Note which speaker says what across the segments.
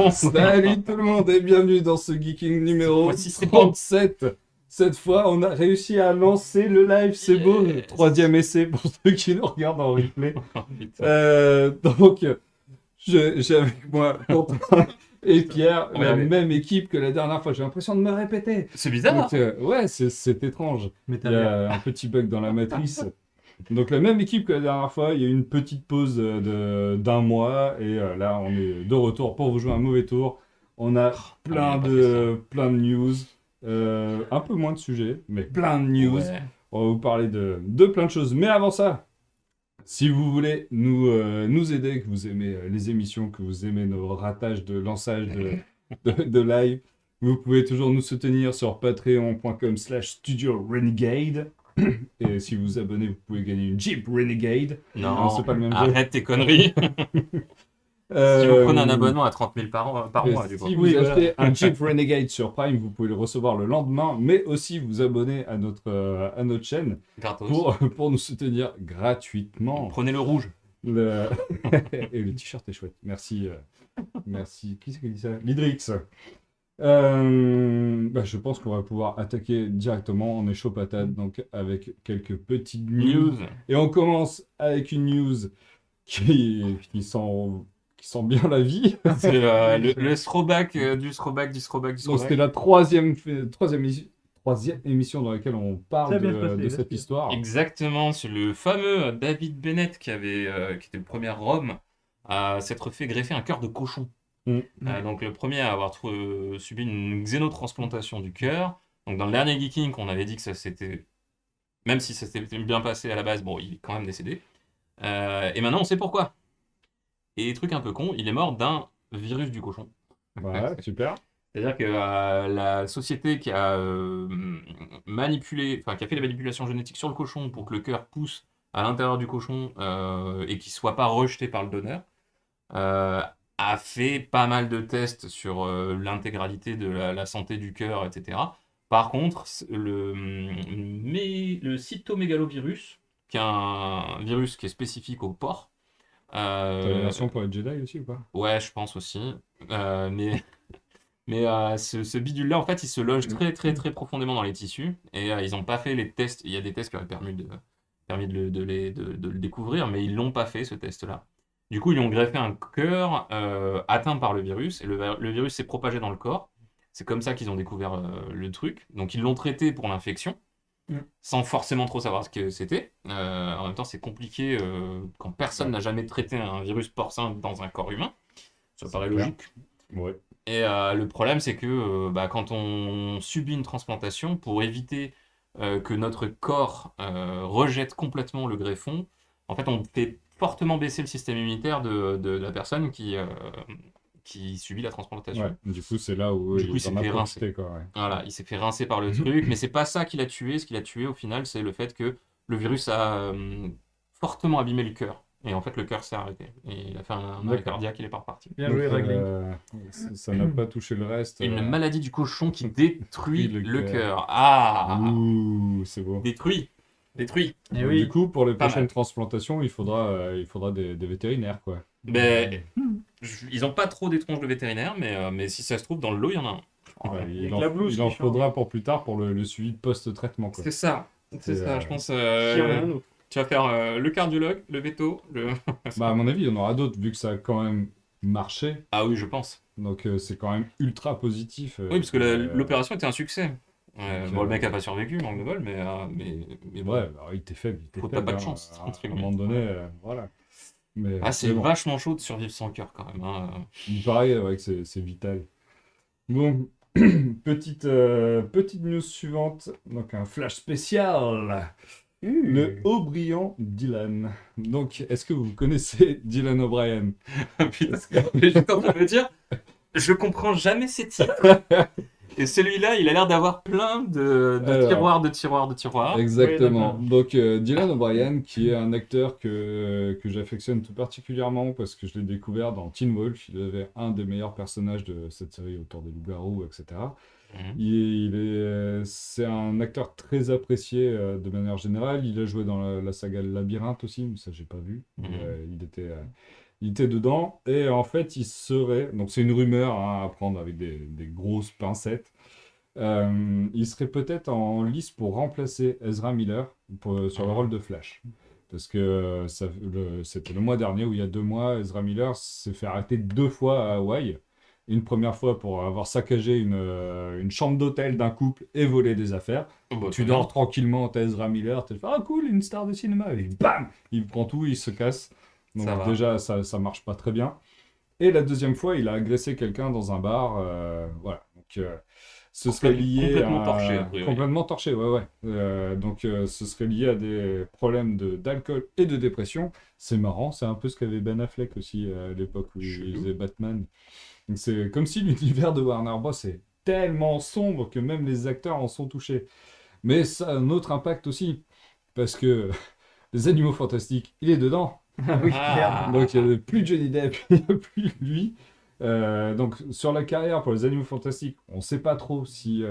Speaker 1: monde.
Speaker 2: Salut tout le monde et bienvenue dans ce Geeking numéro
Speaker 1: Voici, c'est
Speaker 2: 37. Cette fois, on a réussi à lancer le live, c'est beau.
Speaker 1: Yes.
Speaker 2: Troisième essai pour ceux qui nous regardent en replay.
Speaker 1: Oh, putain.
Speaker 2: Donc, j'ai avec moi Quentin et Pierre,
Speaker 1: On va y
Speaker 2: la
Speaker 1: aller.
Speaker 2: même équipe que la dernière fois. J'ai l'impression de me répéter.
Speaker 1: C'est bizarre.
Speaker 2: Donc, ouais, c'est étrange.
Speaker 3: Mais
Speaker 2: Il
Speaker 3: t'as
Speaker 2: y
Speaker 3: bien.
Speaker 2: a un petit bug dans la matrice. Donc la même équipe que la dernière fois, il y a eu une petite pause d'un mois et là on est de retour pour vous jouer un mauvais tour. On a
Speaker 1: on a pas fait
Speaker 2: plein de news, un peu moins de sujets, mais plein de news.
Speaker 1: Ouais.
Speaker 2: On va vous parler de plein de choses. Mais avant ça, si vous voulez nous aider, que vous aimez les émissions, que vous aimez nos ratages de lançage de live, vous pouvez toujours nous soutenir sur patreon.com/Studio Renegade. Et si vous vous abonnez, vous pouvez gagner une Jeep Renegade.
Speaker 1: Non,
Speaker 2: c'est pas le même jeu.
Speaker 1: arrête tes conneries. Si vous prenez un abonnement à 30 000 par mois, du coup.
Speaker 2: Si vous
Speaker 3: Oui,
Speaker 2: achetez un Jeep Renegade sur Prime, vous pouvez le recevoir le lendemain, mais aussi vous abonner à notre chaîne
Speaker 1: Gratos.
Speaker 2: pour nous soutenir gratuitement.
Speaker 1: Prenez le rouge.
Speaker 2: Le... Et le t-shirt est chouette. Merci. Merci. Qui c'est qui dit ça? Lidrix. Je pense qu'on va pouvoir attaquer directement. On est chaud patate, donc avec quelques petites news.
Speaker 1: News.
Speaker 2: Et on commence avec une news qui sent bien la vie.
Speaker 1: C'est le throwback du throwback.
Speaker 2: Donc c'était la troisième émission dans laquelle on
Speaker 3: Ça
Speaker 2: parle
Speaker 3: a bien se
Speaker 2: de
Speaker 3: passer,
Speaker 2: cette
Speaker 3: merci.
Speaker 2: histoire.
Speaker 1: Exactement, c'est le fameux David Bennett qui était le premier homme à s'être fait greffer un cœur de cochon.
Speaker 2: Mm.
Speaker 1: Donc le premier à avoir subi une xénotransplantation du cœur. Donc dans le dernier Geeking, on avait dit que ça s'était, même si ça s'était bien passé à la base, bon, il est quand même décédé. Et maintenant on sait pourquoi. Et truc un peu con, il est mort d'un virus du cochon.
Speaker 2: Voilà, super.
Speaker 1: C'est-à-dire que la société qui a manipulé, enfin qui a fait les manipulations génétiques sur le cochon pour que le cœur pousse à l'intérieur du cochon et qu'il soit pas rejeté par le donneur, a fait pas mal de tests sur l'intégralité de la santé du cœur, etc. Par contre, le cytomégalovirus, qui est un virus qui est spécifique au porc,
Speaker 2: T'as une version pour les Jedi aussi ou pas?
Speaker 1: ouais, je pense aussi. Mais ce bidule-là, en fait, il se loge très profondément dans les tissus. Et ils n'ont pas fait les tests. Il y a des tests qui auraient permis de le découvrir, mais ils l'ont pas fait, ce test-là. Du coup, ils lui ont greffé un cœur atteint par le virus. Et le virus s'est propagé dans le corps. C'est comme ça qu'ils ont découvert le truc. Donc, ils l'ont traité pour l'infection, sans forcément trop savoir ce que c'était. En même temps, c'est compliqué quand personne n'a jamais traité un virus porcin dans un corps humain. Ça paraît
Speaker 2: clair.
Speaker 1: logique.
Speaker 2: Ouais.
Speaker 1: Et le problème, c'est que quand on subit une transplantation, pour éviter que notre corps rejette complètement le greffon, en fait, on fait fortement baisser le système immunitaire de la personne qui subit la transplantation.
Speaker 2: Ouais. Du coup, c'est là où
Speaker 1: Du coup, il s'est
Speaker 2: en a
Speaker 1: fait
Speaker 2: profité, quoi. Ouais.
Speaker 1: Voilà, il s'est fait rincer par le truc, mais c'est pas ça qui l'a tué. Ce qui l'a tué, au final, c'est le fait que le virus a fortement abîmé le cœur. Et en fait, le cœur s'est arrêté. Et il a fait un arrêt
Speaker 2: D'accord.
Speaker 1: cardiaque, il est pas reparti.
Speaker 3: Bien joué,
Speaker 2: Donc,
Speaker 3: Ragling.
Speaker 2: ça n'a pas touché le reste.
Speaker 1: Une maladie du cochon qui détruit
Speaker 2: le
Speaker 1: le
Speaker 2: cœur.
Speaker 1: cœur. Ah,
Speaker 2: Ouh, c'est beau.
Speaker 1: détruit.
Speaker 3: Et
Speaker 2: Donc,
Speaker 3: oui.
Speaker 2: Du coup, pour les
Speaker 1: Pas
Speaker 2: prochaines
Speaker 1: mal.
Speaker 2: transplantations, il faudra des vétérinaires, quoi.
Speaker 1: Mais ils ont pas trop des tronches de vétérinaires, mais si ça se trouve, dans le lot, il y en a un.
Speaker 2: Ouais,
Speaker 3: avec la blouse
Speaker 2: il en
Speaker 3: qui change.
Speaker 2: faudra pour plus tard pour le suivi post-traitement, quoi.
Speaker 1: C'est ça. C'est
Speaker 2: C'est,
Speaker 1: ça, je pense.
Speaker 3: S'il y en a un autre.
Speaker 1: Tu vas faire le cardiologue, le veto, le.
Speaker 2: Bah, à mon avis, il y en aura d'autres, vu que ça a quand même marché.
Speaker 1: Ah oui, je pense.
Speaker 2: Donc, c'est quand même ultra positif.
Speaker 1: Oui, parce que l'opération était un succès.
Speaker 2: Donc,
Speaker 1: Bon, le mec a pas survécu, manque de bol, mais bon.
Speaker 2: Ouais, bah, il était faible.
Speaker 1: Faut pas de chance,
Speaker 2: À
Speaker 1: entre
Speaker 2: un
Speaker 1: guillemets.
Speaker 2: moment donné, voilà. Mais
Speaker 1: Ah, c'est
Speaker 2: mais bon,
Speaker 1: vachement chaud de survivre sans cœur quand même. Hein.
Speaker 2: il paraît ouais, que c'est vital. Bon, petite news suivante. Donc, un flash spécial. Le haut brillant Dylan. Donc, est-ce que vous connaissez Dylan O'Brien?
Speaker 1: Putain, mais j'étais en train de me dire, je comprends jamais ces titres. Et celui-là, il a l'air d'avoir plein de
Speaker 2: Alors.
Speaker 1: tiroirs.
Speaker 2: Exactement.
Speaker 3: Oui,
Speaker 2: Donc, Dylan O'Brien, qui est un acteur que j'affectionne tout particulièrement parce que je l'ai découvert dans Teen Wolf. Il avait un des meilleurs personnages de cette série autour des loups-garous, etc. C'est un acteur très apprécié de manière générale. Il a joué dans la saga Labyrinthe aussi, mais ça, j'ai pas vu.
Speaker 1: Mhm.
Speaker 2: Il était dedans, et en fait, il serait, donc c'est une rumeur hein, à prendre avec des grosses pincettes, il serait peut-être en lice pour remplacer Ezra Miller sur le rôle de Flash. Parce que c'était le mois dernier, ou il y a 2 mois, Ezra Miller s'est fait arrêter 2 fois à Hawaï. Une première fois pour avoir saccagé une chambre d'hôtel d'un couple et volé des affaires.
Speaker 1: Bah,
Speaker 2: Tu
Speaker 1: très
Speaker 2: dors
Speaker 1: bien.
Speaker 2: tranquillement, t'es Ezra Miller, tu fais ah cool, une star de cinéma. Et bam, il prend tout, il se casse. Donc
Speaker 1: Ça va.
Speaker 2: déjà, ça marche pas très bien. Et la deuxième fois, il a agressé quelqu'un dans un bar. Voilà. Donc, ce serait lié
Speaker 1: Complètement
Speaker 2: à...
Speaker 1: torché, a priori.
Speaker 2: Complètement torché, ouais, ouais. Donc, ce serait lié à des problèmes d'alcool et de dépression. C'est marrant, c'est un peu ce qu'avait Ben Affleck aussi à l'époque où il
Speaker 1: Chelou.
Speaker 2: faisait Batman. Donc, c'est comme si l'univers de Warner Bros. Est tellement sombre que même les acteurs en sont touchés. Mais ça a un autre impact aussi, parce que les Animaux Fantastiques, il est dedans.
Speaker 3: Ah oui,
Speaker 1: Ah.
Speaker 3: merde.
Speaker 2: Donc il n'y a plus Johnny Depp, il n'y a plus lui. Donc sur la carrière pour les Animaux Fantastiques, on ne sait pas trop si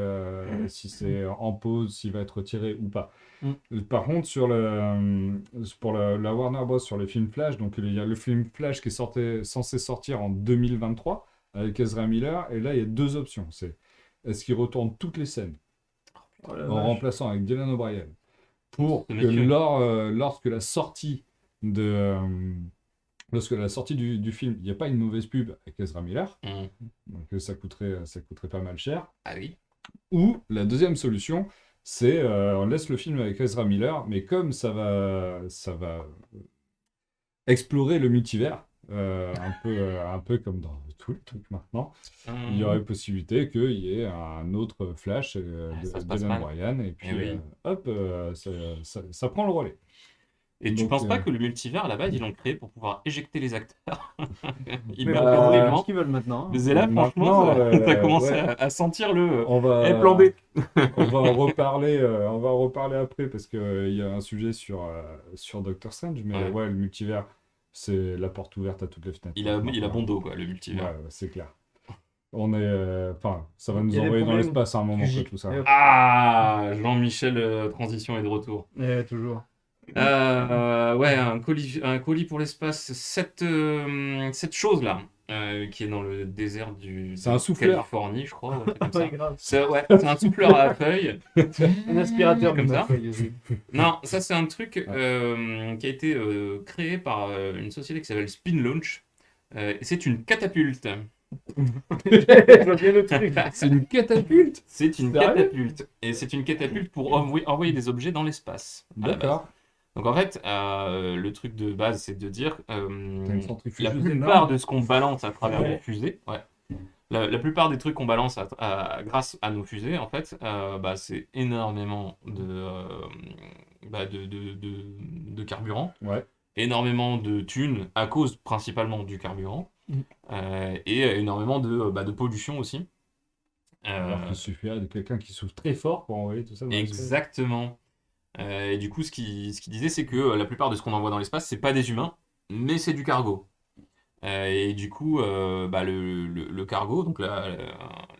Speaker 2: c'est en pause, s'il va être retiré ou pas. Par contre, pour la Warner Bros. Sur les films Flash, donc il y a le film Flash qui est censé sortir en 2023 avec Ezra Miller, et là il y a 2 options. C'est est-ce qu'il retourne toutes les scènes
Speaker 3: Oh la
Speaker 2: en
Speaker 3: vache.
Speaker 2: remplaçant avec Dylan O'Brien pour
Speaker 1: Ce
Speaker 2: que
Speaker 1: monsieur.
Speaker 2: lorsque la sortie du film, il n'y a pas une mauvaise pub avec Ezra Miller,
Speaker 1: Hum.
Speaker 2: donc ça coûterait pas mal cher.
Speaker 1: Ah oui.
Speaker 2: Ou la deuxième solution, c'est on laisse le film avec Ezra Miller, mais comme ça va explorer le multivers, un peu comme dans tout le truc maintenant, il y aurait possibilité qu'il y ait un autre Flash
Speaker 1: Ça se
Speaker 2: de
Speaker 1: passe
Speaker 2: Dylan
Speaker 1: mal.
Speaker 2: Bryan, et puis
Speaker 1: oui.
Speaker 2: hop, ça prend le relais.
Speaker 1: Et tu
Speaker 2: Donc,
Speaker 1: penses pas que le multivers, à la base, ils l'ont créé pour pouvoir éjecter les acteurs? Ils
Speaker 3: Mais
Speaker 1: meurent
Speaker 3: bon, c'est
Speaker 1: horriblement.
Speaker 3: ce qu'ils veulent maintenant.
Speaker 1: Mais là, franchement,
Speaker 2: Maintenant,
Speaker 1: t'as commencé
Speaker 2: ouais,
Speaker 1: à sentir le
Speaker 2: on va,
Speaker 1: plan B.
Speaker 2: on va en reparler après parce qu'il y a un sujet sur Doctor Strange, mais
Speaker 1: Ouais.
Speaker 2: ouais, le multivers, c'est la porte ouverte à toutes les fenêtres.
Speaker 1: Il a
Speaker 2: maintenant.
Speaker 1: bon dos, quoi, le
Speaker 2: Ouais,
Speaker 1: multivers.
Speaker 2: ouais, c'est clair. Enfin, ça va
Speaker 3: Il
Speaker 2: nous
Speaker 3: y a des
Speaker 2: envoyer dans
Speaker 3: problèmes
Speaker 2: l'espace à un moment, quoi,
Speaker 3: physiques.
Speaker 2: tout ça.
Speaker 3: Et hop.
Speaker 1: Ah, Jean-Michel Transition est de retour.
Speaker 3: Toujours.
Speaker 1: Ouais, un colis pour l'espace. Cette chose-là, qui est dans le désert
Speaker 2: C'est
Speaker 1: de
Speaker 2: un souffleur.
Speaker 1: Californie, je crois, ou un truc comme ça.
Speaker 3: Ouais, grave.
Speaker 1: C'est un souffleur à feuilles.
Speaker 3: Un aspirateur
Speaker 1: Comme
Speaker 3: de
Speaker 1: ça.
Speaker 3: feuille aussi.
Speaker 1: Non, ça c'est un truc qui a été créé par une société qui s'appelle Spin Launch. Et c'est une catapulte.
Speaker 3: Je vois bien le truc.
Speaker 2: C'est une catapulte.
Speaker 1: C'est une
Speaker 2: Sérieux
Speaker 1: catapulte. Et c'est une catapulte pour envoyer des objets dans l'espace. à la base.
Speaker 2: D'accord.
Speaker 1: Donc en fait, le truc de base, c'est de dire
Speaker 2: T'as une centrifugeuse
Speaker 1: la plupart
Speaker 2: énorme.
Speaker 1: de ce qu'on balance à travers
Speaker 3: Ouais.
Speaker 1: nos fusées, ouais. La plupart des trucs qu'on balance grâce à nos fusées, en fait, c'est énormément de carburant,
Speaker 2: Ouais.
Speaker 1: énormément de thunes à cause principalement du carburant,
Speaker 3: Mhm.
Speaker 1: et énormément de pollution aussi.
Speaker 2: Alors qu'il suffirait de quelqu'un qui souffle très fort pour envoyer tout ça dans l'espace.
Speaker 1: Exactement. Et du coup, ce qu'il disait, c'est que la plupart de ce qu'on envoie dans l'espace, c'est pas des humains, mais c'est du cargo. Et du coup, le cargo, donc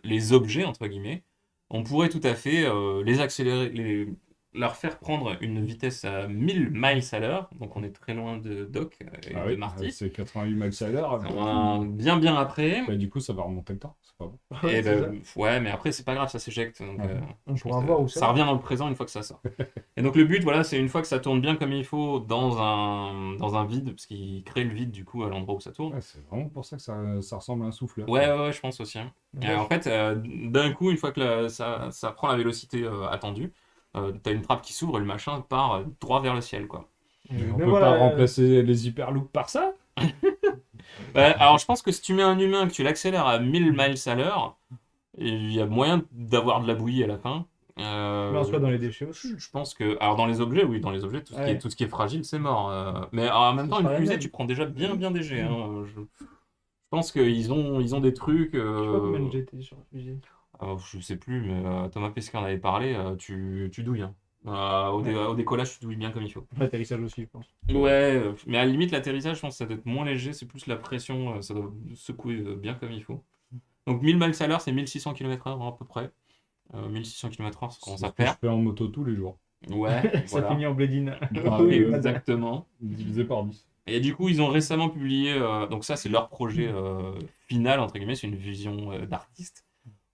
Speaker 1: les objets, entre guillemets, on pourrait tout à fait les accélérer, leur faire prendre une vitesse à 1000 miles à l'heure, donc on est très loin de Doc et
Speaker 2: Ah
Speaker 1: de
Speaker 2: oui,
Speaker 1: Marty.
Speaker 2: c'est 88 miles à l'heure.
Speaker 1: Bien après.
Speaker 2: Bah, du coup, ça va remonter le temps, c'est pas bon.
Speaker 1: Et
Speaker 3: Ouais, c'est ça.
Speaker 1: ouais, mais après, c'est pas grave, ça s'éjecte. Donc,
Speaker 2: Ouais.
Speaker 3: On
Speaker 1: je
Speaker 3: pourra
Speaker 1: pense
Speaker 3: voir
Speaker 1: que
Speaker 3: où ça
Speaker 1: ça
Speaker 3: va.
Speaker 1: revient dans le présent une fois que ça sort. Et donc, le but, voilà, c'est une fois que ça tourne bien comme il faut dans un vide, parce qu'il crée le vide du coup à l'endroit où ça tourne.
Speaker 2: Ouais, c'est vraiment pour ça que ça ressemble à un souffleur.
Speaker 1: Ouais, je pense aussi. Hein.
Speaker 3: Ouais.
Speaker 1: En fait, d'un coup, une fois que ça prend la vélocité attendue, t'as une trappe qui s'ouvre et le machin part droit vers le ciel, quoi.
Speaker 2: Mais on
Speaker 3: Mais
Speaker 2: peut
Speaker 3: voilà,
Speaker 2: pas remplacer les hyperloops par ça?
Speaker 1: Alors, je pense que si tu mets un humain, que tu l'accélères à 1000 miles à l'heure, il y a moyen d'avoir de la bouillie à la fin.
Speaker 3: Mais en soi, dans les déchets aussi.
Speaker 1: Je pense que. Alors, dans les objets, oui, dans les objets,
Speaker 3: Ouais.
Speaker 1: tout ce qui est fragile, c'est mort. Mais en même
Speaker 3: Ce
Speaker 1: temps,
Speaker 3: sera
Speaker 1: une
Speaker 3: la
Speaker 1: fusée,
Speaker 3: même.
Speaker 1: tu prends déjà bien des jets. Hein. Je pense qu'ils ont des trucs.
Speaker 3: Je sais pas combien de GT sur la fusée.
Speaker 1: Je sais plus, mais Thomas Pesquet en avait parlé. Tu douilles. Hein. Au décollage, tu douilles bien comme il faut.
Speaker 3: L'atterrissage aussi, je pense.
Speaker 1: Ouais, mais à la limite, l'atterrissage, je pense que ça doit être moins léger. C'est plus la pression. Ça doit secouer bien comme il faut. Donc 1000 miles à l'heure, c'est 1600 km/h à peu près. 1600 km/h, ça commence
Speaker 2: C'est
Speaker 1: à
Speaker 2: ce que je
Speaker 1: faire.
Speaker 2: fais en moto tous les jours.
Speaker 1: Ouais,
Speaker 3: Ça
Speaker 1: voilà.
Speaker 3: finit en blédine.
Speaker 2: Ah,
Speaker 1: Exactement.
Speaker 2: Divisé par 10.
Speaker 1: Et du coup, ils ont récemment publié, donc ça c'est leur projet final, entre guillemets, c'est une vision d'artiste,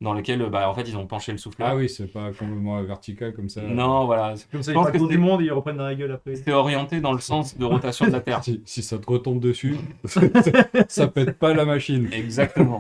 Speaker 1: dans lequel en fait ils ont penché le
Speaker 2: Ah
Speaker 1: souffleur.
Speaker 2: oui, c'est pas complètement vertical comme ça.
Speaker 1: Non, voilà.
Speaker 3: Comme ça,
Speaker 1: Je
Speaker 3: ils
Speaker 1: pense
Speaker 3: font
Speaker 1: que
Speaker 3: le tour du
Speaker 1: c'est
Speaker 3: monde et ils reprennent dans la gueule après.
Speaker 1: c'est orienté dans le sens de rotation de la Terre.
Speaker 2: Si ça te retombe dessus, ça pète pas la machine.
Speaker 1: Exactement.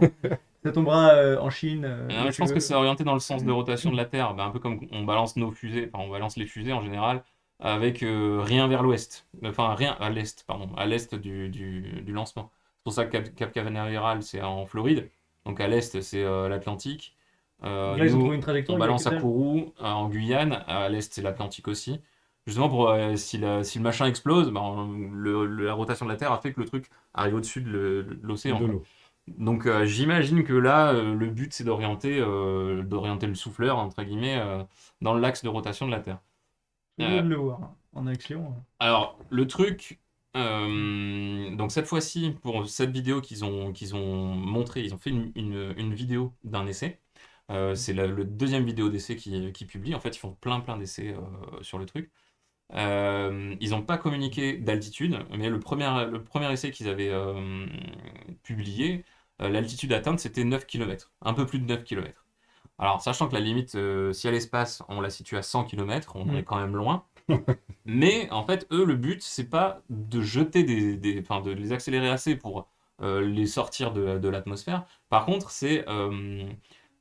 Speaker 3: Ça tombera en Chine.
Speaker 1: Je pense que c'est orienté dans le sens de rotation de la Terre, un peu comme on balance nos fusées, enfin on balance les fusées en général, avec rien vers l'ouest, enfin rien à l'est, pardon, à l'est du lancement. C'est pour ça que Cap Canaveral c'est en Floride, donc à l'est c'est l'Atlantique.
Speaker 3: Là, ils ont
Speaker 1: Nous,
Speaker 3: trouvé une trajectoire.
Speaker 1: on
Speaker 3: il y a
Speaker 1: balance
Speaker 3: que
Speaker 1: à
Speaker 3: dalle.
Speaker 1: Kourou, en Guyane, à l'est c'est l'Atlantique aussi. Justement pour si le machin explose, la rotation de la Terre a fait que le truc arrive au-dessus de l'océan.
Speaker 2: De
Speaker 1: quoi.
Speaker 2: l'eau.
Speaker 1: Donc j'imagine que là, le but c'est d'orienter le souffleur, entre guillemets, dans l'axe de rotation de la Terre.
Speaker 3: Tout le monde le voit. En action.
Speaker 1: Alors, le truc, donc cette fois-ci, pour cette vidéo qu'ils ont montré, ils ont fait une vidéo d'un essai. C'est le deuxième vidéo d'essai qui publie. En fait, ils font plein d'essais sur le truc. Ils n'ont pas communiqué d'altitude, mais le premier essai qu'ils avaient publié, l'altitude atteinte, c'était 9 km, un peu plus de 9 km. Alors, sachant que la limite, si à l'espace, on la situe à 100 km, on en est quand même loin. Mais en fait, eux, le but, c'est pas de jeter enfin, de les accélérer assez pour les sortir de l'atmosphère. Par contre, c'est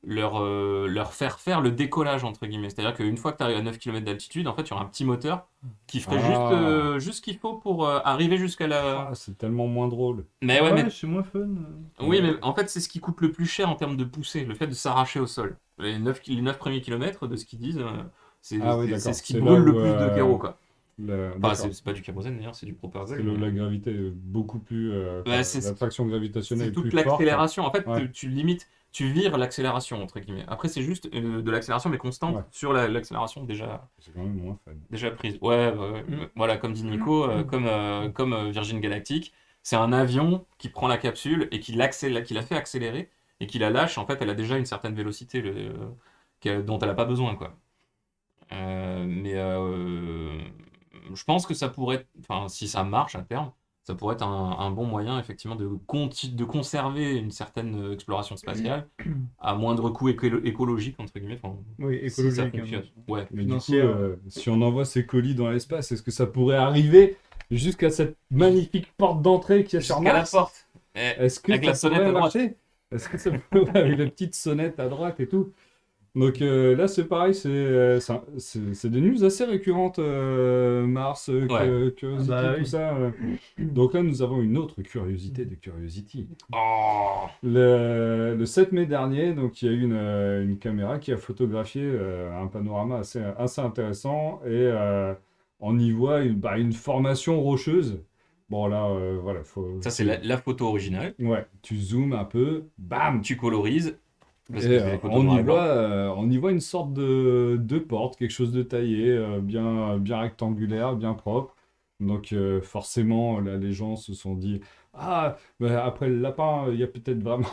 Speaker 1: leur faire le décollage, entre guillemets. C'est-à-dire qu'une fois que tu arrives à 9 km d'altitude, en fait, il y aura un petit moteur qui ferait juste ce qu'il faut pour arriver jusqu'à la...
Speaker 2: Ah, c'est tellement moins drôle.
Speaker 1: Mais ouais, mais
Speaker 3: c'est moins fun.
Speaker 1: oui, mais en fait, c'est ce qui coûte le plus cher en termes de poussée, le fait de s'arracher au sol. Les 9 premiers kilomètres, de ce qu'ils disent,
Speaker 2: Ah oui,
Speaker 1: c'est
Speaker 2: d'accord.
Speaker 1: ce qui
Speaker 2: C'est
Speaker 1: brûle
Speaker 2: là
Speaker 1: le
Speaker 2: où,
Speaker 1: plus de kéro, quoi. Enfin,
Speaker 2: d'accord.
Speaker 1: c'est pas du kérosène d'ailleurs, c'est du
Speaker 2: C'est
Speaker 1: propane.
Speaker 2: la gravité est beaucoup plus.
Speaker 1: Bah, c'est
Speaker 2: L'attraction gravitationnelle
Speaker 1: c'est
Speaker 2: est
Speaker 1: toute
Speaker 2: plus forte.
Speaker 1: l'accélération. En fait,
Speaker 2: Ouais.
Speaker 1: tu limites, tu vires l'accélération, entre guillemets. Après, c'est juste de l'accélération, mais constante
Speaker 2: Ouais.
Speaker 1: sur l'accélération
Speaker 2: C'est quand même moins fun.
Speaker 1: déjà prise. Ouais, voilà, comme dit Nico, comme Virgin Galactic, c'est un avion qui prend la capsule et qui la fait accélérer et qui la lâche. En fait, elle a déjà une certaine vélocité dont elle n'a pas besoin, quoi. Mais je pense que ça pourrait, enfin, si ça marche à terme, ça pourrait être un bon moyen, effectivement, de conserver une certaine exploration spatiale à moindre coût écologique, entre guillemets. Enfin,
Speaker 3: Oui,
Speaker 1: si ça
Speaker 3: écologique.
Speaker 1: fonctionne. Ouais.
Speaker 2: Mais du coup,
Speaker 3: Financière.
Speaker 2: si on envoie ces colis dans l'espace, est-ce que ça pourrait arriver jusqu'à cette magnifique porte d'entrée qu'il y a sur
Speaker 1: Jusqu'à la
Speaker 2: Mars?
Speaker 1: porte.
Speaker 2: Est-ce que
Speaker 1: Avec
Speaker 2: ça
Speaker 1: la sonnette
Speaker 2: pourrait
Speaker 1: à droite.
Speaker 2: marcher? Est-ce que ça pourrait avec la petite sonnette à droite et tout? Donc là, c'est pareil, c'est des news assez récurrentes, Mars, Curiosity,
Speaker 3: Ah bah
Speaker 2: tout
Speaker 3: oui.
Speaker 2: ça. Donc là, nous avons une autre curiosité de Curiosity.
Speaker 1: Oh.
Speaker 2: Le 7 mai dernier, donc, il y a eu une caméra qui a photographié un panorama assez intéressant et on y voit une formation rocheuse. Bon, là, voilà,
Speaker 1: Ça, c'est la photo originale.
Speaker 2: Ouais, tu zoomes un peu, bam!
Speaker 1: Tu colorises. Parce
Speaker 2: Et
Speaker 1: que c'est des photos noir et blanc.
Speaker 2: on y voit une sorte de porte, quelque chose de taillé, bien rectangulaire, bien propre. Donc forcément, là, les gens se sont dit, ah, bah, après le lapin, il y a peut-être vraiment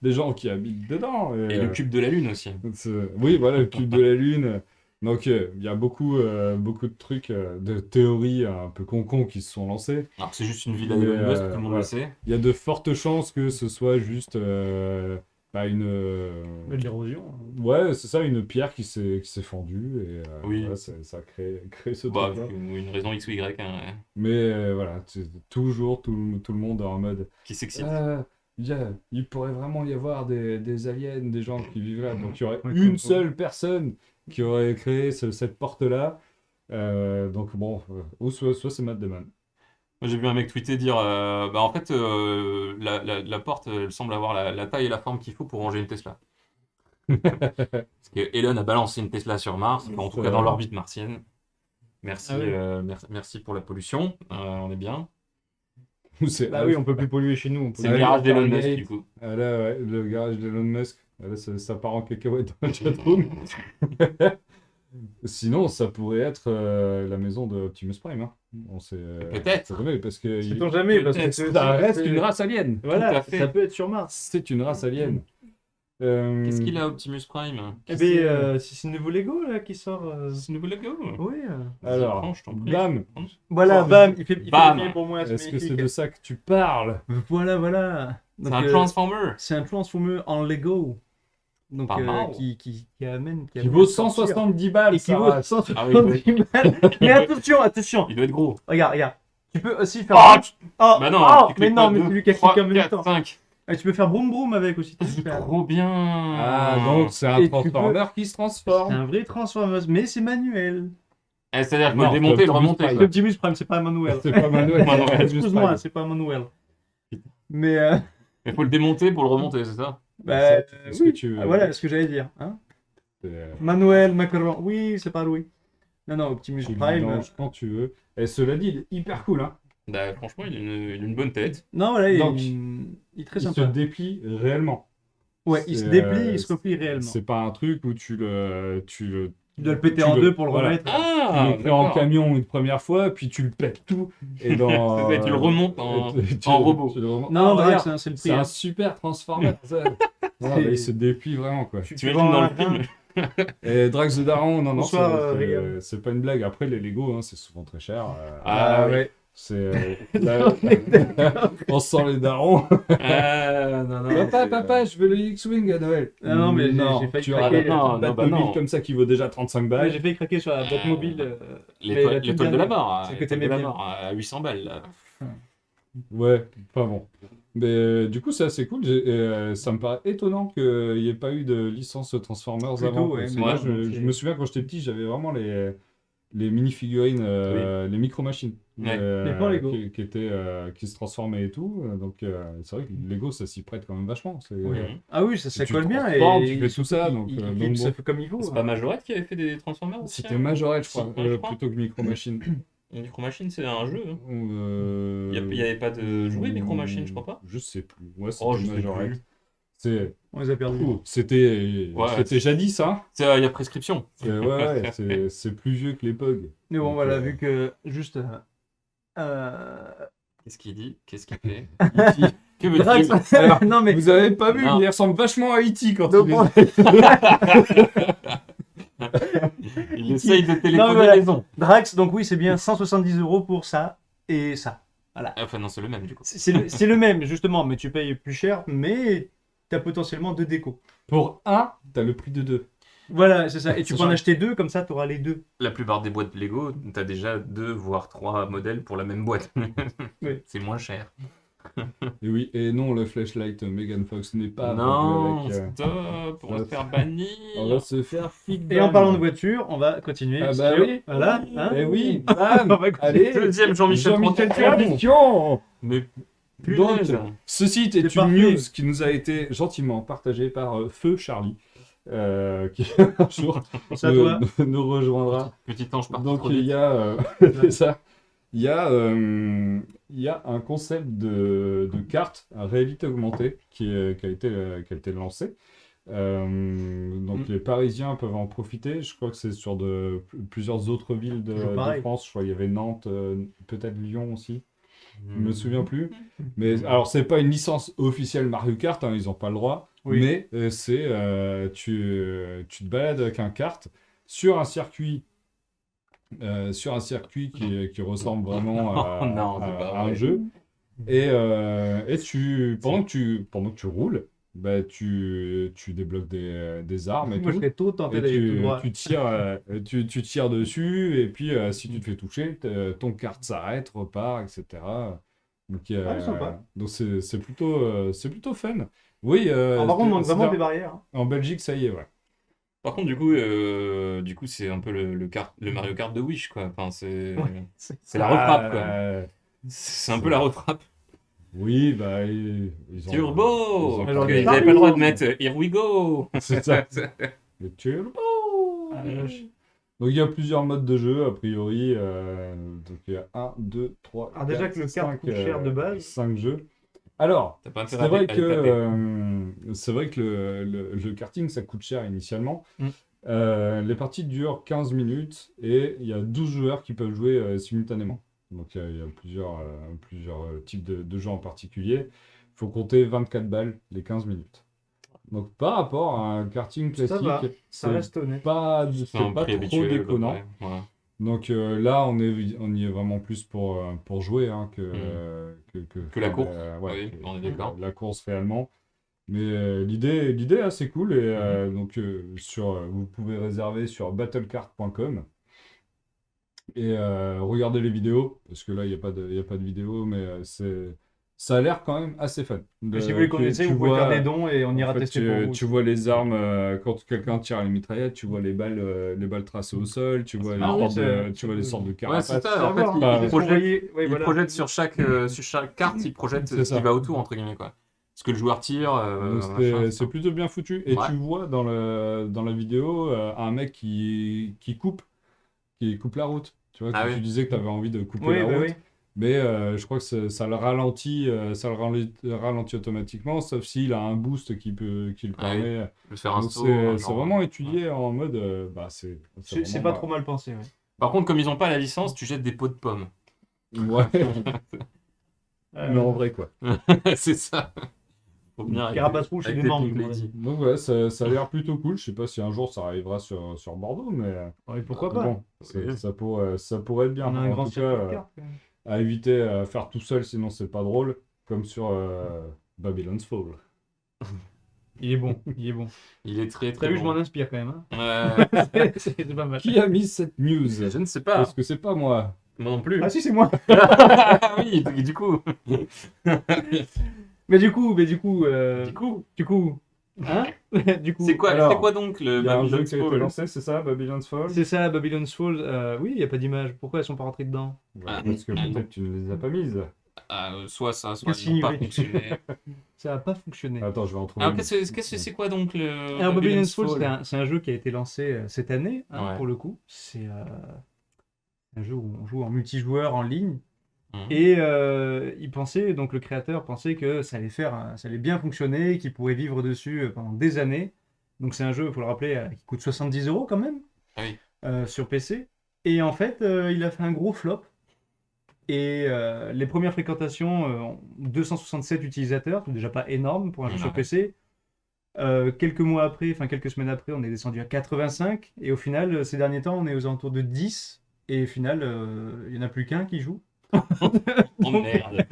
Speaker 2: des gens qui habitent dedans.
Speaker 1: Et le cube de la Lune aussi.
Speaker 2: Oui, voilà, le cube de la Lune. Donc il y a beaucoup de trucs, de théories un peu con qui se sont lancées.
Speaker 1: Alors, c'est juste une villa
Speaker 2: Mais,
Speaker 1: d'Elon Musk, tout le monde
Speaker 2: voilà.
Speaker 1: le sait.
Speaker 2: Il y a de fortes chances que ce soit juste une...
Speaker 3: De l'érosion.
Speaker 2: Ouais, c'est ça, une pierre qui s'est fendue et
Speaker 1: Oui.
Speaker 2: voilà, ça a créé ce
Speaker 1: Bah,
Speaker 2: truc-là.
Speaker 1: une raison X ou Y hein, ouais,
Speaker 2: Mais voilà, toujours tout le monde est en mode
Speaker 1: qui s'excite.
Speaker 2: il pourrait vraiment y avoir des aliens, des gens qui vivent là. Donc il y aurait
Speaker 3: Ouais,
Speaker 2: une
Speaker 3: comme-
Speaker 2: seule personne qui aurait créé cette porte-là. Donc bon, ou soit c'est Matt Damon.
Speaker 1: Moi, j'ai vu un mec tweeter dire en fait, la porte, elle semble avoir la taille et la forme qu'il faut pour ranger une Tesla. Parce que Elon a balancé une Tesla sur Mars, en tout cas dans l'orbite martienne. Merci,
Speaker 3: Ah oui.
Speaker 1: merci pour la pollution, on est bien.
Speaker 2: Ou c'est
Speaker 3: Bah oui, on peut plus polluer chez nous.
Speaker 1: C'est le garage d'Elon Musk,
Speaker 2: Stargate.
Speaker 1: du coup.
Speaker 2: Ah là, ouais, le garage d'Elon Musk. Ah là, ça part en cacahuète dans le chatroom. Sinon, ça pourrait être la maison de Optimus Prime. Hein. On sait,
Speaker 1: Peut-être.
Speaker 2: ça connaît, parce que
Speaker 3: Sait-on jamais, parce que
Speaker 1: Peut-être.
Speaker 3: c'est
Speaker 2: ça
Speaker 3: aussi-
Speaker 2: reste
Speaker 3: c'est-
Speaker 2: une race alien.
Speaker 1: Tout à
Speaker 3: Voilà,
Speaker 1: fait.
Speaker 3: ça peut être sur Mars.
Speaker 2: C'est une race alien.
Speaker 1: Qu'est-ce qu'il a, Optimus Prime?
Speaker 3: Eh bien, c'est le nouveau Lego là qui sort.
Speaker 1: C'est nouveau Lego.
Speaker 3: Oui.
Speaker 2: Alors,
Speaker 1: Prends, je t'en prie.
Speaker 2: bam.
Speaker 3: Voilà,
Speaker 2: Oh,
Speaker 3: bam, il fait
Speaker 1: bam.
Speaker 3: le pied pour moi.
Speaker 2: Est-ce que c'est
Speaker 3: magnifique.
Speaker 2: de ça que tu parles?
Speaker 3: Voilà, voilà.
Speaker 1: C'est
Speaker 3: Donc,
Speaker 1: un Transformer.
Speaker 3: c'est un Transformer en Lego. Donc,
Speaker 1: Pas mal.
Speaker 3: qui amène.
Speaker 2: Qui vaut 170 balles,
Speaker 3: Et qui vaut
Speaker 2: Sarah.
Speaker 3: 170 balles. Mais attention.
Speaker 1: Il doit être gros.
Speaker 3: Regarde. Tu peux aussi faire.
Speaker 1: Oh,
Speaker 3: Oh,
Speaker 1: Bah non,
Speaker 3: oh,
Speaker 1: tu
Speaker 3: mais
Speaker 1: cliques
Speaker 3: non,
Speaker 1: pas
Speaker 3: mais
Speaker 1: deux,
Speaker 3: c'est lui qui a
Speaker 1: trois,
Speaker 3: cliqué en même
Speaker 1: quatre,
Speaker 3: temps.
Speaker 1: 5.
Speaker 3: Et tu peux faire broum broum avec aussi.
Speaker 1: C'est trop bien.
Speaker 2: Ah, donc c'est un
Speaker 3: Et tu
Speaker 2: Transformer qui se
Speaker 3: C'est
Speaker 2: transforme.
Speaker 3: un vrai Transformers, mais c'est manuel.
Speaker 1: C'est-à-dire qu'il faut
Speaker 2: Non,
Speaker 1: le démonter et le
Speaker 2: Optimus
Speaker 1: remonter.
Speaker 2: Prime.
Speaker 1: quoi.
Speaker 3: Optimus Prime, c'est pas manuel.
Speaker 2: C'est pas Manuel.
Speaker 1: Manuel.
Speaker 2: c'est Optimus
Speaker 3: Excuse-moi,
Speaker 2: Prime.
Speaker 3: c'est pas manuel. Mais
Speaker 1: Il faut le démonter pour le remonter, c'est ça?
Speaker 3: bah,
Speaker 2: Ça, tu fais ce que
Speaker 3: oui.
Speaker 2: tu veux.
Speaker 3: Ah, voilà ce que j'allais dire. Hein.
Speaker 2: C'est-
Speaker 3: Manuel, macaron. Oui, c'est pas Louis. Non, Optimus
Speaker 2: Tu le
Speaker 3: Prime.
Speaker 2: mélanges quand tu veux. Et cela dit, il est hyper cool. Hein.
Speaker 1: Bah, franchement, il a une bonne tête.
Speaker 3: Non, voilà,
Speaker 2: Donc,
Speaker 3: il est très
Speaker 2: Il se
Speaker 3: sympa.
Speaker 2: déplie réellement.
Speaker 3: Ouais, il se
Speaker 2: c'est,
Speaker 3: déplie,
Speaker 2: euh,
Speaker 3: il se replie réellement.
Speaker 2: C'est pas un truc où tu
Speaker 3: dois le péter
Speaker 2: tu
Speaker 3: en
Speaker 2: le-
Speaker 3: deux pour le
Speaker 2: voilà.
Speaker 3: remettre.
Speaker 2: tu
Speaker 1: Ah,
Speaker 2: le fais en
Speaker 1: d'accord.
Speaker 2: camion une première fois, puis tu le pètes tout. Et dans,
Speaker 1: C'est ça, tu le remontes en
Speaker 2: tu-
Speaker 1: robot.
Speaker 2: tu le remontes.
Speaker 3: Non,
Speaker 2: Ah,
Speaker 3: Drax,
Speaker 2: regarde,
Speaker 3: c'est le prix.
Speaker 2: c'est un
Speaker 3: hein.
Speaker 2: super Transformer. ça. Non, mais il se déplie vraiment, quoi.
Speaker 1: Tu imagines
Speaker 3: vends
Speaker 1: dans
Speaker 3: un
Speaker 1: le film?
Speaker 2: Et Drax the Daron, non,
Speaker 3: Bonsoir,
Speaker 2: c'est-
Speaker 3: Regan.
Speaker 2: c'est pas une blague. Après, les Lego, hein, c'est souvent très cher.
Speaker 1: Ah, oui.
Speaker 3: ouais.
Speaker 2: C'est, on sent les darons.
Speaker 1: Non, non.
Speaker 2: Papa, je veux le X-Wing à Noël.
Speaker 3: Ah non, mais j'ai failli
Speaker 2: tu
Speaker 3: craquer.
Speaker 2: auras
Speaker 1: Non,
Speaker 2: une
Speaker 1: bah
Speaker 2: Batmobile
Speaker 1: non.
Speaker 2: comme ça qui vaut déjà 35
Speaker 3: Ouais,
Speaker 2: balles.
Speaker 3: j'ai failli craquer sur la boîte mobile. mais la toute
Speaker 1: L'étoile de la
Speaker 3: dernière.
Speaker 1: mort.
Speaker 3: C'est que
Speaker 1: L'étoile de
Speaker 3: t'aimais
Speaker 1: la
Speaker 3: bien.
Speaker 1: mort à 800 balles. Là.
Speaker 2: Ouais, pas bon. Mais du coup, c'est assez cool. Ça me paraît étonnant qu'il n'y ait pas eu de licence Transformers
Speaker 3: Plutôt,
Speaker 2: avant.
Speaker 3: ouais,
Speaker 2: Parce que
Speaker 3: mais
Speaker 2: moi,
Speaker 3: là,
Speaker 2: je
Speaker 3: c'est-
Speaker 2: me souviens quand j'étais petit, j'avais vraiment les mini-figurines, les micro-machines.
Speaker 1: Ouais.
Speaker 3: Mais pas Lego.
Speaker 2: Qui se transformaient et tout. Donc, c'est vrai que Lego, ça s'y prête quand même vachement.
Speaker 1: Mhm.
Speaker 3: Ah oui, ça
Speaker 2: Tu
Speaker 3: colle bien.
Speaker 2: transformes,
Speaker 3: Et
Speaker 2: tu fais tout ça, donc,
Speaker 3: il
Speaker 2: donc
Speaker 3: ça
Speaker 2: bon.
Speaker 3: fait comme il faut.
Speaker 1: C'est
Speaker 3: hein.
Speaker 1: pas Majorette qui avait fait des Transformers aussi,
Speaker 2: C'était
Speaker 1: hein
Speaker 2: Majorette, je crois,
Speaker 1: Si, ouais, je crois.
Speaker 2: plutôt que micro-machine.
Speaker 1: Micro Machine, c'est un jeu. Hein.
Speaker 2: Euh,
Speaker 1: Il n'y avait pas de jouet Micro Machine, je crois pas.
Speaker 2: Je sais plus. Ouais,
Speaker 1: Oh, je
Speaker 2: c'était
Speaker 1: sais
Speaker 2: Majorette.
Speaker 1: plus.
Speaker 2: C'est...
Speaker 3: On les a perdus.
Speaker 2: C'était
Speaker 1: Ouais,
Speaker 2: c'était jadis, hein.
Speaker 1: Il y a prescription.
Speaker 2: Ouais, c'est plus vieux que les PUG.
Speaker 3: Mais bon,
Speaker 2: Donc,
Speaker 3: voilà, vu que juste.
Speaker 1: Qu'est-ce qu'il dit? Qu'est-ce qu'il fait?
Speaker 2: E.T.
Speaker 1: Que veux-tu?
Speaker 3: Drax.
Speaker 2: Alors,
Speaker 3: Non, mais.
Speaker 2: Vous avez pas vu,
Speaker 1: Non.
Speaker 2: mais il ressemble vachement à E.T. quand
Speaker 3: Donc,
Speaker 2: il
Speaker 3: on-
Speaker 1: Il essaye de
Speaker 3: Non,
Speaker 1: téléphoner
Speaker 3: voilà.
Speaker 1: les ondes.
Speaker 3: Drax, donc oui, c'est bien 170 € pour ça et ça.
Speaker 1: Enfin, non, c'est le même du coup.
Speaker 3: C'est le même, justement, mais tu payes plus cher, mais t'as potentiellement deux décos.
Speaker 2: Pour un, t'as le prix de deux.
Speaker 3: Voilà, c'est ça. Et tu peux
Speaker 1: Sachant-
Speaker 3: en acheter deux, comme ça, t'auras les deux.
Speaker 1: La plupart des boîtes Lego, t'as déjà 2 voire 3 modèles pour la même boîte.
Speaker 3: Oui.
Speaker 1: C'est moins cher.
Speaker 2: Et oui, et non, le flashlight Megan Fox n'est pas
Speaker 1: Non,
Speaker 2: vendu avec,
Speaker 1: stop, on va
Speaker 2: ouais.
Speaker 1: se faire bannir.
Speaker 2: on va se faire feedback.
Speaker 3: Et en parlant de voiture, on va continuer.
Speaker 2: Ah bah
Speaker 3: sur-
Speaker 2: oui.
Speaker 3: Voilà. Hein
Speaker 2: Eh oui, bam.
Speaker 3: On va écouter.
Speaker 2: Allez,
Speaker 1: Deuxième Jean-Michel
Speaker 2: Jean-Michel
Speaker 1: Franck.
Speaker 2: Tradition.
Speaker 1: Mais
Speaker 2: Donc,
Speaker 1: punaise.
Speaker 2: ceci était
Speaker 3: C'est
Speaker 2: une
Speaker 3: parfait.
Speaker 2: news qui nous a été gentiment partagée par Feu Charlie, qui un jour
Speaker 3: C'est à toi.
Speaker 2: nous rejoindra.
Speaker 1: Petit ange parti
Speaker 2: Donc
Speaker 1: trop
Speaker 2: il
Speaker 1: vite.
Speaker 2: y a, c'est ça, il y a un concept de carte à réalité augmentée qui a été lancé. Donc les Parisiens peuvent en profiter. Je crois que c'est sur plusieurs autres villes
Speaker 3: Toujours
Speaker 2: de
Speaker 3: pareil.
Speaker 2: France. Je crois qu'il y avait Nantes, peut-être Lyon aussi. Je me
Speaker 1: Mhm.
Speaker 2: souviens plus. Mais alors, c'est pas une licence officielle Mario Kart, hein, ils n'ont pas le droit.
Speaker 3: Oui.
Speaker 2: Mais tu te balades avec un kart sur un circuit, qui ressemble vraiment à,
Speaker 1: Non, c'est pas
Speaker 2: à un
Speaker 1: vrai.
Speaker 2: jeu. Et pendant que tu roules, bah, tu débloques des armes et
Speaker 3: Moi, je
Speaker 2: tout.
Speaker 3: serais tout tenté
Speaker 2: Et
Speaker 3: d'aller tout droit.
Speaker 2: tu tires dessus, et puis si tu te fais toucher, ton kart s'arrête, repart, etc. Donc,
Speaker 3: sympa.
Speaker 2: donc c'est plutôt fun. Oui,
Speaker 3: Alors, par contre, on manque
Speaker 2: c'est
Speaker 3: vraiment
Speaker 2: dans-
Speaker 3: des barrières. hein.
Speaker 2: en Belgique, ça y est, ouais.
Speaker 1: Par contre, du coup, c'est un peu le Mario Kart de Wish, quoi. Enfin, c'est la refrappe, quoi. C'est un peu la refrappe.
Speaker 2: Oui, bah, ils ont...
Speaker 1: Turbo!
Speaker 2: ils ont
Speaker 3: Alors,
Speaker 1: Parce
Speaker 2: parlé-
Speaker 1: qu'ils n'avaient pas le droit de mettre Here we go!
Speaker 2: C'est ça. Le turbo.
Speaker 3: Ah, la vache.
Speaker 2: Donc il y a plusieurs modes de jeu, a priori. Donc il y a 1, 2, 3,
Speaker 3: Alors, déjà que le kart coûte cher de base.
Speaker 2: 5 jeux. Alors,
Speaker 1: T'as pas
Speaker 2: c'est
Speaker 1: intérêt
Speaker 2: vrai
Speaker 1: à taper.
Speaker 2: que le karting, ça coûte cher initialement.
Speaker 3: Mm.
Speaker 2: Les parties durent 15 minutes et il y a 12 joueurs qui peuvent jouer simultanément. Donc il y a plusieurs types de jeux en particulier. Il faut compter 24 balles les 15 minutes. Donc par rapport à un karting
Speaker 3: Ça va,
Speaker 2: classique,
Speaker 3: ça
Speaker 2: c'est
Speaker 3: reste honnête.
Speaker 2: pas,
Speaker 1: C'est
Speaker 2: c'est
Speaker 1: un
Speaker 2: pas
Speaker 1: prix
Speaker 2: trop
Speaker 1: habituel, à peu
Speaker 2: déconnant.
Speaker 1: près. Voilà.
Speaker 2: Donc là, on y est vraiment plus pour jouer hein, que
Speaker 1: Que la
Speaker 2: faire
Speaker 1: course.
Speaker 2: ouais,
Speaker 1: Oui, on est d'accord.
Speaker 2: la course réellement. Mais l'idée est assez cool. Et donc, vous pouvez réserver sur battlecard.com et regarder les vidéos. Parce que là, il y a pas de vidéo, mais ça a l'air quand même assez fun.
Speaker 3: Mais si vous voulez qu'on essaie, vous pouvez faire des dons et on ira
Speaker 2: En fait,
Speaker 3: tester pour vous.
Speaker 2: tu vois les armes quand quelqu'un tire à la mitraillette, tu vois les balles tracées au sol, tu vois
Speaker 3: Ah oui,
Speaker 2: tu vois les sortes de
Speaker 1: Ouais,
Speaker 2: carapaces.
Speaker 1: c'est ça. En fait,
Speaker 3: voir,
Speaker 1: il,
Speaker 3: hein.
Speaker 1: il
Speaker 3: Parce
Speaker 1: projette,
Speaker 3: qu'on voyait- ouais,
Speaker 1: il
Speaker 3: voilà.
Speaker 1: projette sur chaque carte, il projette
Speaker 2: C'est
Speaker 1: ce
Speaker 2: ça.
Speaker 1: qui va autour, entre guillemets, quoi. Ce que le joueur tire,
Speaker 2: Donc
Speaker 1: machin,
Speaker 2: c'est plutôt bien foutu. Et
Speaker 1: Ouais.
Speaker 2: tu vois dans la vidéo un mec qui coupe la route. Tu vois,
Speaker 1: Ah
Speaker 2: comme
Speaker 1: oui.
Speaker 2: tu disais que tu avais envie de couper
Speaker 3: Oui,
Speaker 2: la
Speaker 3: bah
Speaker 2: route.
Speaker 3: oui.
Speaker 2: Mais je crois que ça le ralentit, ralentit automatiquement, sauf s'il a un boost qui le
Speaker 1: Ah oui.
Speaker 2: permet.
Speaker 1: Je vais faire un
Speaker 2: Donc
Speaker 1: saut.
Speaker 2: c'est
Speaker 1: genre,
Speaker 2: vraiment
Speaker 1: ouais.
Speaker 2: étudié en mode, c'est
Speaker 3: C'est
Speaker 2: vraiment
Speaker 3: pas trop mal pensé. Ouais.
Speaker 1: Par contre, comme ils n'ont pas la licence, tu jettes des pots de pommes.
Speaker 2: Ouais, mais en vrai quoi.
Speaker 1: C'est ça. Faut bien arrêter
Speaker 3: Carapace rouge, c'est
Speaker 1: avec
Speaker 3: des
Speaker 1: tes
Speaker 3: membres.
Speaker 1: trucs lady.
Speaker 2: Donc ouais, ça a l'air plutôt cool. Je sais pas si un jour ça arrivera sur Bordeaux, mais
Speaker 3: Ouais, pourquoi pas?
Speaker 2: bon,
Speaker 1: Oui.
Speaker 2: ça pourrait être bien.
Speaker 3: On a un
Speaker 2: En
Speaker 3: grand
Speaker 2: tout
Speaker 3: circuit de
Speaker 2: cas,
Speaker 3: cartes, quand même.
Speaker 2: à éviter à faire tout seul, sinon c'est pas drôle, comme sur Babylon's Fall.
Speaker 3: Il est bon, il est bon.
Speaker 1: Il est très
Speaker 3: T'as
Speaker 1: très
Speaker 3: vu, je m'en
Speaker 1: bon.
Speaker 3: inspire quand même. Hein.
Speaker 1: C'est
Speaker 3: pas mal.
Speaker 2: Qui a mis cette news?
Speaker 1: Je ne sais pas.
Speaker 2: Parce que c'est pas moi.
Speaker 1: Moi non plus.
Speaker 3: Ah si, c'est moi.
Speaker 1: Ah oui, du coup.
Speaker 3: Mais du coup,
Speaker 1: Du coup.
Speaker 3: hein? Du coup.
Speaker 1: C'est quoi,
Speaker 2: alors,
Speaker 1: c'est quoi donc le
Speaker 2: Il y a un jeu
Speaker 1: Babylon's
Speaker 2: qui a été
Speaker 1: Fall
Speaker 2: lancé, c'est ça, Babylon's Fall?
Speaker 3: C'est ça, Babylon's Fall. Oui, il n'y a pas d'image. Pourquoi elles sont pas rentrées dedans?
Speaker 2: Ouais, parce que peut-être tu ne les as pas mises.
Speaker 1: Soit ça, soit
Speaker 3: Qu'est-ce
Speaker 1: elles n'ont pas
Speaker 3: qu'il y
Speaker 1: fonctionné.
Speaker 3: Ça n'a pas fonctionné.
Speaker 2: Attends, je vais en trouver
Speaker 1: Alors,
Speaker 2: une.
Speaker 1: c'est quoi donc le
Speaker 3: Alors, Babylon's Fall, c'est un jeu qui a été lancé cette année, hein,
Speaker 1: Ouais.
Speaker 3: pour le coup. C'est un jeu où on joue en multijoueur en ligne.
Speaker 1: Mhm.
Speaker 3: Et donc le créateur pensait que ça allait bien fonctionner, qu'il pourrait vivre dessus pendant des années. Donc c'est un jeu, il faut le rappeler, qui coûte 70 € quand même,
Speaker 1: Ah oui.
Speaker 3: sur PC. Et en fait, il a fait un gros flop. Et les premières fréquentations, 267 utilisateurs, c'est déjà pas énorme pour un jeu
Speaker 1: Ouais.
Speaker 3: sur PC. Quelques semaines après, on est descendu à 85. Et au final, ces derniers temps, on est aux alentours de 10. Et au final, il n'y en a plus qu'un qui joue.
Speaker 1: Oh merde.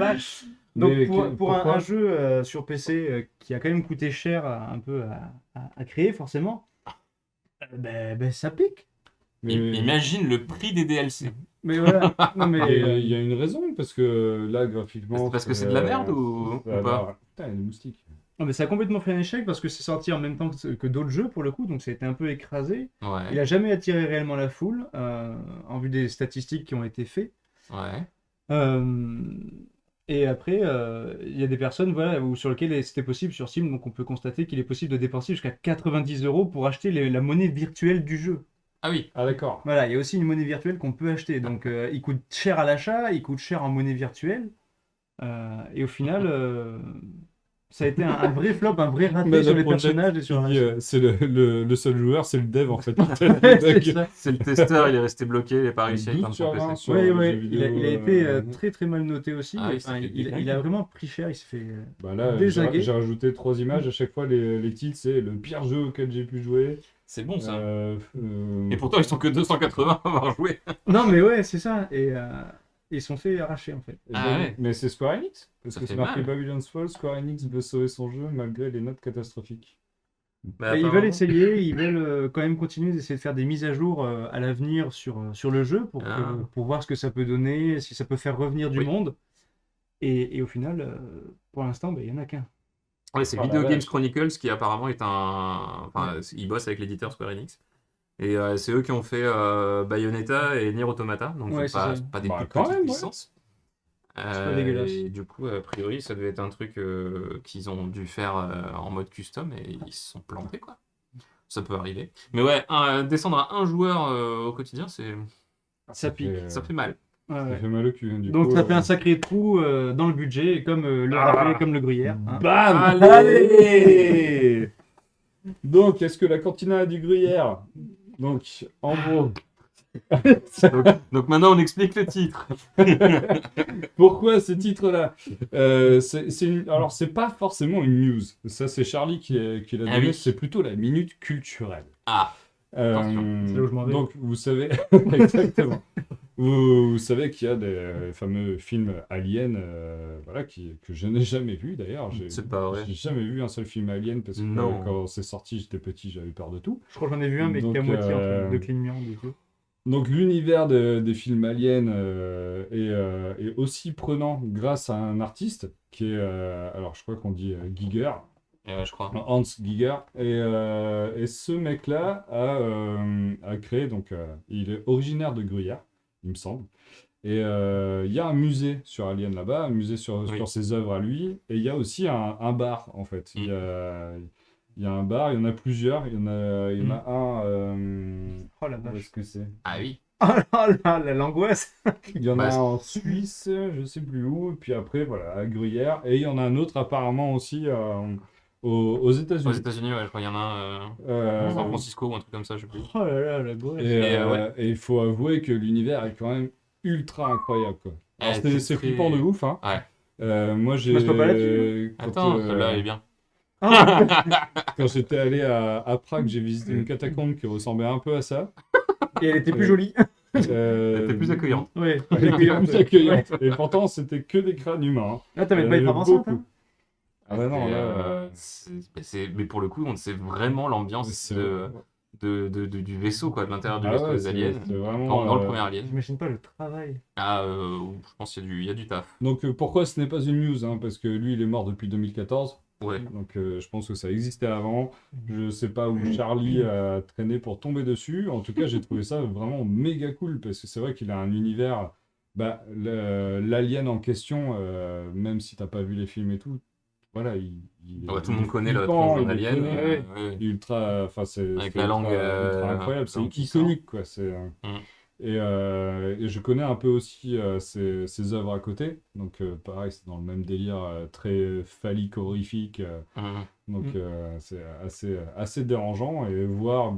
Speaker 3: Donc
Speaker 2: Mais
Speaker 3: pour
Speaker 2: pourquoi
Speaker 3: un jeu sur PC qui a quand même coûté cher un peu à créer forcément, ça pique.
Speaker 2: Mais
Speaker 1: Imagine le prix des DLC.
Speaker 3: Mais voilà. Non mais
Speaker 2: il y a une raison, parce que là, graphiquement.
Speaker 1: Parce que c'est de la merde ou pas?
Speaker 2: alors, putain, il y a des moustiques.
Speaker 3: non, mais ça a complètement fait un échec parce que c'est sorti en même temps que d'autres jeux pour le coup, donc ça a été un peu écrasé. Il
Speaker 1: Ouais.
Speaker 3: a jamais attiré réellement la foule en vue des statistiques qui ont été faites.
Speaker 1: Ouais.
Speaker 3: Et après, il y a des personnes voilà, sur lesquelles c'était possible sur Steam, donc on peut constater qu'il est possible de dépenser jusqu'à 90 € pour acheter la monnaie virtuelle du jeu.
Speaker 1: Ah oui.
Speaker 2: Ah, d'accord.
Speaker 3: Voilà, il y a aussi une monnaie virtuelle qu'on peut acheter. Donc il coûte cher à l'achat, il coûte cher en monnaie virtuelle. Et au final, ça a été un vrai flop, un vrai raté
Speaker 2: Bah,
Speaker 3: sur
Speaker 2: le
Speaker 3: les
Speaker 2: projet,
Speaker 3: personnages et sur
Speaker 2: il dit, c'est le seul joueur, c'est le dev en fait.
Speaker 3: C'est ça.
Speaker 1: C'est le testeur, il est resté bloqué, il n'a pas réussi à
Speaker 2: 12
Speaker 1: éteindre son
Speaker 2: sur 20
Speaker 1: PC.
Speaker 2: sur
Speaker 3: Oui,
Speaker 2: les
Speaker 3: oui,
Speaker 2: jeux
Speaker 3: il a
Speaker 2: vidéo,
Speaker 3: été très très mal noté aussi.
Speaker 1: Ah oui, ça
Speaker 3: Enfin,
Speaker 1: fait
Speaker 3: il
Speaker 1: dingue.
Speaker 3: a vraiment pris cher, il s'est fait.
Speaker 2: Bah là,
Speaker 3: Désingué.
Speaker 2: j'ai rajouté 3 images. À chaque fois, les titres, c'est le pire jeu auquel j'ai pu jouer.
Speaker 1: C'est bon ça.
Speaker 2: Euh,
Speaker 1: Et pourtant, ils sont que 280 à avoir joué.
Speaker 3: Non, mais ouais, c'est ça. Et ils se sont fait arracher en fait.
Speaker 1: Ah ouais.
Speaker 2: Mais c'est Square Enix. Parce
Speaker 1: Ça
Speaker 2: que
Speaker 1: fait
Speaker 2: c'est marqué
Speaker 1: mal.
Speaker 2: Babylon's Fall. Square Enix veut sauver son jeu malgré les notes catastrophiques.
Speaker 1: Bah,
Speaker 3: Et ils veulent
Speaker 1: apparemment.
Speaker 3: essayer, ils veulent quand même continuer d'essayer de faire des mises à jour à l'avenir sur le jeu
Speaker 1: Ah.
Speaker 3: pour voir ce que ça peut donner, si ça peut faire revenir du
Speaker 1: Oui.
Speaker 3: monde. Et au final, pour l'instant, il y en a qu'un.
Speaker 1: Ouais, c'est
Speaker 2: Ah,
Speaker 1: Video
Speaker 2: la
Speaker 1: Games
Speaker 2: vache.
Speaker 1: Chronicles qui apparemment est un. Enfin, ils bossent avec l'éditeur Square Enix. Et c'est eux qui ont fait Bayonetta et Nier Automata. Donc
Speaker 3: Ouais,
Speaker 1: c'est pas,
Speaker 3: c'est ça.
Speaker 1: pas des
Speaker 2: Bah,
Speaker 1: toutes
Speaker 2: quand
Speaker 1: petites
Speaker 2: même, ouais.
Speaker 1: licences.
Speaker 3: pas dégueulasse.
Speaker 1: Et du coup, a priori, ça devait être un truc qu'ils ont dû faire en mode custom et ils se sont plantés, quoi. Ça peut arriver. Mais ouais, descendre à un joueur au quotidien,
Speaker 3: Ça pique.
Speaker 1: ça fait mal.
Speaker 3: Ouais,
Speaker 2: Ça
Speaker 3: ouais.
Speaker 2: fait mal au cul. Du
Speaker 3: Donc
Speaker 2: coup,
Speaker 3: ça fait un sacré trou dans le budget, comme le râpé, comme le gruyère. Hein.
Speaker 2: Bam!
Speaker 1: Allez
Speaker 2: Donc, est-ce que la cantina a du gruyère? Donc, en gros,
Speaker 1: Donc maintenant, on explique le titre.
Speaker 2: Pourquoi ce titre-là? Alors, c'est pas forcément une news. Ça, c'est Charlie qui l'a
Speaker 1: Ah
Speaker 2: donné.
Speaker 1: oui.
Speaker 2: C'est plutôt la minute culturelle.
Speaker 1: Ah, Attention.
Speaker 3: C'est là où je m'en vais.
Speaker 2: Donc, vous savez, exactement. Vous savez qu'il y a des fameux films aliens, voilà, que je n'ai jamais vus d'ailleurs.
Speaker 1: C'est pas vrai.
Speaker 2: J'ai jamais vu un seul film alien parce que
Speaker 1: Non.
Speaker 2: quand c'est sorti, j'étais petit, j'avais peur de tout.
Speaker 3: Je crois que j'en ai vu un, mais
Speaker 2: Donc,
Speaker 3: qu'à moitié en train de clignement des yeux.
Speaker 2: Donc l'univers des films aliens est aussi prenant grâce à un artiste qui est, alors je crois qu'on dit Giger,
Speaker 1: Je crois.
Speaker 2: Hans Giger, et ce mec-là a créé, donc il est originaire de Gruyère, il me semble, et il y a un musée sur Alien là-bas, un musée sur
Speaker 1: Oui.
Speaker 2: ses œuvres à lui, et il y a aussi un bar en fait, il y a un bar, il y en a plusieurs, il y en a un...
Speaker 3: Oh la
Speaker 2: où
Speaker 3: vache.
Speaker 2: est-ce que c'est?
Speaker 1: Ah oui.
Speaker 3: Oh là là, l'angoisse.
Speaker 2: Il y en
Speaker 1: Bah,
Speaker 2: a un en Suisse, je sais plus où, et puis après, voilà, à Gruyère. Et il y en a un autre apparemment aussi aux
Speaker 1: Aux
Speaker 2: États-Unis.
Speaker 1: États-Unis, ouais, je crois qu'il y en a un
Speaker 2: Euh,
Speaker 1: San Francisco ou un truc comme ça, je sais plus.
Speaker 3: Oh là là, l'angoisse.
Speaker 2: et il faut avouer que l'univers est quand même ultra incroyable, quoi. Alors,
Speaker 1: c'est
Speaker 2: c'est
Speaker 1: très-
Speaker 2: flippant de ouf, hein.
Speaker 1: Ouais.
Speaker 2: Moi, j'ai...
Speaker 3: passe pas par là-dessus.
Speaker 2: quand,
Speaker 1: Attends, celle-là, elle est bien.
Speaker 2: quand j'étais allé à Prague, j'ai visité une catacombe qui ressemblait un peu à ça.
Speaker 3: Et elle était plus jolie.
Speaker 2: Elle
Speaker 1: était plus accueillante.
Speaker 3: Ouais.
Speaker 2: Elle était plus accueillante. Et pourtant, c'était que des crânes humains, hein.
Speaker 3: Là, t'avais
Speaker 2: Il y
Speaker 3: pas
Speaker 2: en
Speaker 3: été
Speaker 2: avait
Speaker 3: enceinte,
Speaker 2: beaucoup.
Speaker 3: hein.
Speaker 2: Ah bah non,
Speaker 1: Et,
Speaker 2: là...
Speaker 1: mais pour le coup, on sait vraiment l'ambiance
Speaker 2: c'est-
Speaker 1: du vaisseau, quoi, de l'intérieur du
Speaker 2: Ah
Speaker 1: vaisseau
Speaker 2: ouais,
Speaker 1: des aliens.
Speaker 2: c'est vraiment,
Speaker 1: Dans le premier Alien.
Speaker 3: J'imagine pas le travail.
Speaker 1: Ah, je pense qu'il y a du taf.
Speaker 2: Donc pourquoi ce n'est pas une news, hein, parce que lui il est mort depuis 2014,
Speaker 1: Ouais.
Speaker 2: donc je pense que ça existait avant. Je sais pas où Charlie a traîné pour tomber dessus. En tout cas, j'ai trouvé ça vraiment méga cool parce que c'est vrai qu'il a un univers. Bah, l'alien en question, même si t'as pas vu les films et tout, voilà,
Speaker 1: Ouais, tout le monde connaît le
Speaker 2: flippant,
Speaker 1: tronc d'un
Speaker 2: il est
Speaker 1: alien.
Speaker 2: connu.
Speaker 1: Ouais.
Speaker 2: Ultra, enfin c'est
Speaker 1: Avec
Speaker 2: c'est
Speaker 1: la
Speaker 2: ultra-
Speaker 1: langue,
Speaker 2: ultra incroyable, c'est
Speaker 1: langue qui
Speaker 2: iconique quoi.
Speaker 1: Mm.
Speaker 2: Et je connais un peu aussi ses œuvres à côté, donc pareil c'est dans le même délire très phallique horrifique, donc c'est assez dérangeant et voir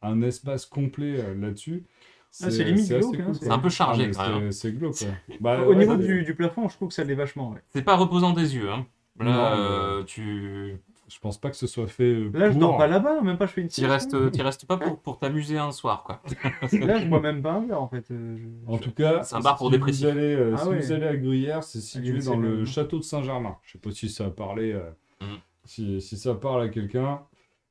Speaker 2: un espace complet là-dessus.
Speaker 3: C'est limite
Speaker 2: assez
Speaker 3: glauque, hein,
Speaker 2: cool,
Speaker 3: c'est
Speaker 2: quoi.
Speaker 1: un peu chargé,
Speaker 2: mais
Speaker 1: quand même, hein.
Speaker 2: c'est glauque quoi. Bah,
Speaker 3: Au
Speaker 2: ouais,
Speaker 3: niveau
Speaker 2: c'est-
Speaker 3: du plafond, je trouve que ça l'est vachement. Ouais.
Speaker 1: C'est pas reposant des yeux, hein. Là,
Speaker 2: Non,
Speaker 1: tu
Speaker 2: je pense pas que ce soit fait
Speaker 3: Là, je
Speaker 2: pour.
Speaker 3: dors pas là-bas, même pas je fais une
Speaker 1: t'y
Speaker 3: sieste.
Speaker 1: restes pas pour t'amuser un soir, quoi.
Speaker 3: Là, je bois même pas un verre en fait.
Speaker 2: En tout cas,
Speaker 1: C'est un bar pour
Speaker 2: si
Speaker 1: dépressifs.
Speaker 2: vous allez,
Speaker 3: Ah
Speaker 2: si
Speaker 3: ouais.
Speaker 2: vous allez à Gruyère, c'est situé
Speaker 3: Allez,
Speaker 2: dans
Speaker 3: c'est
Speaker 2: le
Speaker 3: bien.
Speaker 2: château de Saint-Germain. Je sais pas si ça a parlé,
Speaker 1: Mm.
Speaker 2: si ça parle à quelqu'un.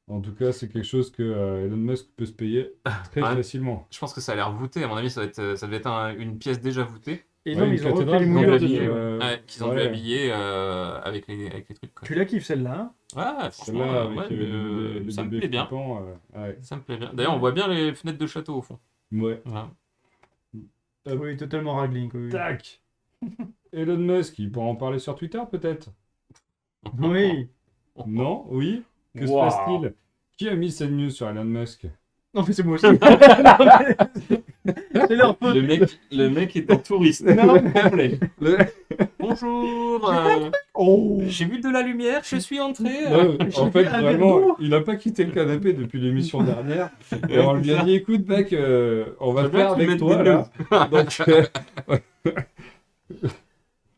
Speaker 2: En tout cas, c'est quelque chose que Elon Musk peut se payer très
Speaker 1: Ouais.
Speaker 2: facilement.
Speaker 1: Je pense que ça a l'air voûté. À mon avis, ça devait être une pièce déjà voûtée.
Speaker 3: Et
Speaker 2: Ouais,
Speaker 3: non,
Speaker 2: une
Speaker 3: ils ont refait
Speaker 2: cathédrale
Speaker 3: les
Speaker 1: Qu'ils ont
Speaker 3: moulures
Speaker 1: dû
Speaker 3: dessus.
Speaker 1: habiller,
Speaker 3: Ouais.
Speaker 1: ouais, qu'ils ont dû
Speaker 2: ouais.
Speaker 1: habiller avec les trucs, quoi.
Speaker 3: Tu la kiffes celle-là, hein?
Speaker 1: Ouais, franchement,
Speaker 2: Celle-là, avec
Speaker 1: ouais,
Speaker 2: le
Speaker 1: ça me
Speaker 2: bébé
Speaker 1: plaît bien.
Speaker 2: flippant, ouais.
Speaker 1: Ça me plaît bien. D'ailleurs, on voit bien les fenêtres de château au fond.
Speaker 2: Ouais.
Speaker 1: Voilà.
Speaker 3: Oui, totalement ragling. Oui.
Speaker 2: Tac. Elon Musk, il pourra en parler sur Twitter peut-être?
Speaker 3: Oui.
Speaker 2: Non? Oui? Que se
Speaker 1: Wow.
Speaker 2: passe-t-il? Qui a mis cette news sur Elon Musk?
Speaker 3: Non, mais c'est moi aussi. Non, mais- c'est leur faute.
Speaker 1: Le mec est en touriste.
Speaker 3: Non.
Speaker 1: Complet. Bonjour.
Speaker 2: Oh!
Speaker 1: J'ai vu de la lumière, je suis entré.
Speaker 2: Non,
Speaker 3: J'ai
Speaker 2: en
Speaker 3: vu
Speaker 2: fait,
Speaker 3: un
Speaker 2: vraiment,
Speaker 3: verre d'eau.
Speaker 2: il n'a pas quitté le canapé depuis l'émission dernière. Et on lui a dit, écoute, mec, on va le
Speaker 1: J'aimerais
Speaker 2: faire
Speaker 1: que tu
Speaker 2: avec
Speaker 1: mettes
Speaker 2: toi,
Speaker 1: des
Speaker 2: là. Donc,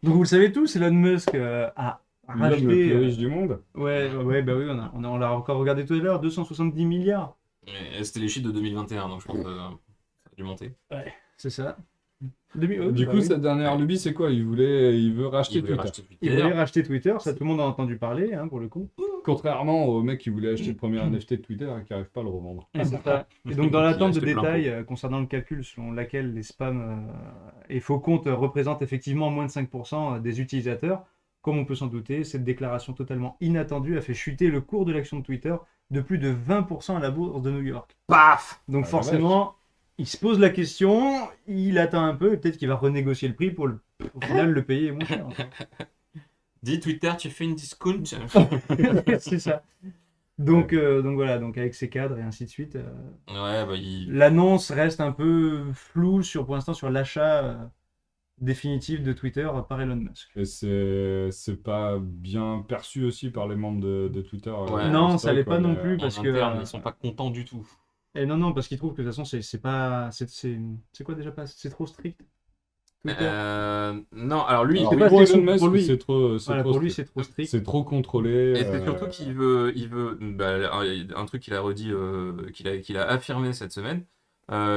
Speaker 3: Donc vous le savez tous, Elon Musk a
Speaker 2: l'homme le
Speaker 3: racheté.
Speaker 2: plus riche du monde.
Speaker 3: Ouais, bah oui, on l'a encore regardé tout à l'heure, 270 milliards.
Speaker 1: Et c'était les chiffres de 2021, donc je pense que ça a dû monter.
Speaker 3: C'est ça.
Speaker 2: Du coup, sa dernière lubie, c'est quoi? Il veut racheter
Speaker 1: Il voulait
Speaker 2: Twitter.
Speaker 1: racheter
Speaker 3: Il
Speaker 1: Twitter.
Speaker 3: voulait racheter Twitter, ça tout le monde a entendu parler, hein, pour le coup.
Speaker 2: Contrairement au mec qui voulait acheter le premier NFT de Twitter et qui n'arrive pas à le revendre.
Speaker 3: Et, c'est ça. Et donc, dans
Speaker 1: Il a
Speaker 3: l'attente de
Speaker 1: acheté plein
Speaker 3: détails concernant le calcul selon laquelle les spams et faux comptes représentent effectivement moins de 5% des utilisateurs, comme on peut s'en douter, cette déclaration totalement inattendue a fait chuter le cours de l'action de Twitter de plus de 20% à la bourse de New York.
Speaker 1: Paf.
Speaker 3: Donc
Speaker 2: Ah, la
Speaker 3: forcément, il se pose la question, il attend un peu, et peut-être qu'il va renégocier le prix pour au final le payer moins cher.
Speaker 1: Dis Twitter, tu fais une discount.
Speaker 3: C'est ça. Donc voilà, donc avec ses cadres et ainsi de suite.
Speaker 1: Ouais, bah
Speaker 3: L'annonce reste un peu floue pour l'instant sur l'achat définitif de Twitter par Elon Musk.
Speaker 2: Et c'est pas bien perçu aussi par les membres de Twitter.
Speaker 1: Ouais.
Speaker 3: Non,
Speaker 2: historiques,
Speaker 3: ça l'est
Speaker 2: quoi,
Speaker 3: pas non
Speaker 2: mais,
Speaker 3: plus
Speaker 1: en
Speaker 3: parce que
Speaker 1: interne, ils sont pas contents du tout.
Speaker 3: Et non, parce qu'ils trouvent que de toute façon, c'est pas. C'est quoi déjà pas? C'est trop strict. Twitter.
Speaker 1: Non, alors lui,
Speaker 2: Alors,
Speaker 3: c'est pas
Speaker 2: pour
Speaker 3: assez
Speaker 2: Elon
Speaker 3: souple
Speaker 2: Musk,
Speaker 3: pour lui.
Speaker 2: c'est trop,
Speaker 3: Voilà, pour lui, c'est trop strict.
Speaker 2: c'est trop contrôlé.
Speaker 1: et c'est surtout qu'il veut un truc qu'il a redit, qu'il a affirmé cette semaine.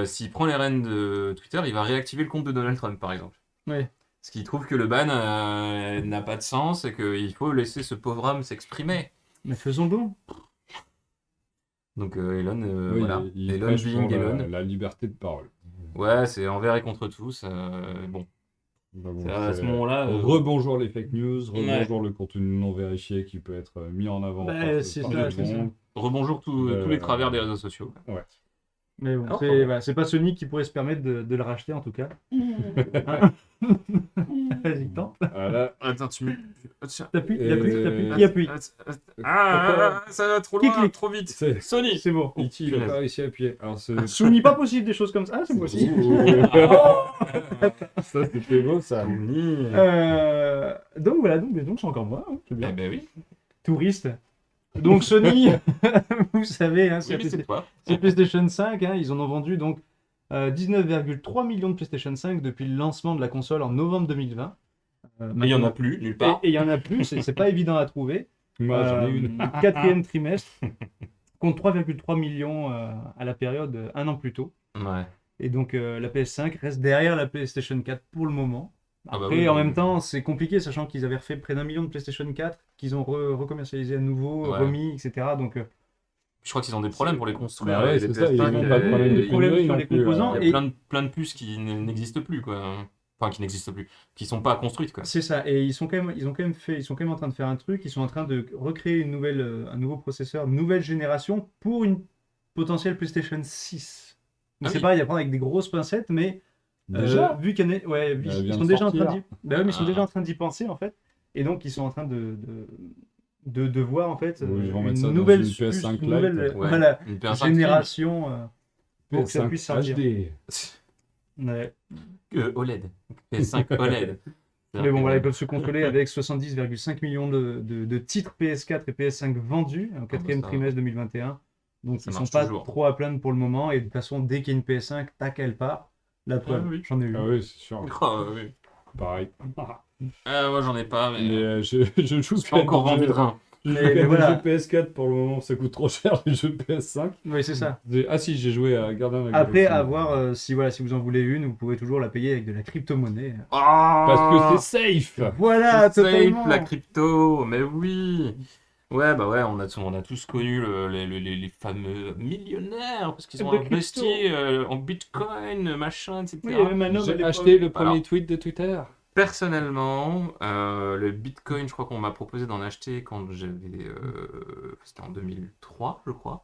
Speaker 1: S'il prend les rênes de Twitter, il va réactiver le compte de Donald Trump, par exemple.
Speaker 3: Ouais.
Speaker 1: Ce qui trouve que le ban n'a pas de sens et qu'il faut laisser ce pauvre homme s'exprimer.
Speaker 3: Mais faisons donc.
Speaker 1: Donc Elon,
Speaker 2: Oui,
Speaker 1: voilà.
Speaker 2: il
Speaker 1: Elon
Speaker 2: prêche pour
Speaker 1: being Elon.
Speaker 2: la liberté de parole.
Speaker 1: Ouais, c'est envers et contre tous. Bon,
Speaker 2: Donc,
Speaker 1: c'est à ce moment-là.
Speaker 2: Rebonjour les fake news,
Speaker 1: Ouais.
Speaker 2: rebonjour le contenu non vérifié qui peut être mis en avant
Speaker 3: Bah,
Speaker 2: par,
Speaker 3: c'est
Speaker 2: par
Speaker 3: ça,
Speaker 2: tout
Speaker 3: c'est
Speaker 2: le
Speaker 3: ça.
Speaker 2: monde.
Speaker 1: Rebonjour tous les travers des réseaux sociaux.
Speaker 3: Mais bon,
Speaker 1: Alors,
Speaker 3: c'est
Speaker 1: pardon.
Speaker 3: voilà, c'est pas Sony qui pourrait se permettre de le racheter en tout cas. Hein. Vas-y, tente.
Speaker 2: Voilà.
Speaker 1: Attends, tu mets. Tiens.
Speaker 3: T'appuies,
Speaker 2: Euh,
Speaker 3: qui appuie.
Speaker 1: Ça va trop
Speaker 3: Qui
Speaker 1: loin,
Speaker 3: clique
Speaker 1: trop vite.
Speaker 2: C'est
Speaker 1: Sony.
Speaker 3: C'est bon.
Speaker 2: E.T. il a
Speaker 1: punaise.
Speaker 2: pas réussi à appuyer. Alors, c'est...
Speaker 3: Sony, pas possible des choses comme ça. Ah, c'est possible.
Speaker 2: Ça, c'était beau, ça.
Speaker 1: Sony.
Speaker 3: Donc voilà, donc c'est encore moi. Hein, c'est
Speaker 1: Eh
Speaker 3: bien.
Speaker 1: ben oui.
Speaker 3: Touriste. Donc Sony, vous savez, hein,
Speaker 1: Oui, mais c'est toi.
Speaker 3: c'est PlayStation 5. Hein, ils en ont vendu donc 19,3 millions de PlayStation 5 depuis le lancement de la console en novembre 2020.
Speaker 1: Mais il y en a plus, nulle
Speaker 3: Et
Speaker 1: part.
Speaker 3: il y en a plus, c'est pas évident à trouver.
Speaker 2: Moi, j'en ai une.
Speaker 3: Quatrième trimestre, compte 3,3 millions à la période un an plus tôt.
Speaker 1: Ouais.
Speaker 3: Et donc la PS5 reste derrière la PlayStation 4 pour le moment.
Speaker 1: Ah bah
Speaker 3: Après,
Speaker 1: oui,
Speaker 3: en
Speaker 1: oui,
Speaker 3: même
Speaker 1: oui.
Speaker 3: temps, c'est compliqué, sachant qu'ils avaient refait près d'1 million de PlayStation 4, qu'ils ont recommercialisé à nouveau,
Speaker 1: Ouais.
Speaker 3: remis, etc. Donc,
Speaker 1: Je crois qu'ils ont des problèmes pour les construire.
Speaker 2: Bah ouais,
Speaker 1: les
Speaker 2: c'est ça, ils
Speaker 1: PS5,
Speaker 2: ont pas de problème de
Speaker 3: des problèmes
Speaker 2: pénurie
Speaker 3: sur
Speaker 2: non
Speaker 3: les
Speaker 2: plus,
Speaker 3: composants.
Speaker 1: Il
Speaker 3: Et
Speaker 1: y a plein de puces qui n'existent plus, quoi. Enfin, qui n'existent plus. Qui sont pas construites, quoi.
Speaker 3: c'est ça. Et ils sont quand même en train de faire un truc. Ils sont en train de recréer un nouveau processeur, nouvelle génération pour une potentielle PlayStation 6. Donc
Speaker 1: Ah
Speaker 3: c'est
Speaker 1: oui.
Speaker 3: pareil, à prendre avec des grosses pincettes, mais
Speaker 2: Déjà
Speaker 3: vu qu'il y en a- ouais,
Speaker 2: Elle
Speaker 3: ils
Speaker 2: vient
Speaker 3: sont
Speaker 2: de
Speaker 3: déjà en train
Speaker 2: sortir.
Speaker 3: d'y, bah ouais, mais ils sont
Speaker 1: Ah.
Speaker 3: déjà en train d'y penser en fait. Et donc ils sont en train de voir en fait
Speaker 2: Oui, ils vont mettre
Speaker 3: une
Speaker 2: ça dans
Speaker 3: nouvelle
Speaker 2: une PS5 Lite.
Speaker 3: nouvelle
Speaker 1: Ouais.
Speaker 3: voilà,
Speaker 1: Une PS5
Speaker 3: génération pour que ça
Speaker 2: PS5
Speaker 3: puisse sortir.
Speaker 2: HD.
Speaker 3: Ouais.
Speaker 1: OLED. PS5 OLED.
Speaker 3: Mais bon, voilà, ils peuvent se contrôler avec 70,5 millions de titres PS4 et PS5 vendus en quatrième
Speaker 1: ça-
Speaker 3: trimestre 2021. Donc
Speaker 1: ça
Speaker 3: ils sont
Speaker 1: marche
Speaker 3: pas
Speaker 1: toujours.
Speaker 3: trop à plaindre pour le moment. Et de toute façon, dès qu'il y a une PS5, tac, elle part. La preuve,
Speaker 1: Ah oui.
Speaker 3: j'en ai eu.
Speaker 2: Ah oui, c'est sûr.
Speaker 1: Oh, oui.
Speaker 2: Pareil.
Speaker 1: Moi, j'en ai pas, mais.
Speaker 2: Mais je joue
Speaker 1: J'ai pas encore vendu de rein.
Speaker 2: Je joue
Speaker 3: Mais
Speaker 2: qu'à des
Speaker 3: voilà.
Speaker 2: jeux PS4 pour le moment, ça coûte trop cher les jeux PS5.
Speaker 3: Oui, c'est ça.
Speaker 2: Ah si, j'ai joué à Gardien de la
Speaker 3: Après,
Speaker 2: Galaxie.
Speaker 3: à voir si vous en voulez une, vous pouvez toujours la payer avec de la crypto-monnaie.
Speaker 2: Parce que c'est safe.
Speaker 3: Voilà,
Speaker 1: C'est
Speaker 3: totalement.
Speaker 1: safe, la crypto, mais oui. Ouais, bah ouais, on a tous connu les fameux millionnaires parce qu'ils ont
Speaker 3: De crypto.
Speaker 1: investi en Bitcoin, machin, etc.
Speaker 3: Oui, il y a même un homme à
Speaker 2: J'ai
Speaker 3: l'époque.
Speaker 2: acheté le premier
Speaker 1: Alors.
Speaker 2: tweet de Twitter.
Speaker 1: Personnellement, le Bitcoin, je crois qu'on m'a proposé d'en acheter quand c'était en 2003, je crois.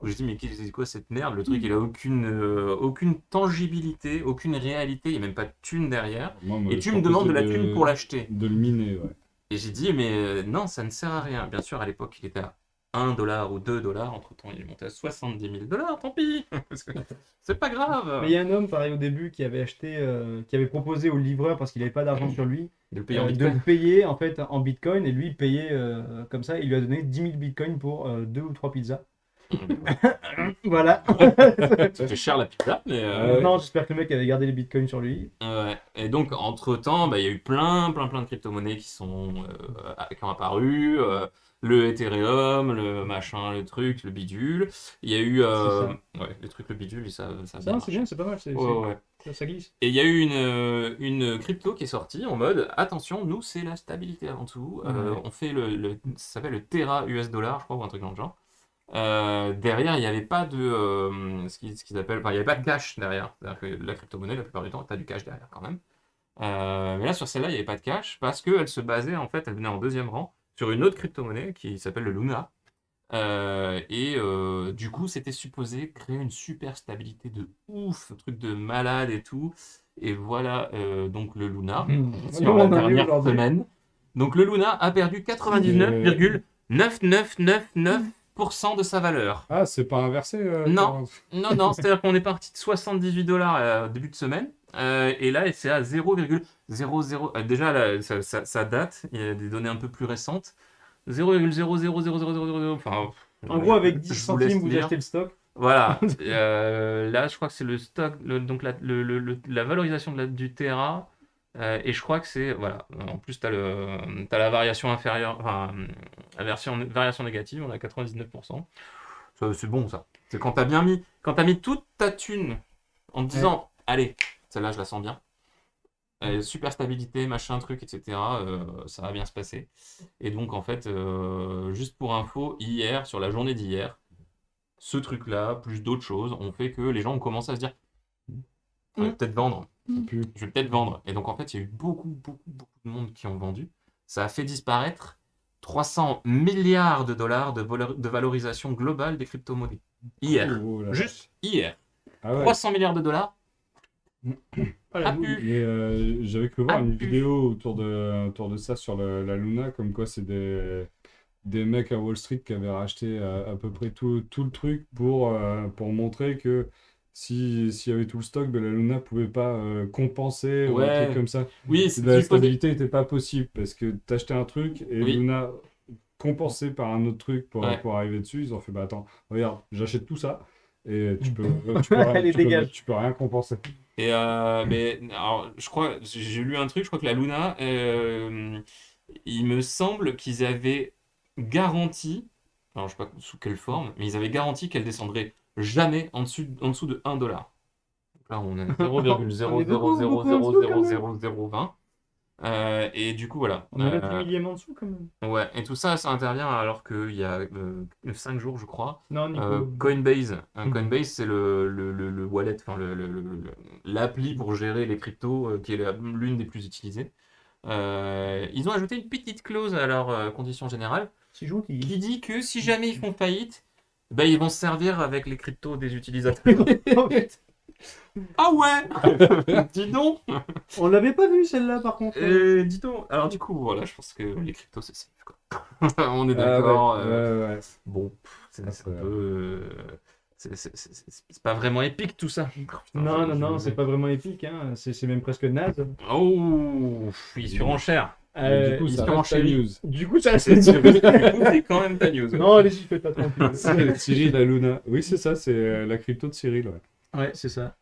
Speaker 1: Où j'ai dit, mais c'est quoi cette merde? Le truc, il a aucune tangibilité, aucune réalité, il n'y a même pas de thune derrière.
Speaker 2: Moi,
Speaker 1: Et tu me demandes de la thune pour l'acheter.
Speaker 2: De le miner, ouais.
Speaker 1: Et j'ai dit, mais non, ça ne sert à rien. Bien sûr, à l'époque, il était à 1 dollar ou 2 dollars. Entre-temps, il est monté à 70 000 dollars, tant pis. Parce que c'est pas grave.
Speaker 3: Mais il y a un homme, pareil au début, qui avait proposé au livreur, parce qu'il n'avait pas d'argent sur lui,
Speaker 1: De le payer en
Speaker 3: de
Speaker 1: Bitcoin.
Speaker 3: le payer en fait en Bitcoin. Et lui, il payait comme ça. Il lui a donné 10 000 Bitcoins pour 2 ou 3 pizzas. Voilà.
Speaker 1: Ça fait cher la pizza, mais.
Speaker 2: Ouais.
Speaker 3: Non, j'espère que le mec avait gardé les Bitcoins sur lui.
Speaker 1: Ouais. Et donc, entre-temps, bah, il y a eu plein de crypto-monnaies qui ont apparu. Le Ethereum, le machin, le truc, le bidule. Il y a eu. Ouais, les trucs, le bidule, ça a bien
Speaker 3: Ça, c'est
Speaker 1: marché.
Speaker 3: bien, c'est pas mal.
Speaker 1: Ouais.
Speaker 3: Ça glisse.
Speaker 1: Et il y a eu une crypto qui est sortie en mode attention, nous c'est la stabilité avant tout.
Speaker 3: Ouais.
Speaker 1: On fait ça s'appelle le Terra US dollar, je crois, ou un truc dans le genre. Derrière, il n'y avait pas de ce qu'ils appellent, enfin, il n'y avait pas de cash derrière. C'est-à-dire que la crypto-monnaie, la plupart du temps, tu as du cash derrière quand même. Mais là, sur celle-là, il n'y avait pas de cash parce qu'elle se basait, en fait, elle venait en deuxième rang sur une autre crypto-monnaie qui s'appelle le Luna. Du coup, c'était supposé créer une super stabilité de ouf, un truc de malade et tout. Et voilà donc le Luna sur la dernière semaine. Donc le Luna a perdu 99,9999% de sa valeur.
Speaker 2: Ah, c'est pas inversé
Speaker 1: Non. Non, c'est-à-dire qu'on est parti de 78 dollars début de semaine. Et là, c'est à 0,00. Déjà, là, ça date. Il y a des données un peu plus récentes. 0,00000. Enfin,
Speaker 3: En gros, avec 10
Speaker 1: je vous laisse
Speaker 3: centimes, vous
Speaker 1: lire.
Speaker 3: achetez le stock.
Speaker 1: Voilà. Là, je crois que c'est le stock, donc la valorisation du Terra. Et je crois que c'est. Voilà. En plus, t'as la variation inférieure. Enfin, variation négative, on a 99%. C'est bon, ça. C'est quand t'as mis toute ta thune en te disant, allez, celle-là, je la sens bien. Super stabilité, machin, truc, etc. Ça va bien se passer. Et donc, en fait, juste pour info, sur la journée d'hier, ce truc-là, plus d'autres choses, ont fait que les gens ont commencé à se dire, je vais peut-être vendre. Je vais peut-être vendre. Et donc, en fait, il y a eu beaucoup, beaucoup, beaucoup de monde qui ont vendu. Ça a fait disparaître 300 milliards de dollars de valorisation globale des crypto-monnaies. Hier.
Speaker 2: Oh là là.
Speaker 1: Juste hier.
Speaker 2: Ah ouais.
Speaker 1: 300 milliards de dollars.
Speaker 3: Ah, la
Speaker 1: Ah,
Speaker 3: boule.
Speaker 1: pu.
Speaker 2: Et j'avais cru voir
Speaker 1: Ah,
Speaker 2: une
Speaker 1: pu.
Speaker 2: vidéo autour de ça sur la Luna, comme quoi c'est des mecs à Wall Street qui avaient racheté à peu près tout le truc pour montrer que s'il y avait tout le stock, ben, la Luna pouvait pas compenser ou un truc
Speaker 1: Ouais.
Speaker 2: comme ça.
Speaker 1: Oui,
Speaker 2: La stabilité n'était pas possible parce que t'achetais un truc et
Speaker 1: Oui.
Speaker 2: Luna compensé par un autre truc
Speaker 1: Ouais.
Speaker 2: pour arriver dessus. Ils ont fait, bah attends, regarde, j'achète tout ça et
Speaker 3: Allez, dégage.
Speaker 2: tu peux rien compenser.
Speaker 1: Et mais alors, je crois, j'ai lu un truc, je crois que la Luna, il me semble qu'ils avaient garanti, alors je sais pas sous quelle forme, mais ils avaient garanti qu'elle descendrait jamais en dessous de 1 dollar. Donc là, on est à
Speaker 3: On est beaucoup en dessous, quand même.
Speaker 1: 0,000000020. Et du coup, voilà.
Speaker 3: On est là 10 millième en dessous, quand même.
Speaker 1: Ouais, et tout ça, ça intervient alors qu'il y a 5 jours, je crois.
Speaker 3: Non, Nico.
Speaker 1: Coinbase.
Speaker 3: Mhm.
Speaker 1: Coinbase, c'est le wallet, enfin l'appli pour gérer les cryptos, qui est l'une des plus utilisées. Ils ont ajouté une petite clause à leurs conditions générales
Speaker 3: C'est gentil.
Speaker 1: qui dit que si jamais ils font faillite, bah, ils vont se servir avec les cryptos des utilisateurs. Ah ouais. Dis donc.
Speaker 3: On l'avait pas vu, celle-là, par contre.
Speaker 1: Dis donc. Alors du coup, voilà, je pense que les cryptos, c'est safe, quoi. On est
Speaker 2: Ah
Speaker 1: d'accord.
Speaker 2: ouais.
Speaker 1: Bon, c'est
Speaker 2: Ah,
Speaker 1: un
Speaker 2: ça-
Speaker 1: peu. C'est pas vraiment épique tout ça. Putain,
Speaker 3: Non, c'est pas vraiment épique, hein. C'est même presque naze.
Speaker 1: Oh, il surenchère.
Speaker 2: Mais du coup,
Speaker 1: il
Speaker 2: ça
Speaker 1: se
Speaker 2: reste ta
Speaker 1: renchérit.
Speaker 2: news.
Speaker 3: Du coup, ça
Speaker 1: C'est c'est quand même ta news.
Speaker 3: Non, allez-y, faites pas tranquille.
Speaker 2: C'est Cyril la Luna. Oui, c'est ça, c'est la crypto de Cyril. Ouais.
Speaker 3: Ouais, c'est ça.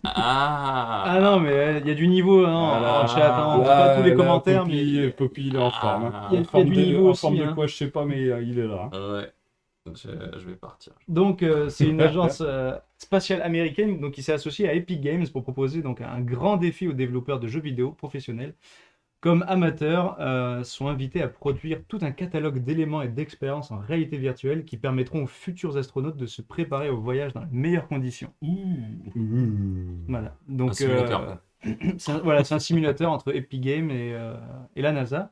Speaker 1: Ah.
Speaker 3: Ah non, mais il y a du niveau, hein,
Speaker 2: Voilà.
Speaker 3: en chat, hein. On dit pas tous les
Speaker 2: Là,
Speaker 3: commentaires,
Speaker 2: Poppy,
Speaker 3: mais
Speaker 2: Poppy, il est en forme. hein.
Speaker 3: Il y a
Speaker 2: En forme
Speaker 3: du
Speaker 2: de-
Speaker 3: niveau
Speaker 2: en forme
Speaker 3: aussi,
Speaker 2: de
Speaker 3: hein.
Speaker 2: quoi, je sais pas, mais il est là.
Speaker 1: Ouais. Je vais partir.
Speaker 3: donc c'est une agence spatiale américaine donc, qui s'est associée à Epic Games pour proposer donc, un grand défi aux développeurs de jeux vidéo professionnels. Comme amateurs, sont invités à produire tout un catalogue d'éléments et d'expériences en réalité virtuelle qui permettront aux futurs astronautes de se préparer au voyage dans les meilleures conditions. Voilà. Donc,
Speaker 1: Un simulateur.
Speaker 3: c'est un simulateur entre Epic Games et la NASA.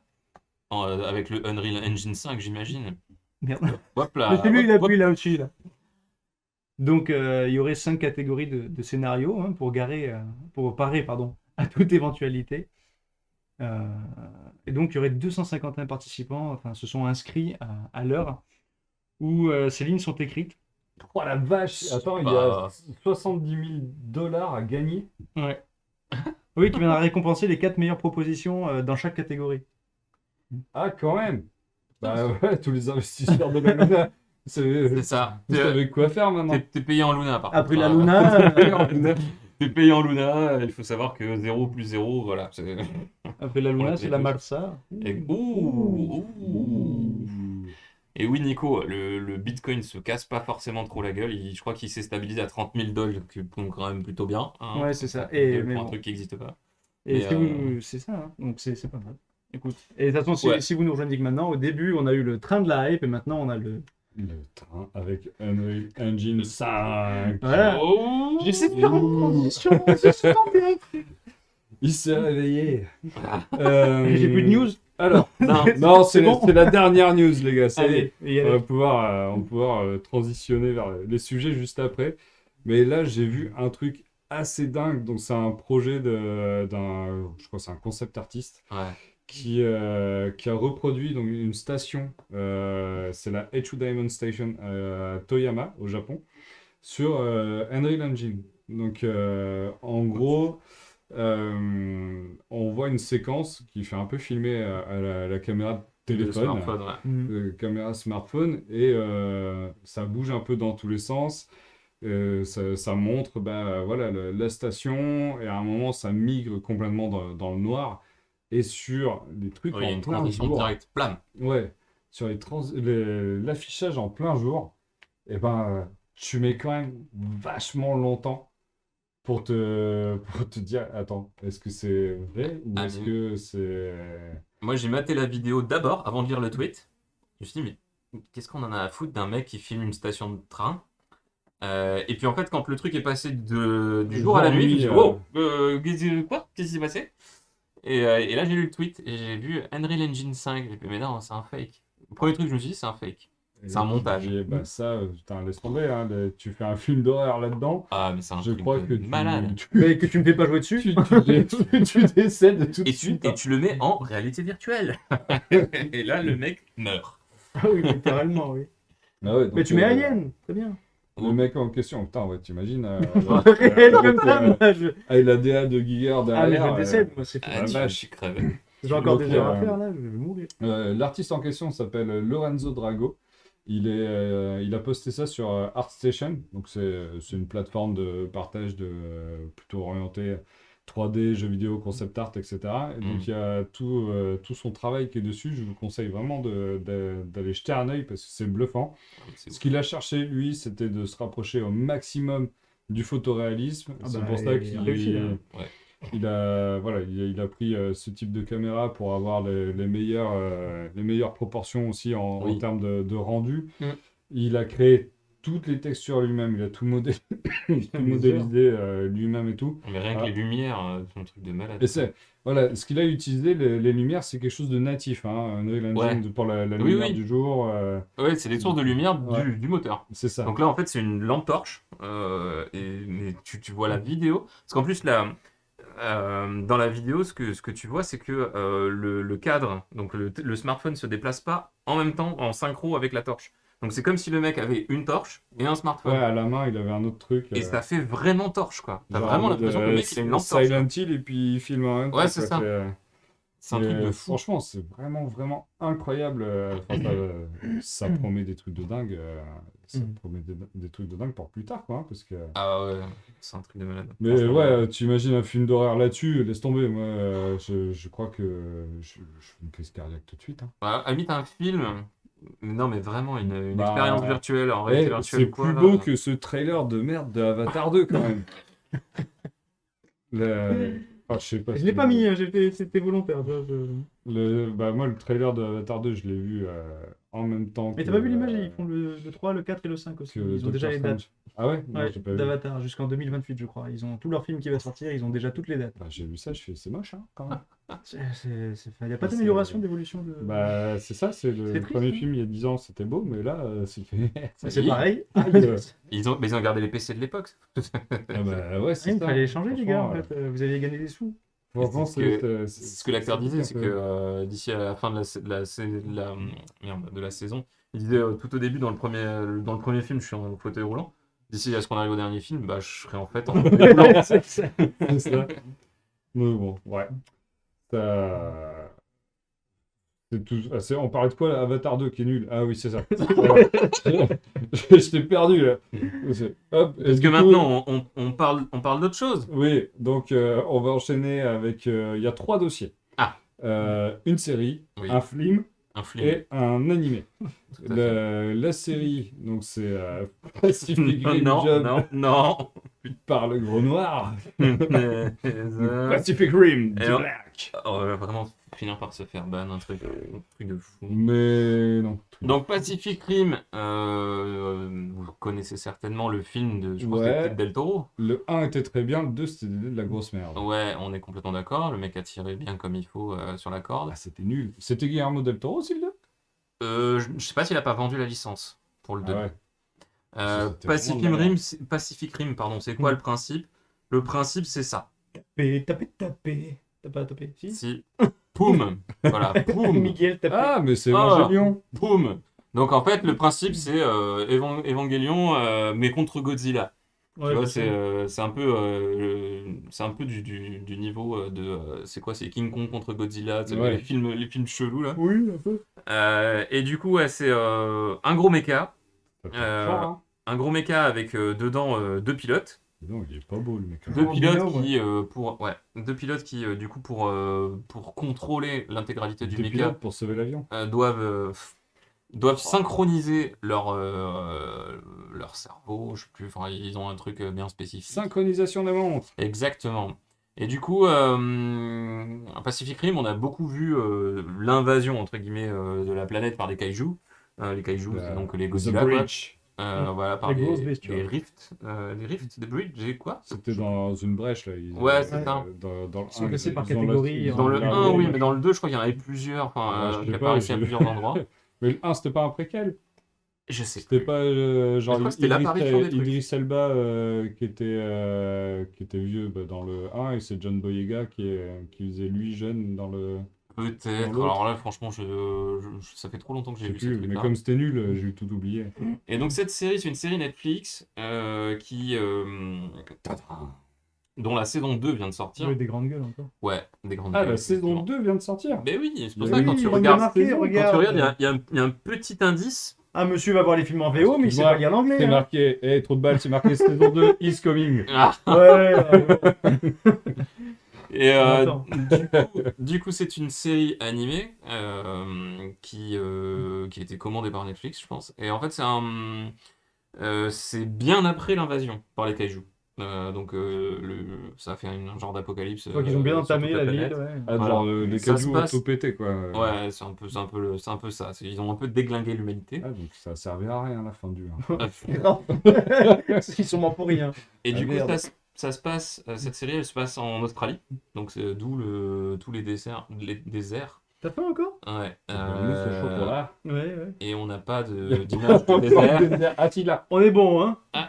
Speaker 1: Avec le Unreal Engine 5, j'imagine.
Speaker 3: Merde.
Speaker 1: Hop là.
Speaker 3: Mais c'est lui, il
Speaker 1: hop,
Speaker 3: appuie là au-dessus. Là. Donc, il y aurait 5 catégories de scénarios hein, pour parer à toute éventualité. Et donc, il y aurait 251 participants, enfin, se sont inscrits à l'heure où ces lignes sont écrites.
Speaker 2: Oh la vache! Attends, il y a 70 000 dollars à gagner.
Speaker 3: Ouais. Oui, qui viendra récompenser les 4 meilleures propositions dans chaque catégorie.
Speaker 2: Ah, quand même! Bah ouais, tous les investisseurs de la Luna.
Speaker 1: C'est ça.
Speaker 2: Vous savez quoi faire maintenant?
Speaker 1: T'es payé en Luna, par
Speaker 3: Après
Speaker 1: contre.
Speaker 3: la
Speaker 1: hein.
Speaker 3: Luna,
Speaker 1: T'es payé en Luna, il faut savoir que 0 plus 0, voilà.
Speaker 3: après la Luna, c'est la Marsa.
Speaker 1: Ouh. Et oui, Nico, le Bitcoin se casse pas forcément trop la gueule. Je crois qu'il s'est stabilisé à 30 000 dollars, donc quand même plutôt bien. Hein,
Speaker 3: Ouais, c'est ça.
Speaker 1: Et
Speaker 3: Mais
Speaker 1: pour un
Speaker 3: bon.
Speaker 1: truc qui n'existe pas.
Speaker 3: Et
Speaker 1: Mais,
Speaker 3: c'est ça, hein. Donc c'est pas mal. Écoute. Et de toute façon,
Speaker 1: Ouais.
Speaker 3: si vous nous rejoignez que maintenant, au début, on a eu le train de la hype et maintenant on a le.
Speaker 2: Le train avec Unreal Engine 5.
Speaker 3: Voilà.
Speaker 1: Oh.
Speaker 3: J'essaie de faire une transition, c'est super bien.
Speaker 2: Il s'est réveillé.
Speaker 3: J'ai plus de news.
Speaker 2: Alors,
Speaker 1: Non.
Speaker 2: non,
Speaker 3: C'est bon.
Speaker 2: c'est la dernière news, les gars. Ça y est.
Speaker 3: Allez, et
Speaker 2: On va pouvoir transitionner vers les sujets juste après. Mais là, j'ai vu un truc assez dingue. Donc, c'est un projet je crois que c'est un concept artiste
Speaker 1: Ouais.
Speaker 2: qui a reproduit donc, une station. C'est la H2 Diamond Station à Toyama, au Japon, sur Unreal Engine. Donc, en gros, on voit une séquence qui fait un peu filmer à la caméra de
Speaker 1: Le
Speaker 2: téléphone.
Speaker 1: smartphone, ouais.
Speaker 2: Caméra smartphone et ça bouge un peu dans tous les sens Ça montre voilà, la station, et à un moment, ça migre complètement dans le noir. Et sur les trucs
Speaker 1: Oui, il y a
Speaker 2: en
Speaker 1: une
Speaker 2: plein
Speaker 1: transition
Speaker 2: jour,
Speaker 1: directe. Plam.
Speaker 2: ouais, sur l'affichage en plein jour, et tu mets quand même vachement longtemps pour te dire, attends, est-ce que c'est vrai ou
Speaker 1: Ah,
Speaker 2: est-ce
Speaker 1: mais
Speaker 2: que c'est...
Speaker 1: moi, j'ai maté la vidéo d'abord, avant de lire le tweet. Je me suis dit, mais qu'est-ce qu'on en a à foutre d'un mec qui filme une station de train? Et puis en fait, quand le truc est passé du jour à la nuit, je me suis dit, wow, quoi? Qu'est-ce qui s'est passé? Et là, j'ai lu le tweet et j'ai vu Unreal Engine 5. J'ai fait, mais non, c'est un fake. Le premier truc que je me suis dit, c'est un fake. C'est un montage.
Speaker 2: Ça, putain, laisse tomber, hein, tu fais un film d'horreur là-dedans,
Speaker 1: Ah, mais c'est un
Speaker 2: je
Speaker 1: truc
Speaker 2: crois
Speaker 1: de
Speaker 2: que
Speaker 1: malade.
Speaker 3: Mais que tu me fais pas jouer dessus.
Speaker 2: tu décèdes tout de
Speaker 1: Et
Speaker 2: suite.
Speaker 1: tu le mets en réalité virtuelle. Et là, le mec meurt.
Speaker 3: Ah oui, littéralement, oui.
Speaker 2: Ah ouais,
Speaker 3: Mais
Speaker 2: donc,
Speaker 3: tu mets Alien, très bien.
Speaker 2: le mec en question, putain, ouais, t'imagines,
Speaker 3: Réel comme ça, moi,
Speaker 2: avec la DA de Giger
Speaker 3: Ah, mais
Speaker 2: derrière.
Speaker 3: je décède, moi, c'est
Speaker 1: Ah,
Speaker 3: fini.
Speaker 2: la
Speaker 1: je
Speaker 2: vache.
Speaker 1: suis crevé.
Speaker 3: J'ai encore
Speaker 2: Donc,
Speaker 3: des heures à faire, là, je vais mourir.
Speaker 2: L'artiste en question s'appelle Lorenzo Drago. Il a posté ça sur ArtStation, donc c'est une plateforme de partage plutôt orientée 3D, jeux vidéo, concept art, etc. Et donc il y a tout son travail qui est dessus. Je vous conseille vraiment d'aller jeter un œil parce que c'est bluffant.
Speaker 1: C'est
Speaker 2: Ce qu'il a cherché, lui, c'était de se rapprocher au maximum du photoréalisme.
Speaker 3: Ah
Speaker 2: C'est
Speaker 3: bah,
Speaker 2: pour ça
Speaker 3: il a réussi, là.
Speaker 2: il a pris ce type de caméra pour avoir les meilleures proportions aussi en
Speaker 1: Oui.
Speaker 2: termes de rendu.
Speaker 1: Mm.
Speaker 2: Il a créé toutes les textures lui-même, il a tout modélisé lui-même et tout.
Speaker 1: Mais rien que
Speaker 2: Ah.
Speaker 1: les lumières, c'est un truc de malade.
Speaker 2: Et voilà, ce qu'il a utilisé, les lumières, c'est quelque chose de natif. Hein, Unreal Engine
Speaker 1: Ouais.
Speaker 2: pour la
Speaker 1: Oui,
Speaker 2: lumière
Speaker 1: oui.
Speaker 2: du jour.
Speaker 1: Ouais, c'est des sources de lumière
Speaker 2: Ouais.
Speaker 1: du moteur.
Speaker 2: C'est ça.
Speaker 1: Donc là, en fait, c'est une lampe torche. Mais tu vois la vidéo. Parce qu'en plus, là, dans la vidéo, ce que tu vois, c'est que le cadre, donc le smartphone se déplace pas en même temps en synchro avec la torche. Donc c'est comme si le mec avait une torche et un smartphone.
Speaker 2: Ouais, à la main, il avait un autre truc.
Speaker 1: Et ça fait vraiment torche, quoi. T'as
Speaker 2: genre
Speaker 1: vraiment
Speaker 2: en mode,
Speaker 1: l'impression que le mec, il a une lampe torche.
Speaker 2: Silent Hill et puis il filme en même temps.
Speaker 1: Ouais, c'est ça. C'est un
Speaker 2: Mais,
Speaker 1: truc de fou.
Speaker 2: franchement, c'est vraiment, vraiment incroyable. Ça promet des trucs de dingue. Ça promet des trucs de dingue pour plus tard, quoi. Parce que...
Speaker 1: Ah ouais, c'est un truc de malade.
Speaker 2: Mais
Speaker 1: Franchement,
Speaker 2: ouais, tu imagines un film d'horreur là-dessus, laisse tomber. Moi, je crois que je fais une crise cardiaque tout de suite. Hein.
Speaker 1: à la limite, un film. Non, mais vraiment, une
Speaker 2: Bah,
Speaker 1: expérience virtuelle en réalité virtuelle.
Speaker 2: c'est
Speaker 1: ou quoi,
Speaker 2: plus
Speaker 1: là.
Speaker 2: beau que ce trailer de merde de Avatar 2, quand même. Je sais pas.
Speaker 3: Je l'ai pas mis, hein, c'était volontaire.
Speaker 2: Moi, le trailer de Avatar 2, je l'ai vu en même temps
Speaker 3: Mais
Speaker 2: que...
Speaker 3: t'as pas vu l'image, ils font le 3, le 4 et le 5 aussi.
Speaker 2: que
Speaker 3: Ils ont déjà les
Speaker 2: Doctor
Speaker 3: dates.
Speaker 2: Strange. Ah ouais? Non,
Speaker 3: Ouais,
Speaker 2: j'ai pas vu.
Speaker 3: d'Avatar jusqu'en 2028, je crois. Ils ont tout leur film qui va sortir, ils ont déjà toutes les dates.
Speaker 2: Bah, j'ai vu ça, je fais, c'est moche, hein, quand même.
Speaker 3: Il n'y a pas d'amélioration, d'évolution de.
Speaker 2: Bah, c'est ça, c'est le
Speaker 3: C'est triste,
Speaker 2: premier
Speaker 3: hein.
Speaker 2: film il y a 10 ans, c'était beau, mais là, c'est
Speaker 3: C'est pareil.
Speaker 2: Aïe.
Speaker 1: Mais ils ont gardé les PC de l'époque.
Speaker 2: Ah bah ouais, c'est
Speaker 3: Il
Speaker 2: ça.
Speaker 3: fallait changer, les gars, en
Speaker 2: Franchement,
Speaker 3: fait. Vous aviez gagné des sous.
Speaker 2: franchement,
Speaker 1: C'est ce que l'acteur disait, c'est
Speaker 2: un
Speaker 1: que
Speaker 2: peu-
Speaker 1: d'ici à la fin de la saison, il disait tout au début dans le premier film, je suis en fauteuil roulant. D'ici à ce qu'on arrive au dernier film, bah, je serai en fait en
Speaker 3: C'est ça.
Speaker 2: c'est ça. Mais bon, ouais. Ça... C'est tout... on parlait de quoi là? Avatar 2 qui est nul. Ah oui, c'est ça. Je t'ai perdu là. Hop, et
Speaker 1: Parce
Speaker 2: du
Speaker 1: que
Speaker 2: coup-
Speaker 1: maintenant, on parle d'autre chose.
Speaker 2: Oui, donc on va enchaîner avec... Il y a 3 dossiers.
Speaker 1: Ah.
Speaker 2: Une série,
Speaker 1: Oui.
Speaker 2: un film
Speaker 1: Un film.
Speaker 2: et un animé.
Speaker 1: Tout à fait.
Speaker 2: La série, donc c'est Pacific Rim
Speaker 1: Non,
Speaker 2: Job
Speaker 1: non.
Speaker 2: par le Gros Noir.
Speaker 1: Euh,
Speaker 2: Pacific Rim
Speaker 1: Et
Speaker 2: de
Speaker 1: on-
Speaker 2: Black.
Speaker 1: on va vraiment finir par se faire ban, un truc de fou.
Speaker 2: Mais non.
Speaker 1: Donc Pacific Rim, vous connaissez certainement le film de, je crois que
Speaker 2: Ouais.
Speaker 1: c'était peut-être Del Toro.
Speaker 2: Le 1 était très bien, le 2 c'était de la grosse merde.
Speaker 1: Ouais, on est complètement d'accord. Le mec a tiré bien comme il faut sur la corde.
Speaker 2: Ah, c'était nul. C'était Guillermo del Toro aussi le 2?
Speaker 1: Je sais pas s'il a pas vendu la licence pour le 2.
Speaker 2: Ah ouais. C'était
Speaker 1: Pacific
Speaker 2: vraiment de la
Speaker 1: Rim, Pacific Rim, pardon, c'est quoi le principe? Le principe, c'est ça.
Speaker 3: Taper. T'as pas tapé? Si.
Speaker 1: Si, poum, voilà, poum,
Speaker 3: Miguel, tapé.
Speaker 2: Ah, mais c'est
Speaker 1: Ah.
Speaker 2: Evangelion.
Speaker 1: poum. Donc en fait, le principe, c'est Evangelion, mais contre Godzilla.
Speaker 3: Ouais,
Speaker 1: Tu vois,
Speaker 3: je sais.
Speaker 1: c'est un peu, du niveau c'est quoi? C'est King Kong contre Godzilla, tu sais,
Speaker 2: Ouais.
Speaker 1: les films chelous là.
Speaker 3: Oui, un peu.
Speaker 1: Et du coup, ouais, c'est un gros mecha.
Speaker 2: Ça fait
Speaker 1: Euh,
Speaker 2: fort, hein.
Speaker 1: un gros mecha avec dedans deux pilotes.
Speaker 2: Non, il est pas beau le mec.
Speaker 1: Deux
Speaker 3: Oh,
Speaker 1: pilotes
Speaker 3: binôme,
Speaker 1: qui, deux pilotes qui du coup, pour contrôler l'intégralité du
Speaker 2: Deux
Speaker 1: mecha,
Speaker 2: pilotes pour sauver l'avion.
Speaker 1: doivent synchroniser leur cerveau, je sais plus, enfin, ils ont un truc bien spécifique.
Speaker 2: Synchronisation des montres.
Speaker 1: Exactement. Et du coup, à Pacific Rim, on a beaucoup vu l'invasion, entre guillemets, de la planète par des kaijus. Les kaijus, c'est donc les
Speaker 2: The
Speaker 1: Godzilla, quoi.
Speaker 2: Bridge.
Speaker 1: Voilà, par
Speaker 3: Les grosses bestioles.
Speaker 1: des rifts, des bridges, j'ai quoi?
Speaker 2: C'était dans une brèche là.
Speaker 1: Ouais, c'est ça.
Speaker 2: Dans le
Speaker 3: Ils sont
Speaker 2: 1,
Speaker 3: classés par
Speaker 2: ils ont
Speaker 3: catégorie,
Speaker 2: ils ont
Speaker 1: Dans le
Speaker 2: largué
Speaker 1: 1, oui,
Speaker 2: les
Speaker 1: mais dans le 2, je crois qu'il y en avait plusieurs,
Speaker 2: Ah, je
Speaker 1: qui
Speaker 2: sais pas,
Speaker 1: apparaissaient à
Speaker 2: je-
Speaker 1: plusieurs endroits.
Speaker 2: Mais le 1, c'était pas un préquel.
Speaker 1: Je sais
Speaker 2: C'était
Speaker 1: plus.
Speaker 2: pas genre
Speaker 1: Je crois que c'était l'apparition des trucs.
Speaker 2: Idris Elba qui était vieux dans le 1 et c'est John Boyega qui faisait lui jeune dans le.
Speaker 1: Peut-être.
Speaker 2: Dans l'autre.
Speaker 1: Alors là, franchement, ça fait trop longtemps que
Speaker 2: Je
Speaker 1: j'ai
Speaker 2: sais
Speaker 1: vu ce
Speaker 2: plus, mais
Speaker 1: truc-là.
Speaker 2: comme c'était nul, j'ai tout oublié.
Speaker 1: Et donc cette série, c'est une série Netflix dont la saison 2 vient de sortir.
Speaker 3: Avec des grandes gueules encore.
Speaker 1: Ouais, des grandes
Speaker 2: Ah,
Speaker 1: gueules,
Speaker 2: la saison
Speaker 1: effectivement.
Speaker 2: 2 vient de sortir.
Speaker 1: Mais oui, c'est pour
Speaker 2: Mais
Speaker 1: ça que quand
Speaker 2: oui,
Speaker 1: tu
Speaker 2: on
Speaker 1: regardes,
Speaker 2: a marqué,
Speaker 1: quand tu
Speaker 3: regarde.
Speaker 1: regardes, il y a un petit indice.
Speaker 3: Ah, monsieur va voir les films en VO, mais il sait
Speaker 2: Excuse-moi,
Speaker 3: pas lire l'anglais.
Speaker 2: C'est
Speaker 3: hein.
Speaker 2: marqué, trop de balles, c'est marqué saison 2 is coming.
Speaker 1: Ah,
Speaker 3: Ouais.
Speaker 1: et
Speaker 3: Attends.
Speaker 1: du coup, c'est une série animée qui a été commandée par Netflix, je pense. Et en fait, c'est bien après l'invasion par les kaijus. Donc, ça a fait un genre d'apocalypse.
Speaker 3: Je crois qu'ils ont bien
Speaker 1: sur toute
Speaker 3: entamé la ville.
Speaker 1: planète.
Speaker 3: Ouais.
Speaker 2: Ah,
Speaker 1: Voilà.
Speaker 2: genre les
Speaker 1: Ça
Speaker 2: cailloux
Speaker 1: se
Speaker 2: ont
Speaker 1: passe-
Speaker 2: tout pété quoi.
Speaker 1: Ouais, c'est un peu ça. Ils ont un peu déglingué l'humanité.
Speaker 2: Ah, donc ça servait à rien à la fin du 1.
Speaker 1: Bref.
Speaker 3: Ils sont morts pour rien.
Speaker 1: Et
Speaker 2: Ah,
Speaker 1: du coup,
Speaker 2: merde.
Speaker 1: ça se passe, cette série, elle se passe en Australie. Donc, c'est d'où tous les déserts.
Speaker 3: T'as faim encore?
Speaker 1: Ouais.
Speaker 2: Nous, c'est chaud pour là.
Speaker 3: Ouais, ouais.
Speaker 1: Et on n'a pas d'image de désert.
Speaker 2: Attila.
Speaker 3: On est bon, hein?
Speaker 1: Ah,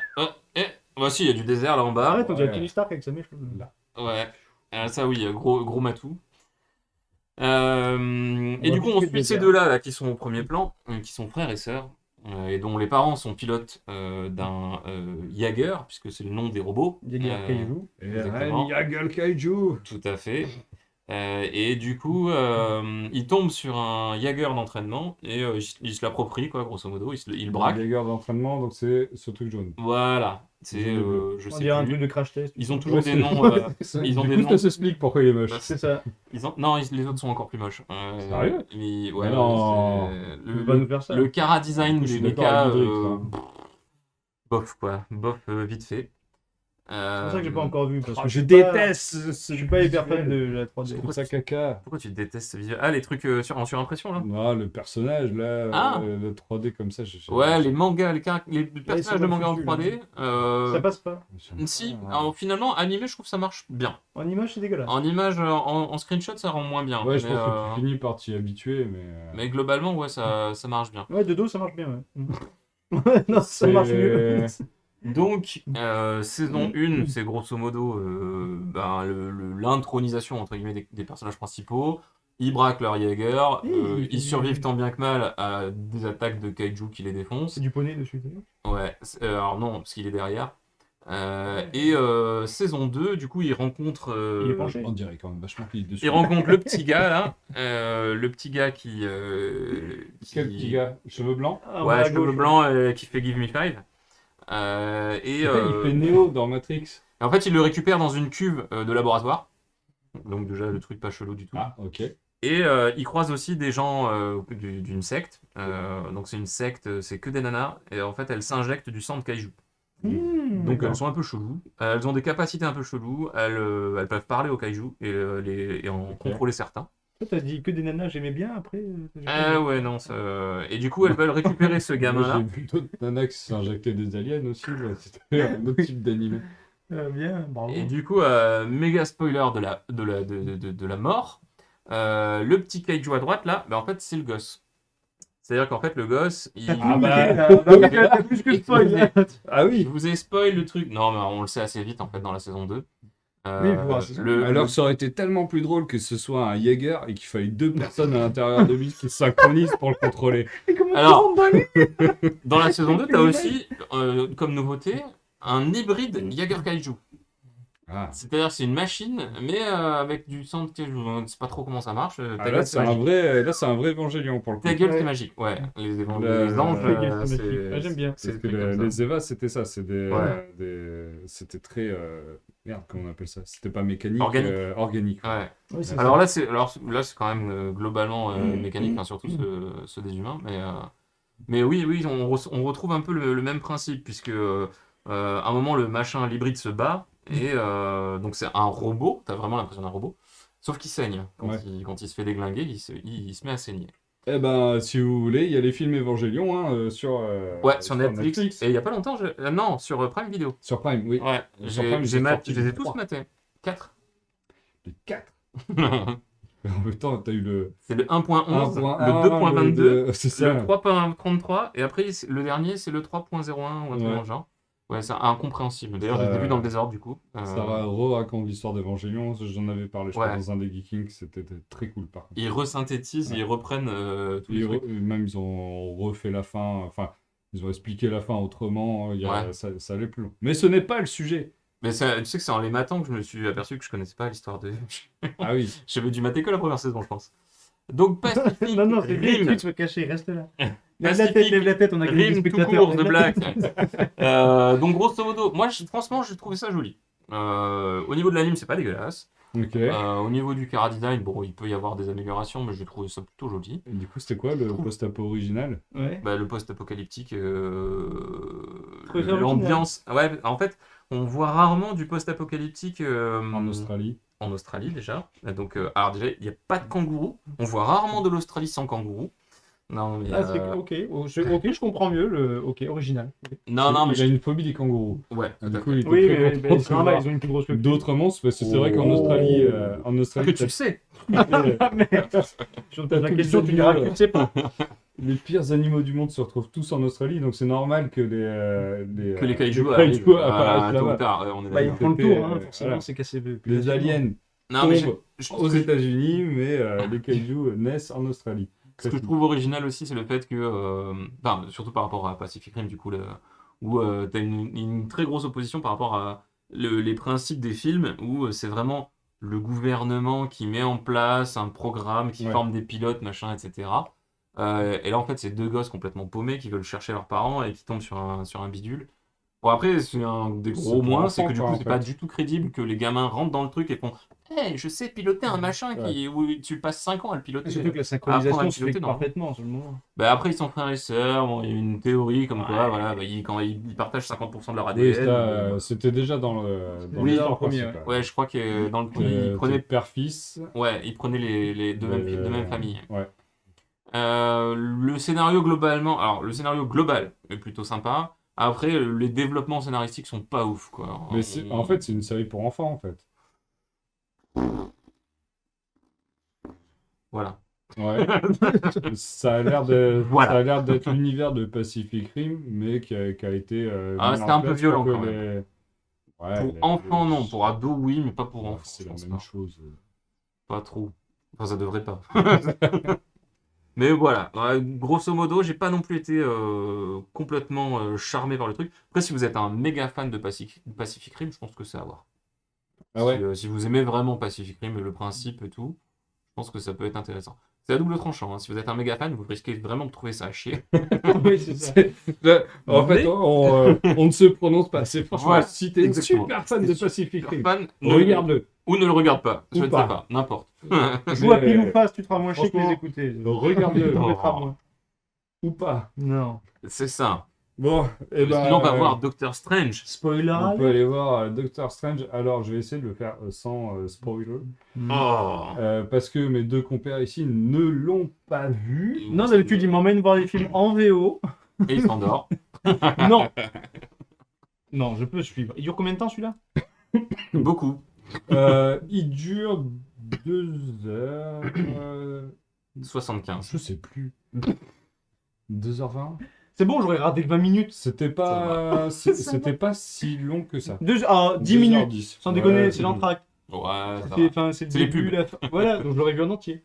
Speaker 1: bah si, il y a du désert là en bas.
Speaker 3: Arrête, on dirait
Speaker 2: ouais.
Speaker 3: Tony Stark avec sa mèche.
Speaker 2: Là.
Speaker 1: Ouais. Ça oui, gros matou. Et
Speaker 3: va
Speaker 1: du coup, on
Speaker 3: piquer le
Speaker 1: suit ces
Speaker 3: désert.
Speaker 1: deux-là qui sont au premier plan, qui sont frères et sœurs, et dont les parents sont pilotes d'un Jaeger, puisque c'est le nom des robots.
Speaker 3: Jaeger Kaiju.
Speaker 2: Et
Speaker 1: Exactement.
Speaker 2: Yagel Kaiju.
Speaker 1: Tout à fait. Et du coup, il tombe sur un Jaeger d'entraînement et il se l'approprie, quoi, grosso modo, il le braque.
Speaker 2: Jaeger d'entraînement, donc c'est ce truc jaune.
Speaker 1: Voilà. C'est,
Speaker 2: Jaune et bleu.
Speaker 1: je
Speaker 3: On
Speaker 1: sais
Speaker 3: dirait un
Speaker 1: plus.
Speaker 3: truc de crash test.
Speaker 1: Ils ont toujours
Speaker 2: Ouais,
Speaker 1: des
Speaker 2: c'est-
Speaker 1: noms. Ils ont
Speaker 2: du
Speaker 1: des
Speaker 2: coup,
Speaker 1: noms.
Speaker 2: ça s'explique pourquoi il est moche.
Speaker 3: C'est ça.
Speaker 1: Non, les autres sont encore plus moches.
Speaker 2: Sérieux
Speaker 1: Ouais,
Speaker 2: Mais non.
Speaker 1: c'est-
Speaker 3: Tu peux pas nous faire ça.
Speaker 1: le cara design
Speaker 2: Je suis
Speaker 1: des
Speaker 2: d'accord
Speaker 1: mechas,
Speaker 2: avec Idriss,
Speaker 1: bof quoi, bof vite fait.
Speaker 3: C'est pour ça que j'ai pas encore vu. Parce que
Speaker 2: Ah, je
Speaker 3: suis pas-
Speaker 2: déteste
Speaker 3: Je suis pas hyper fan de la 3D.
Speaker 2: Je trouve ça caca.
Speaker 1: Pourquoi tu détestes ce visuel? Ah, les trucs en surimpression là?
Speaker 2: Non, le personnage là,
Speaker 1: Ah.
Speaker 2: le 3D comme ça,
Speaker 1: Ouais, les mangas, les personnages de
Speaker 3: mal
Speaker 1: mangas en
Speaker 3: foutus,
Speaker 1: 3D.
Speaker 3: Ça passe pas.
Speaker 1: Si, alors, finalement, animé, je trouve que ça marche bien.
Speaker 3: En image, c'est dégueulasse.
Speaker 1: En image, en screenshot, ça rend moins bien.
Speaker 2: Ouais, je
Speaker 1: mais,
Speaker 2: pense que tu finis par t'y habituer, mais.
Speaker 1: mais globalement, ouais, ça marche bien.
Speaker 3: Ouais, de dos, ça marche bien. Ouais. Non, ça marche mieux.
Speaker 1: Donc, saison 1, c'est grosso modo l'intronisation entre guillemets des personnages principaux. Ils braquent leur Jaeger, ils survivent tant bien que mal à des attaques de kaiju qui les défoncent.
Speaker 3: C'est du poney dessus.
Speaker 1: Ouais, alors non, parce qu'il est derrière. Et saison 2, du coup, ils rencontrent,
Speaker 3: Il est penché.
Speaker 2: On dirait quand même vachement qu'il est dessus.
Speaker 1: ils rencontrent le petit gars là, le petit gars qui
Speaker 2: Quel petit gars? Cheveux blancs?
Speaker 3: Ah,
Speaker 1: ouais,
Speaker 3: à
Speaker 1: cheveux
Speaker 3: gauche.
Speaker 1: blancs qui fait Give Me Five.
Speaker 2: Il fait Neo dans Matrix.
Speaker 1: En fait, il le récupère dans une cuve de laboratoire. Donc déjà, le truc pas chelou du tout.
Speaker 2: Ah, ok.
Speaker 1: Et il croise aussi des gens d'une secte. Donc c'est une secte, c'est que des nanas. Et en fait, elles s'injectent du sang de kaiju. Donc
Speaker 3: d'accord.
Speaker 1: elles sont un peu cheloues. Elles ont des capacités un peu cheloues. Elles peuvent parler aux kaiju et en
Speaker 2: Ok.
Speaker 1: contrôler certains.
Speaker 3: Toi, t'as dit que des nanas, j'aimais bien après. J'ai pas vu.
Speaker 1: Ouais, non. Et du coup, elles veulent récupérer ce
Speaker 2: Moi,
Speaker 1: gamin-là.
Speaker 2: j'ai vu d'autres nanas qui s'injectaient des aliens aussi. Là. C'était un autre type d'anime.
Speaker 3: Bien, bravo.
Speaker 1: Et du coup, méga spoiler de la mort. Le petit kaiju à droite, là, en fait, c'est le gosse. C'est-à-dire qu'en fait, le gosse, il...
Speaker 2: Ah bah,
Speaker 3: T'as plus que spoil. là.
Speaker 2: Ah
Speaker 1: Je
Speaker 2: oui.
Speaker 1: vous ai spoil le truc. Non, mais on le sait assez vite, en fait, dans la saison 2.
Speaker 3: Oui, faut voir, c'est ça.
Speaker 2: Alors ça aurait été tellement plus drôle que ce soit un Jaeger et qu'il fallait deux personnes à l'intérieur de lui qui se synchronisent pour le contrôler.
Speaker 3: Et comment
Speaker 1: Alors-
Speaker 3: tu rentres dans lui
Speaker 1: Dans la saison 2, t'as aussi, comme nouveauté, un hybride Jaeger Kaiju.
Speaker 2: Ah.
Speaker 1: C'est-à-dire c'est une machine, mais avec du sang de cajou. On ne sait pas trop comment ça marche. Ta
Speaker 2: Là,
Speaker 1: gueule,
Speaker 2: c'est un vrai, là, c'est un vrai évangélion pour le coup.
Speaker 1: Ta gueule, c'est
Speaker 3: Ouais.
Speaker 1: magique. Ouais, les
Speaker 2: Le-
Speaker 1: anges,
Speaker 3: Ta gueule, c'est
Speaker 1: c'est...
Speaker 3: magique. Ah, j'aime bien.
Speaker 2: Parce
Speaker 1: C'est
Speaker 2: que
Speaker 1: des trucs comme ça.
Speaker 2: les Eva, c'était ça.
Speaker 1: Ouais.
Speaker 2: C'était très. Merde, comment on appelle ça? C'était pas mécanique.
Speaker 1: Organique.
Speaker 2: Organique.
Speaker 1: Ouais.
Speaker 3: Ouais, c'est
Speaker 1: Alors
Speaker 3: ça.
Speaker 1: là, c'est quand même globalement mécanique, hein, surtout ceux des humains. Mais oui, on retrouve un peu le même principe, puisque à un moment, le machin, l'hybride se bat, et donc c'est un robot, t'as vraiment l'impression d'un robot, sauf qu'il saigne.
Speaker 2: Ouais.
Speaker 1: Quand il se fait déglinguer, il se met à saigner.
Speaker 2: Eh ben, si vous voulez, il y a les films évangélions hein,
Speaker 1: Ouais, sur Netflix. Et il y a pas longtemps, non, sur Prime Video.
Speaker 2: Sur Prime, oui.
Speaker 1: Ouais,
Speaker 2: Sur Prime,
Speaker 1: je
Speaker 2: ils ont sorti
Speaker 1: les ai
Speaker 2: le
Speaker 1: tous
Speaker 2: 3.
Speaker 1: matés. 4.
Speaker 2: Les 4. En même temps, t'as eu le
Speaker 1: C'est le 1.11,
Speaker 2: 1.1,
Speaker 1: le 2.22,
Speaker 2: c'est ça.
Speaker 1: le 3.33, et après, le dernier, c'est le 3.01 ou un truc dans le genre. Ouais, c'est incompréhensible. D'ailleurs, je les ai vus dans le désordre, du coup.
Speaker 2: Ça raconte l'histoire d'Évangélion. J'en avais parlé, je crois,
Speaker 1: Ouais.
Speaker 2: dans un des Geekings. C'était très cool, par contre.
Speaker 1: Ils resynthétisent,
Speaker 2: Ouais.
Speaker 1: ils reprennent tous les trucs.
Speaker 2: Même, ils ont refait la fin. Enfin, ils ont expliqué la fin autrement.
Speaker 1: Ouais.
Speaker 2: Ça allait plus loin. Mais ce n'est pas le sujet.
Speaker 1: Mais tu sais que c'est en les matant que je me suis aperçu que je connaissais pas l'histoire de...
Speaker 2: Ah oui.
Speaker 1: J'avais dû mater que la première saison, je pense. Donc, Pacific
Speaker 3: Non, c'est bien,
Speaker 1: Rim.
Speaker 3: tu te cacher, reste là.
Speaker 1: Pacific
Speaker 3: Lève la tête, on a gagné des
Speaker 1: Rim tout
Speaker 3: spectateurs.
Speaker 1: court, The Black. Donc, grosso modo, moi, franchement, j'ai trouvé ça joli. Au niveau de l'anime, c'est pas dégueulasse.
Speaker 2: Ok.
Speaker 1: Au niveau du chara design, bon, il peut y avoir des améliorations, mais j'ai trouvé ça plutôt joli.
Speaker 2: Et du coup, c'était quoi le post-apo original?
Speaker 3: Ouais.
Speaker 1: Bah, le post-apocalyptique,
Speaker 3: Trouvez ça
Speaker 1: l'ambiance. Ouais, en fait, on voit rarement du post-apocalyptique
Speaker 2: En Australie.
Speaker 1: en Australie déjà. Donc, alors déjà, il n'y a pas de kangourous. On voit rarement de l'Australie sans kangourous. Non, mais,
Speaker 3: Ah, c'est ok. Ok, je comprends mieux le. Ok, original.
Speaker 1: non, mais
Speaker 2: Il a une phobie des kangourous.
Speaker 1: ouais,
Speaker 2: Ah,
Speaker 1: tout
Speaker 2: du
Speaker 1: à
Speaker 2: coup,
Speaker 1: fait.
Speaker 2: il était
Speaker 3: Oui,
Speaker 2: très
Speaker 3: mais
Speaker 2: content de
Speaker 3: c'est normal,
Speaker 2: voir
Speaker 3: ils ont une plus grosse queue.
Speaker 2: d'autres monstres, parce que c'est vrai qu'en
Speaker 1: Oh.
Speaker 2: Australie,
Speaker 1: Ah, que tu le sais.
Speaker 3: Si on te pose la
Speaker 2: T'as
Speaker 3: question,
Speaker 2: tout
Speaker 3: tu
Speaker 2: le
Speaker 3: diras
Speaker 2: monde.
Speaker 3: que tu ne sais pas.
Speaker 2: les pires animaux du monde se retrouvent tous en Australie, donc c'est normal que
Speaker 1: Que les kaijus
Speaker 2: kaijus
Speaker 1: arrivent
Speaker 2: apparaissent
Speaker 1: tôt ou
Speaker 2: là-bas.
Speaker 1: tard. Ouais, on est
Speaker 3: Bah, ils
Speaker 1: d'accord.
Speaker 3: font le tour, hein,
Speaker 2: Voilà.
Speaker 3: forcément, c'est cassé.
Speaker 2: Les aliens
Speaker 1: Non, mais
Speaker 2: tombent
Speaker 1: je trouve
Speaker 2: aux
Speaker 1: que-
Speaker 2: États-Unis, mais les kaijus naissent en Australie.
Speaker 1: Ce que je trouve original aussi, c'est le fait que, enfin, surtout par rapport à Pacific Rim, du coup, où tu as une très grosse opposition par rapport à les principes des films, où c'est vraiment le gouvernement qui met en place un programme, qui
Speaker 2: Ouais.
Speaker 1: forme des pilotes, machin, etc. Et là, en fait, c'est deux gosses complètement paumés qui veulent chercher leurs parents et qui tombent sur un bidule. Bon, après, c'est un des
Speaker 2: C'est
Speaker 1: gros
Speaker 2: pour
Speaker 1: moins, c'est
Speaker 2: enfants,
Speaker 1: que du
Speaker 2: quoi,
Speaker 1: coup,
Speaker 2: en
Speaker 1: c'est
Speaker 2: fait.
Speaker 1: pas du tout crédible que les gamins rentrent dans le truc et font Hey, je sais piloter un machin où tu passes 5 ans à le piloter.
Speaker 3: Surtout que la
Speaker 1: Apprendre à
Speaker 3: synchronisation se
Speaker 1: piloter,
Speaker 3: fait
Speaker 1: non.
Speaker 3: parfaitement sur le moment.
Speaker 1: Bah après, ils sont frères et sœurs, bon, il y a une théorie comme quoi,
Speaker 3: Ouais.
Speaker 1: voilà, bah, quand ils partagent 50% de leur
Speaker 2: Oui,
Speaker 1: ADN.
Speaker 2: ça, c'était déjà dans
Speaker 3: Oui,
Speaker 2: l'histoire
Speaker 3: dans le premier,
Speaker 2: principale.
Speaker 1: Ouais, je crois que dans le premier, ils
Speaker 2: T'es
Speaker 1: prenaient,
Speaker 2: père-fils.
Speaker 1: ils prenaient les de même famille.
Speaker 2: Ouais.
Speaker 1: Le scénario globalement, alors le scénario global est plutôt sympa. Après, les développements scénaristiques sont pas ouf, quoi.
Speaker 2: Mais en fait, c'est une série pour enfants, en fait.
Speaker 1: Voilà.
Speaker 2: Ouais. Ça a l'air
Speaker 1: Voilà.
Speaker 2: ça a l'air d'être l'univers de Pacific Rim, mais qui a été mis
Speaker 1: c'était
Speaker 2: en
Speaker 1: un peu
Speaker 2: place
Speaker 1: violent,
Speaker 2: pour que
Speaker 1: quand
Speaker 2: les- Ouais,
Speaker 1: Pour
Speaker 2: les-
Speaker 1: enfants,
Speaker 2: les-
Speaker 1: non. Pour ados, oui, mais pas pour
Speaker 2: Ouais,
Speaker 1: enfants.
Speaker 2: c'est
Speaker 1: je
Speaker 2: la
Speaker 1: pense
Speaker 2: même
Speaker 1: pas.
Speaker 2: chose.
Speaker 1: Pas trop. Enfin, ça devrait pas. Mais voilà, grosso modo, j'ai pas non plus été complètement charmé par le truc. Après, si vous êtes un méga fan de Pacific Rim, je pense que c'est à voir.
Speaker 2: Ah ouais.
Speaker 1: Si vous aimez vraiment Pacific Rim et le principe et tout, je pense que ça peut être intéressant. C'est à double tranchant, hein. Si vous êtes un méga fan, vous risquez vraiment de trouver ça à chier.
Speaker 3: Oui, c'est ça.
Speaker 2: En fait,
Speaker 1: Mais-
Speaker 2: on ne se prononce pas. C'est franchement,
Speaker 1: Voilà,
Speaker 2: si t'es
Speaker 1: exactement.
Speaker 2: super fan de Pacific Rim,
Speaker 1: Fan,
Speaker 2: regarde-le.
Speaker 1: Ou ne le regarde pas. Je
Speaker 2: Ou
Speaker 1: ne
Speaker 2: pas.
Speaker 1: sais pas. N'importe.
Speaker 3: Joue à
Speaker 2: Mais,
Speaker 3: pile ou face, tu te feras moins chier que les
Speaker 2: franchement,
Speaker 3: écouter.
Speaker 2: regarde-le.
Speaker 3: T'en mettras moins.
Speaker 2: Ou pas.
Speaker 3: Non.
Speaker 1: C'est ça.
Speaker 2: Bon, et ben.
Speaker 1: Sinon, on va voir Doctor Strange.
Speaker 3: Spoiler.
Speaker 2: On peut aller voir Doctor Strange. Alors, je vais essayer de le faire sans spoiler.
Speaker 1: Oh.
Speaker 2: Parce que mes deux compères ici ne l'ont pas vu.
Speaker 3: Non, d'habitude, il m'emmène voir des films en VO.
Speaker 1: Et il s'endort.
Speaker 3: Non. Non, je peux suivre. Il dure combien de temps celui-là?
Speaker 1: Beaucoup.
Speaker 2: Il dure 2 heures.
Speaker 1: 75.
Speaker 2: Je sais plus. 2h20.
Speaker 3: C'est bon, j'aurais raté que 20 minutes.
Speaker 2: C'était
Speaker 1: Ça
Speaker 2: pas, c'était pas si long que ça.
Speaker 3: 10 minutes.
Speaker 2: 2h10.
Speaker 3: Sans déconner,
Speaker 2: Ouais,
Speaker 3: c'est l'entracte.
Speaker 1: Ouais, ça
Speaker 3: C'est
Speaker 1: va.
Speaker 3: enfin, c'est le
Speaker 1: C'est les
Speaker 3: début,
Speaker 1: pubs.
Speaker 3: la fin. Voilà, donc je l'aurais vu en entier.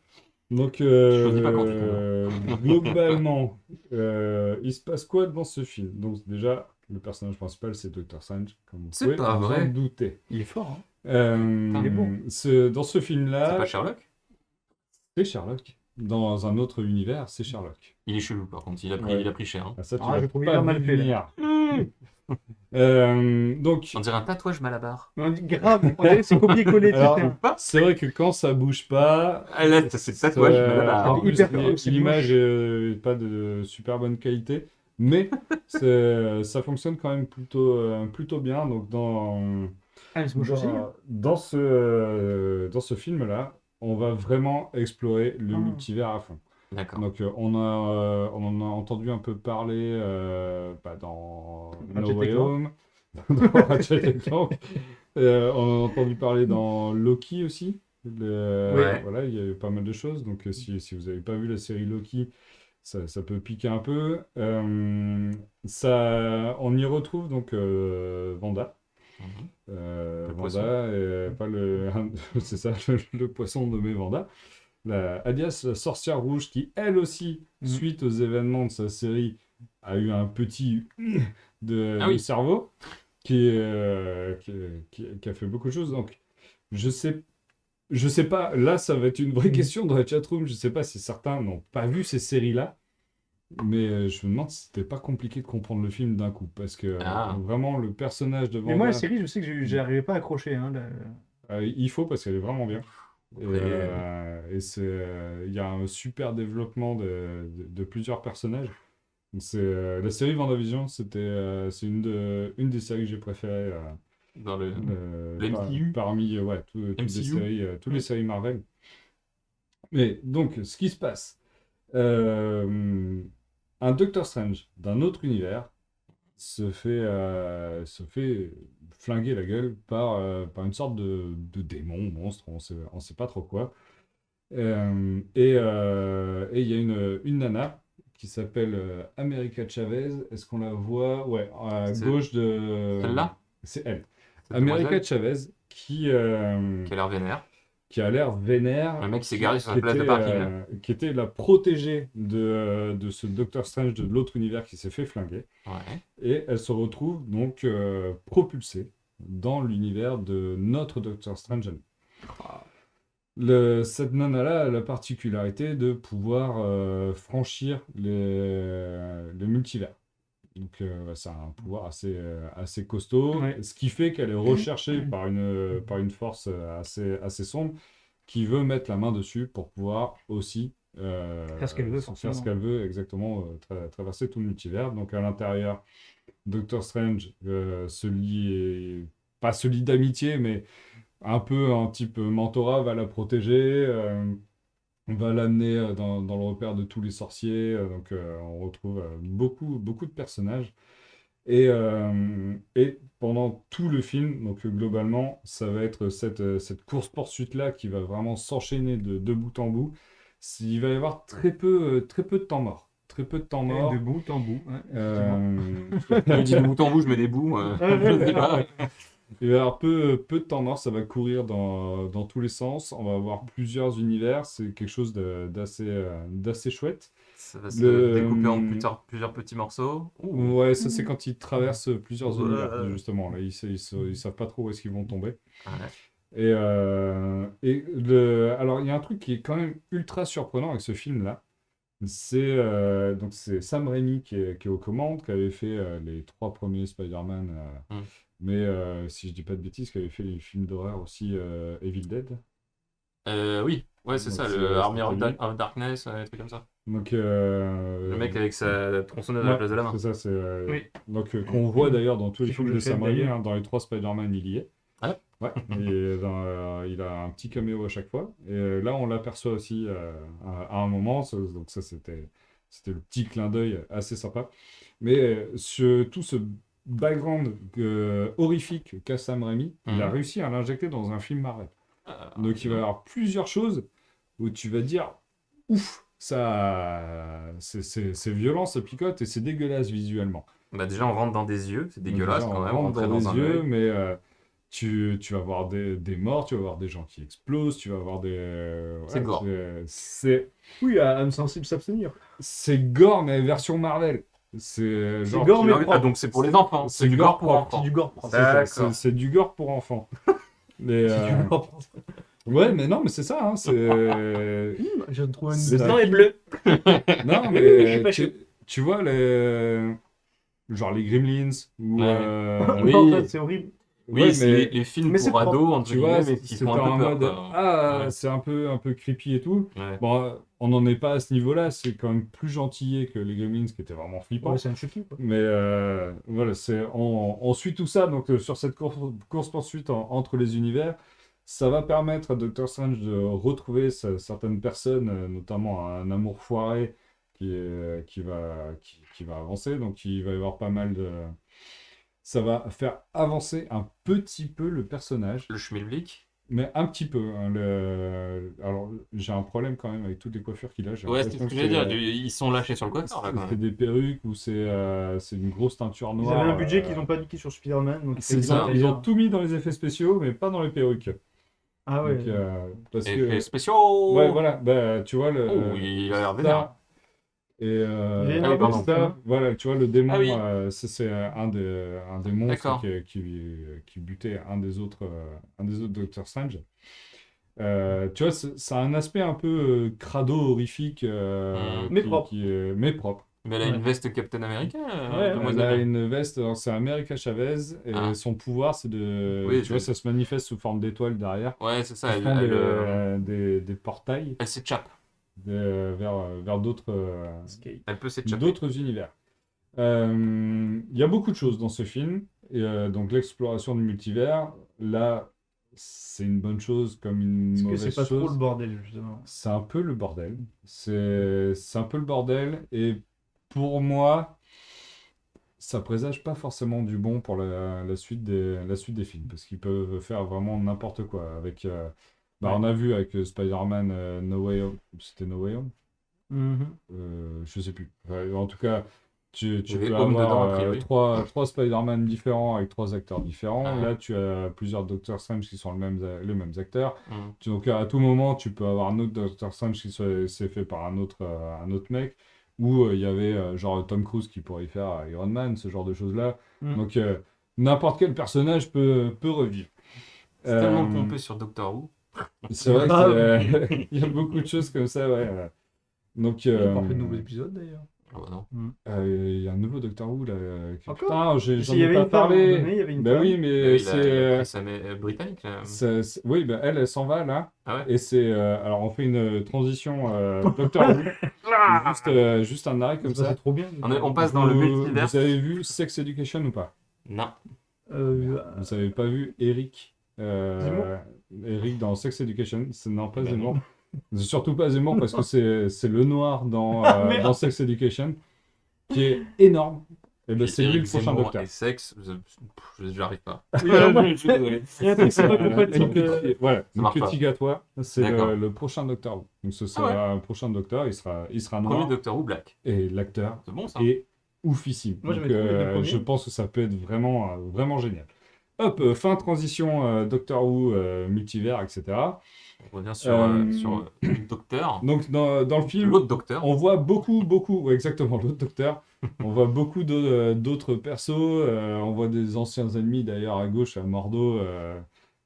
Speaker 2: Donc,
Speaker 1: choisis pas quand tu
Speaker 2: globalement, il se passe quoi dans ce film? Donc, déjà, le personnage principal, c'est Doctor Strange, comme vous
Speaker 1: C'est
Speaker 2: pouvez
Speaker 1: pas
Speaker 2: vous en
Speaker 1: vrai.
Speaker 2: douter.
Speaker 3: Il est fort, hein. Il est bon.
Speaker 2: Dans ce
Speaker 1: C'est
Speaker 2: film-là,
Speaker 1: pas Sherlock?
Speaker 2: c'est Sherlock. Dans un autre univers, c'est Sherlock.
Speaker 1: Il est chelou par contre,
Speaker 2: Ouais.
Speaker 1: il a pris cher. Hein.
Speaker 2: Ah, ça, tu
Speaker 3: Ah,
Speaker 2: vas
Speaker 3: je trouve
Speaker 2: pas
Speaker 3: hyper mal fait, là.
Speaker 2: venir. Donc,
Speaker 1: On dirait un tatouage Malabar.
Speaker 3: On dit grave, c'est copier-coller,
Speaker 2: alors,
Speaker 3: etc.
Speaker 2: c'est vrai que quand ça bouge pas,
Speaker 1: Ah là, c'est le tatouage Malabar.
Speaker 2: en plus,
Speaker 3: Hyper fort, c'est
Speaker 2: l'image est pas de super bonne qualité, mais ça fonctionne quand même plutôt bien. Donc
Speaker 3: Ah, mais c'est moche aussi.
Speaker 2: dans ce film-là, on va vraiment explorer le multivers à fond.
Speaker 1: D'accord.
Speaker 2: Donc on en a entendu un peu parler dans
Speaker 3: Ratchet
Speaker 2: No
Speaker 3: et
Speaker 2: Way
Speaker 3: Clank.
Speaker 2: Home, dans Ratchet et Clank. On a entendu parler dans Loki aussi.
Speaker 1: Ouais.
Speaker 2: Voilà, il y a eu pas mal de choses. Donc si vous n'avez pas vu la série Loki, ça peut piquer un peu. On y retrouve donc Wanda.
Speaker 1: Mhm.
Speaker 2: Wanda,
Speaker 1: poisson.
Speaker 2: pas c'est ça, le poisson nommé Wanda. Alias la sorcière rouge qui, elle aussi, suite aux événements de sa série, a eu un petit de
Speaker 1: Ah oui.
Speaker 2: cerveau qui a fait beaucoup de choses. Donc, je sais pas, là, ça va être une vraie question dans la chatroom. Je sais pas si certains n'ont pas vu ces séries-là, mais je me demande si c'était pas compliqué de comprendre le film d'un coup. Parce que vraiment, le personnage de
Speaker 3: Mais moi, la
Speaker 2: Wanda,
Speaker 3: série, je sais que j'arrivais pas à accrocher. Hein,
Speaker 2: il faut parce qu'elle est vraiment bien. Et
Speaker 1: Après,
Speaker 2: il y a un super développement de plusieurs personnages. Donc la série WandaVision, c'est une des séries que j'ai préférées
Speaker 1: dans le MCU.
Speaker 2: parmi toutes les
Speaker 1: MCU.
Speaker 2: séries Marvel. Mais donc, ce qui se passe, un Doctor Strange d'un autre univers se fait flinguer la gueule par une sorte de démon, monstre, on sait pas trop quoi. Et il y a une nana qui s'appelle America Chavez. Est-ce qu'on la voit? Ouais, à gauche de...
Speaker 1: Celle-là?
Speaker 2: C'est elle.
Speaker 1: Cette
Speaker 2: America
Speaker 1: demoiselle
Speaker 2: Chavez
Speaker 1: qui a l'air vénère.
Speaker 2: qui a l'air vénère.
Speaker 1: Le mec s'est garé sur
Speaker 2: qui
Speaker 1: sa place de
Speaker 2: était,
Speaker 1: parking.
Speaker 2: qui était la protégée de ce Doctor Strange de l'autre univers qui s'est fait flinguer.
Speaker 1: Ouais.
Speaker 2: Et elle se retrouve donc propulsée dans l'univers de notre Doctor Strange. Cette nana-là a la particularité de pouvoir franchir les multivers. Donc c'est un pouvoir assez costaud,
Speaker 3: Ouais.
Speaker 2: ce qui fait qu'elle est recherchée par une force assez sombre qui veut mettre la main dessus pour pouvoir aussi
Speaker 3: Faire ce qu'elle veut, forcément.
Speaker 2: faire ce qu'elle veut, exactement, traverser tout le multivers. Donc à l'intérieur, Doctor Strange pas se lie d'amitié, mais un peu un type mentorat, va la protéger, va l'amener dans le repère de tous les sorciers. Donc on retrouve beaucoup de personnages. Et pendant tout le film, donc globalement, ça va être cette course-poursuite-là qui va vraiment s'enchaîner de bout en bout. Il va y avoir très peu de temps mort. Très peu de temps mort.
Speaker 3: De bout en bout. Ouais,
Speaker 1: Il dit de bout en bout, je mets des bouts. Je sais pas.
Speaker 2: Il va y avoir peu de temps mort, ça va courir dans tous les sens. On va avoir plusieurs univers, c'est quelque chose d'assez chouette.
Speaker 1: Ça va se découper en plusieurs petits morceaux.
Speaker 2: Ouais, ça c'est quand ils traversent plusieurs
Speaker 1: Ouais.
Speaker 2: univers, justement. Là, ils savent pas trop où est-ce qu'ils vont tomber.
Speaker 1: Ouais.
Speaker 2: Alors, il y a un truc qui est quand même ultra surprenant avec ce film-là. C'est Sam Raimi qui est aux commandes, qui avait fait les 3 premiers Spider-Man. Mais si je dis pas de bêtises, qui avait fait les films d'horreur aussi, Evil Dead.
Speaker 1: Oui, ouais, c'est
Speaker 2: Donc,
Speaker 1: ça,
Speaker 2: c'est
Speaker 1: le Army of
Speaker 2: lui.
Speaker 1: Darkness, un truc comme ça.
Speaker 2: Donc,
Speaker 1: Le mec avec sa tronçonneuse à la place de la main.
Speaker 2: c'est ça,
Speaker 3: Oui.
Speaker 2: donc qu'on voit d'ailleurs dans tous les
Speaker 3: Qu'il faut
Speaker 2: films
Speaker 3: que
Speaker 2: de
Speaker 3: je fasse,
Speaker 2: Sam Raimi,
Speaker 3: d'ailleurs.
Speaker 2: hein, dans les 3 Spider-Man, il y est.
Speaker 1: Ah ouais.
Speaker 2: Ouais, il a un petit caméo à chaque fois. Et là, on l'aperçoit aussi à un moment. Donc ça, c'était le petit clin d'œil assez sympa. Mais tout ce background horrifique qu'a Sam Raimi, il a réussi à l'injecter dans un film Marvel. Donc il va y avoir plusieurs choses où tu vas dire ouf, ça, c'est violent, ça picote et c'est dégueulasse visuellement.
Speaker 1: Bah déjà, on rentre dans des yeux, c'est dégueulasse
Speaker 2: Déjà,
Speaker 1: quand
Speaker 2: on
Speaker 1: même.
Speaker 2: rentre
Speaker 1: Rentrer
Speaker 2: dans
Speaker 1: un
Speaker 2: les yeux,
Speaker 1: œil.
Speaker 2: mais tu vas voir des morts, tu vas voir des gens qui explosent, tu vas voir des...
Speaker 1: C'est gore.
Speaker 3: Oui, âme sensible s'abstenir.
Speaker 2: C'est gore, mais version Marvel. C'est genre...
Speaker 3: gore, mais
Speaker 1: Ah, donc c'est pour les enfants. C'est du gore pour
Speaker 2: propre.
Speaker 1: enfants.
Speaker 3: C'est du gore propre.
Speaker 2: C'est ça,
Speaker 1: D'accord.
Speaker 2: c'est du gore pour enfants. Mais,
Speaker 3: Si tu veux en prendre.
Speaker 2: ouais, mais non, mais c'est ça. Hein, c'est...
Speaker 3: Je viens de trouver une.
Speaker 2: C'est
Speaker 4: Le
Speaker 2: ça.
Speaker 4: sang est bleu.
Speaker 2: Non,
Speaker 3: Je
Speaker 2: mais
Speaker 3: suis pas
Speaker 2: tu vois, genre les Gremlins ou.
Speaker 1: Ouais.
Speaker 2: Oui,
Speaker 3: En fait, c'est horrible.
Speaker 1: Oui,
Speaker 2: ouais,
Speaker 1: c'est
Speaker 2: mais
Speaker 1: les films
Speaker 3: mais c'est
Speaker 1: pour ados, entre
Speaker 2: tu vois,
Speaker 1: guillemets, mais qui
Speaker 2: c'était
Speaker 1: font un
Speaker 2: en
Speaker 1: peu peur.
Speaker 2: mode
Speaker 1: quoi.
Speaker 2: ah,
Speaker 1: Ouais.
Speaker 2: c'est un peu creepy et tout.
Speaker 1: Ouais.
Speaker 2: Bon, on n'en est pas à ce niveau-là, c'est quand même plus gentillé que les Gremlins qui étaient vraiment flippants.
Speaker 3: Ouais, c'est un Chucky, quoi.
Speaker 2: Mais voilà, on suit tout ça donc sur cette course-poursuite entre les univers. Ça va permettre à Doctor Strange de retrouver certaines personnes, notamment un amour foiré qui va avancer. Donc il va y avoir pas mal de... Ça va faire avancer un petit peu le personnage,
Speaker 1: Le schmilblick.
Speaker 2: mais un petit peu. Hein, alors j'ai un problème quand même avec toutes les coiffures qu'il a. J'ai
Speaker 1: Ouais, c'est ce
Speaker 2: l'impression
Speaker 1: que j'allais dire.
Speaker 2: c'est-
Speaker 1: Ils sont lâchés sur le coiffeur, là, quand
Speaker 2: c'est
Speaker 1: même.
Speaker 2: des perruques ou c'est une grosse teinture
Speaker 3: Ils
Speaker 2: noire.
Speaker 3: avaient un budget qu'ils n'ont pas niqué sur Spider-Man. Donc
Speaker 2: Ils
Speaker 1: ça.
Speaker 2: ils ont tout mis dans les effets spéciaux, mais pas dans les perruques.
Speaker 3: Ah ouais.
Speaker 2: Donc, parce
Speaker 1: Effets
Speaker 2: que...
Speaker 1: spéciaux.
Speaker 2: Ouais, voilà, bah, tu vois,
Speaker 1: Oh, il a l'air
Speaker 2: ça,
Speaker 1: vénère.
Speaker 2: et
Speaker 3: Il est
Speaker 1: Ah oui,
Speaker 3: énorme,
Speaker 1: pardon.
Speaker 2: ça, voilà, tu vois, le démon,
Speaker 1: Ah oui.
Speaker 2: c'est un des monstres
Speaker 1: D'accord.
Speaker 2: qui butait un des autres Doctor Strange. Tu vois, ça a un aspect un peu crado horrifique,
Speaker 3: Mais propre.
Speaker 2: mais propre.
Speaker 1: Mais elle a
Speaker 3: Ouais.
Speaker 1: une veste Captain America,
Speaker 3: Ouais,
Speaker 2: Elle
Speaker 1: demoiselle.
Speaker 2: a une veste, alors c'est America Chavez, et
Speaker 1: Ah.
Speaker 2: son pouvoir, c'est de...
Speaker 1: Oui,
Speaker 2: tu vois, ça se manifeste sous forme d'étoiles derrière.
Speaker 1: Ouais, c'est ça.
Speaker 2: Ils font des portails
Speaker 1: Elle s'échappe.
Speaker 2: vers d'autres
Speaker 3: Skate.
Speaker 1: Elle peut s'échapper.
Speaker 2: d'autres univers. Il y a beaucoup de choses dans ce film. Et, donc l'exploration du multivers, là, c'est une bonne chose comme une
Speaker 3: Est-ce que
Speaker 2: mauvaise
Speaker 3: c'est pas
Speaker 2: chose.
Speaker 3: trop le bordel, justement?
Speaker 2: C'est un peu le bordel. C'est un peu le bordel. Et pour moi, ça présage pas forcément du bon pour la suite des films. Parce qu'ils peuvent faire vraiment n'importe quoi. Avec,
Speaker 3: Ouais.
Speaker 2: on a vu avec Spider-Man No Way Home. C'était No Way Home?
Speaker 3: Mhm.
Speaker 2: Je sais plus. En tout cas, tu
Speaker 1: y avait
Speaker 2: peux
Speaker 1: Home dedans,
Speaker 2: avoir
Speaker 1: a priori.
Speaker 2: trois Spider-Man différents avec trois acteurs différents.
Speaker 1: Ah.
Speaker 2: Là, tu as plusieurs Doctor Strange qui sont les mêmes acteurs.
Speaker 1: Hum.
Speaker 2: Donc, à tout moment, tu peux avoir un autre Doctor Strange qui s'est fait par un autre mec. Ou il y avait genre Tom Cruise qui pourrait y faire Iron Man, ce genre de choses-là.
Speaker 3: Mm.
Speaker 2: Donc, n'importe quel personnage peut revivre.
Speaker 1: C'est tellement
Speaker 2: Euh,
Speaker 1: pompé sur Doctor Who.
Speaker 2: C'est vrai
Speaker 3: Ah,
Speaker 2: qu'il y a beaucoup de choses comme ça, ouais. Donc,
Speaker 3: Il a pas fait de nouveau épisode, d'ailleurs.
Speaker 1: Ah bah non.
Speaker 2: il y a un nouveau Doctor Who là.
Speaker 3: Encore
Speaker 2: Putain, j'en
Speaker 3: Il y
Speaker 2: ai
Speaker 3: avait
Speaker 2: pas
Speaker 3: une femme, à un moment
Speaker 2: parlé.
Speaker 3: donné, il y avait une
Speaker 2: Bah
Speaker 3: femme.
Speaker 2: oui, mais
Speaker 1: Il
Speaker 2: c'est.
Speaker 1: a pris sa britannique, là.
Speaker 2: Oui, bah elle s'en va là.
Speaker 1: Ah ouais.
Speaker 2: Et c'est. Alors on fait une transition Doctor Who. Juste un arrêt comme
Speaker 3: Ça,
Speaker 2: ça.
Speaker 3: c'est trop bien.
Speaker 1: On passe dans le multivers.
Speaker 2: Vous avez vu Sex Education ou pas?
Speaker 1: Non.
Speaker 2: Vous avez pas vu Eric
Speaker 3: Zemmour
Speaker 2: Eric dans Sex Education? Non, pas
Speaker 1: Bah
Speaker 2: Zemmour. Surtout pas Zemmour parce que c'est le noir dans,
Speaker 3: Merde.
Speaker 2: dans Sex Education qui est énorme. Et ben c'est lui
Speaker 1: Eric
Speaker 2: le prochain
Speaker 1: Zemmour
Speaker 2: docteur.
Speaker 1: et sexe, j'arrive pas.
Speaker 3: Oui,
Speaker 1: Je suis désolé.
Speaker 3: Il y a un truc, c'est pas
Speaker 2: Une
Speaker 3: compatible.
Speaker 2: critique- voilà, une
Speaker 1: marche pas.
Speaker 2: critique à toi, c'est
Speaker 1: D'accord.
Speaker 2: le prochain docteur. Donc ce sera un prochain docteur, il sera
Speaker 1: Premier
Speaker 2: noir
Speaker 1: Doctor Who Black.
Speaker 2: et l'acteur
Speaker 1: C'est bon ça.
Speaker 2: est oufissime.
Speaker 3: Moi,
Speaker 2: Donc,
Speaker 3: j'avais trouvé les deux premiers.
Speaker 2: je pense que ça peut être vraiment génial. Hop, fin transition Doctor Who, multivers, etc.
Speaker 1: On revient sur le Docteur.
Speaker 2: Donc dans le film,
Speaker 1: L'autre Docteur.
Speaker 2: on voit beaucoup, ouais, exactement, l'autre docteur. On voit beaucoup d'autres persos. On voit des anciens ennemis d'ailleurs à gauche, à Mordo,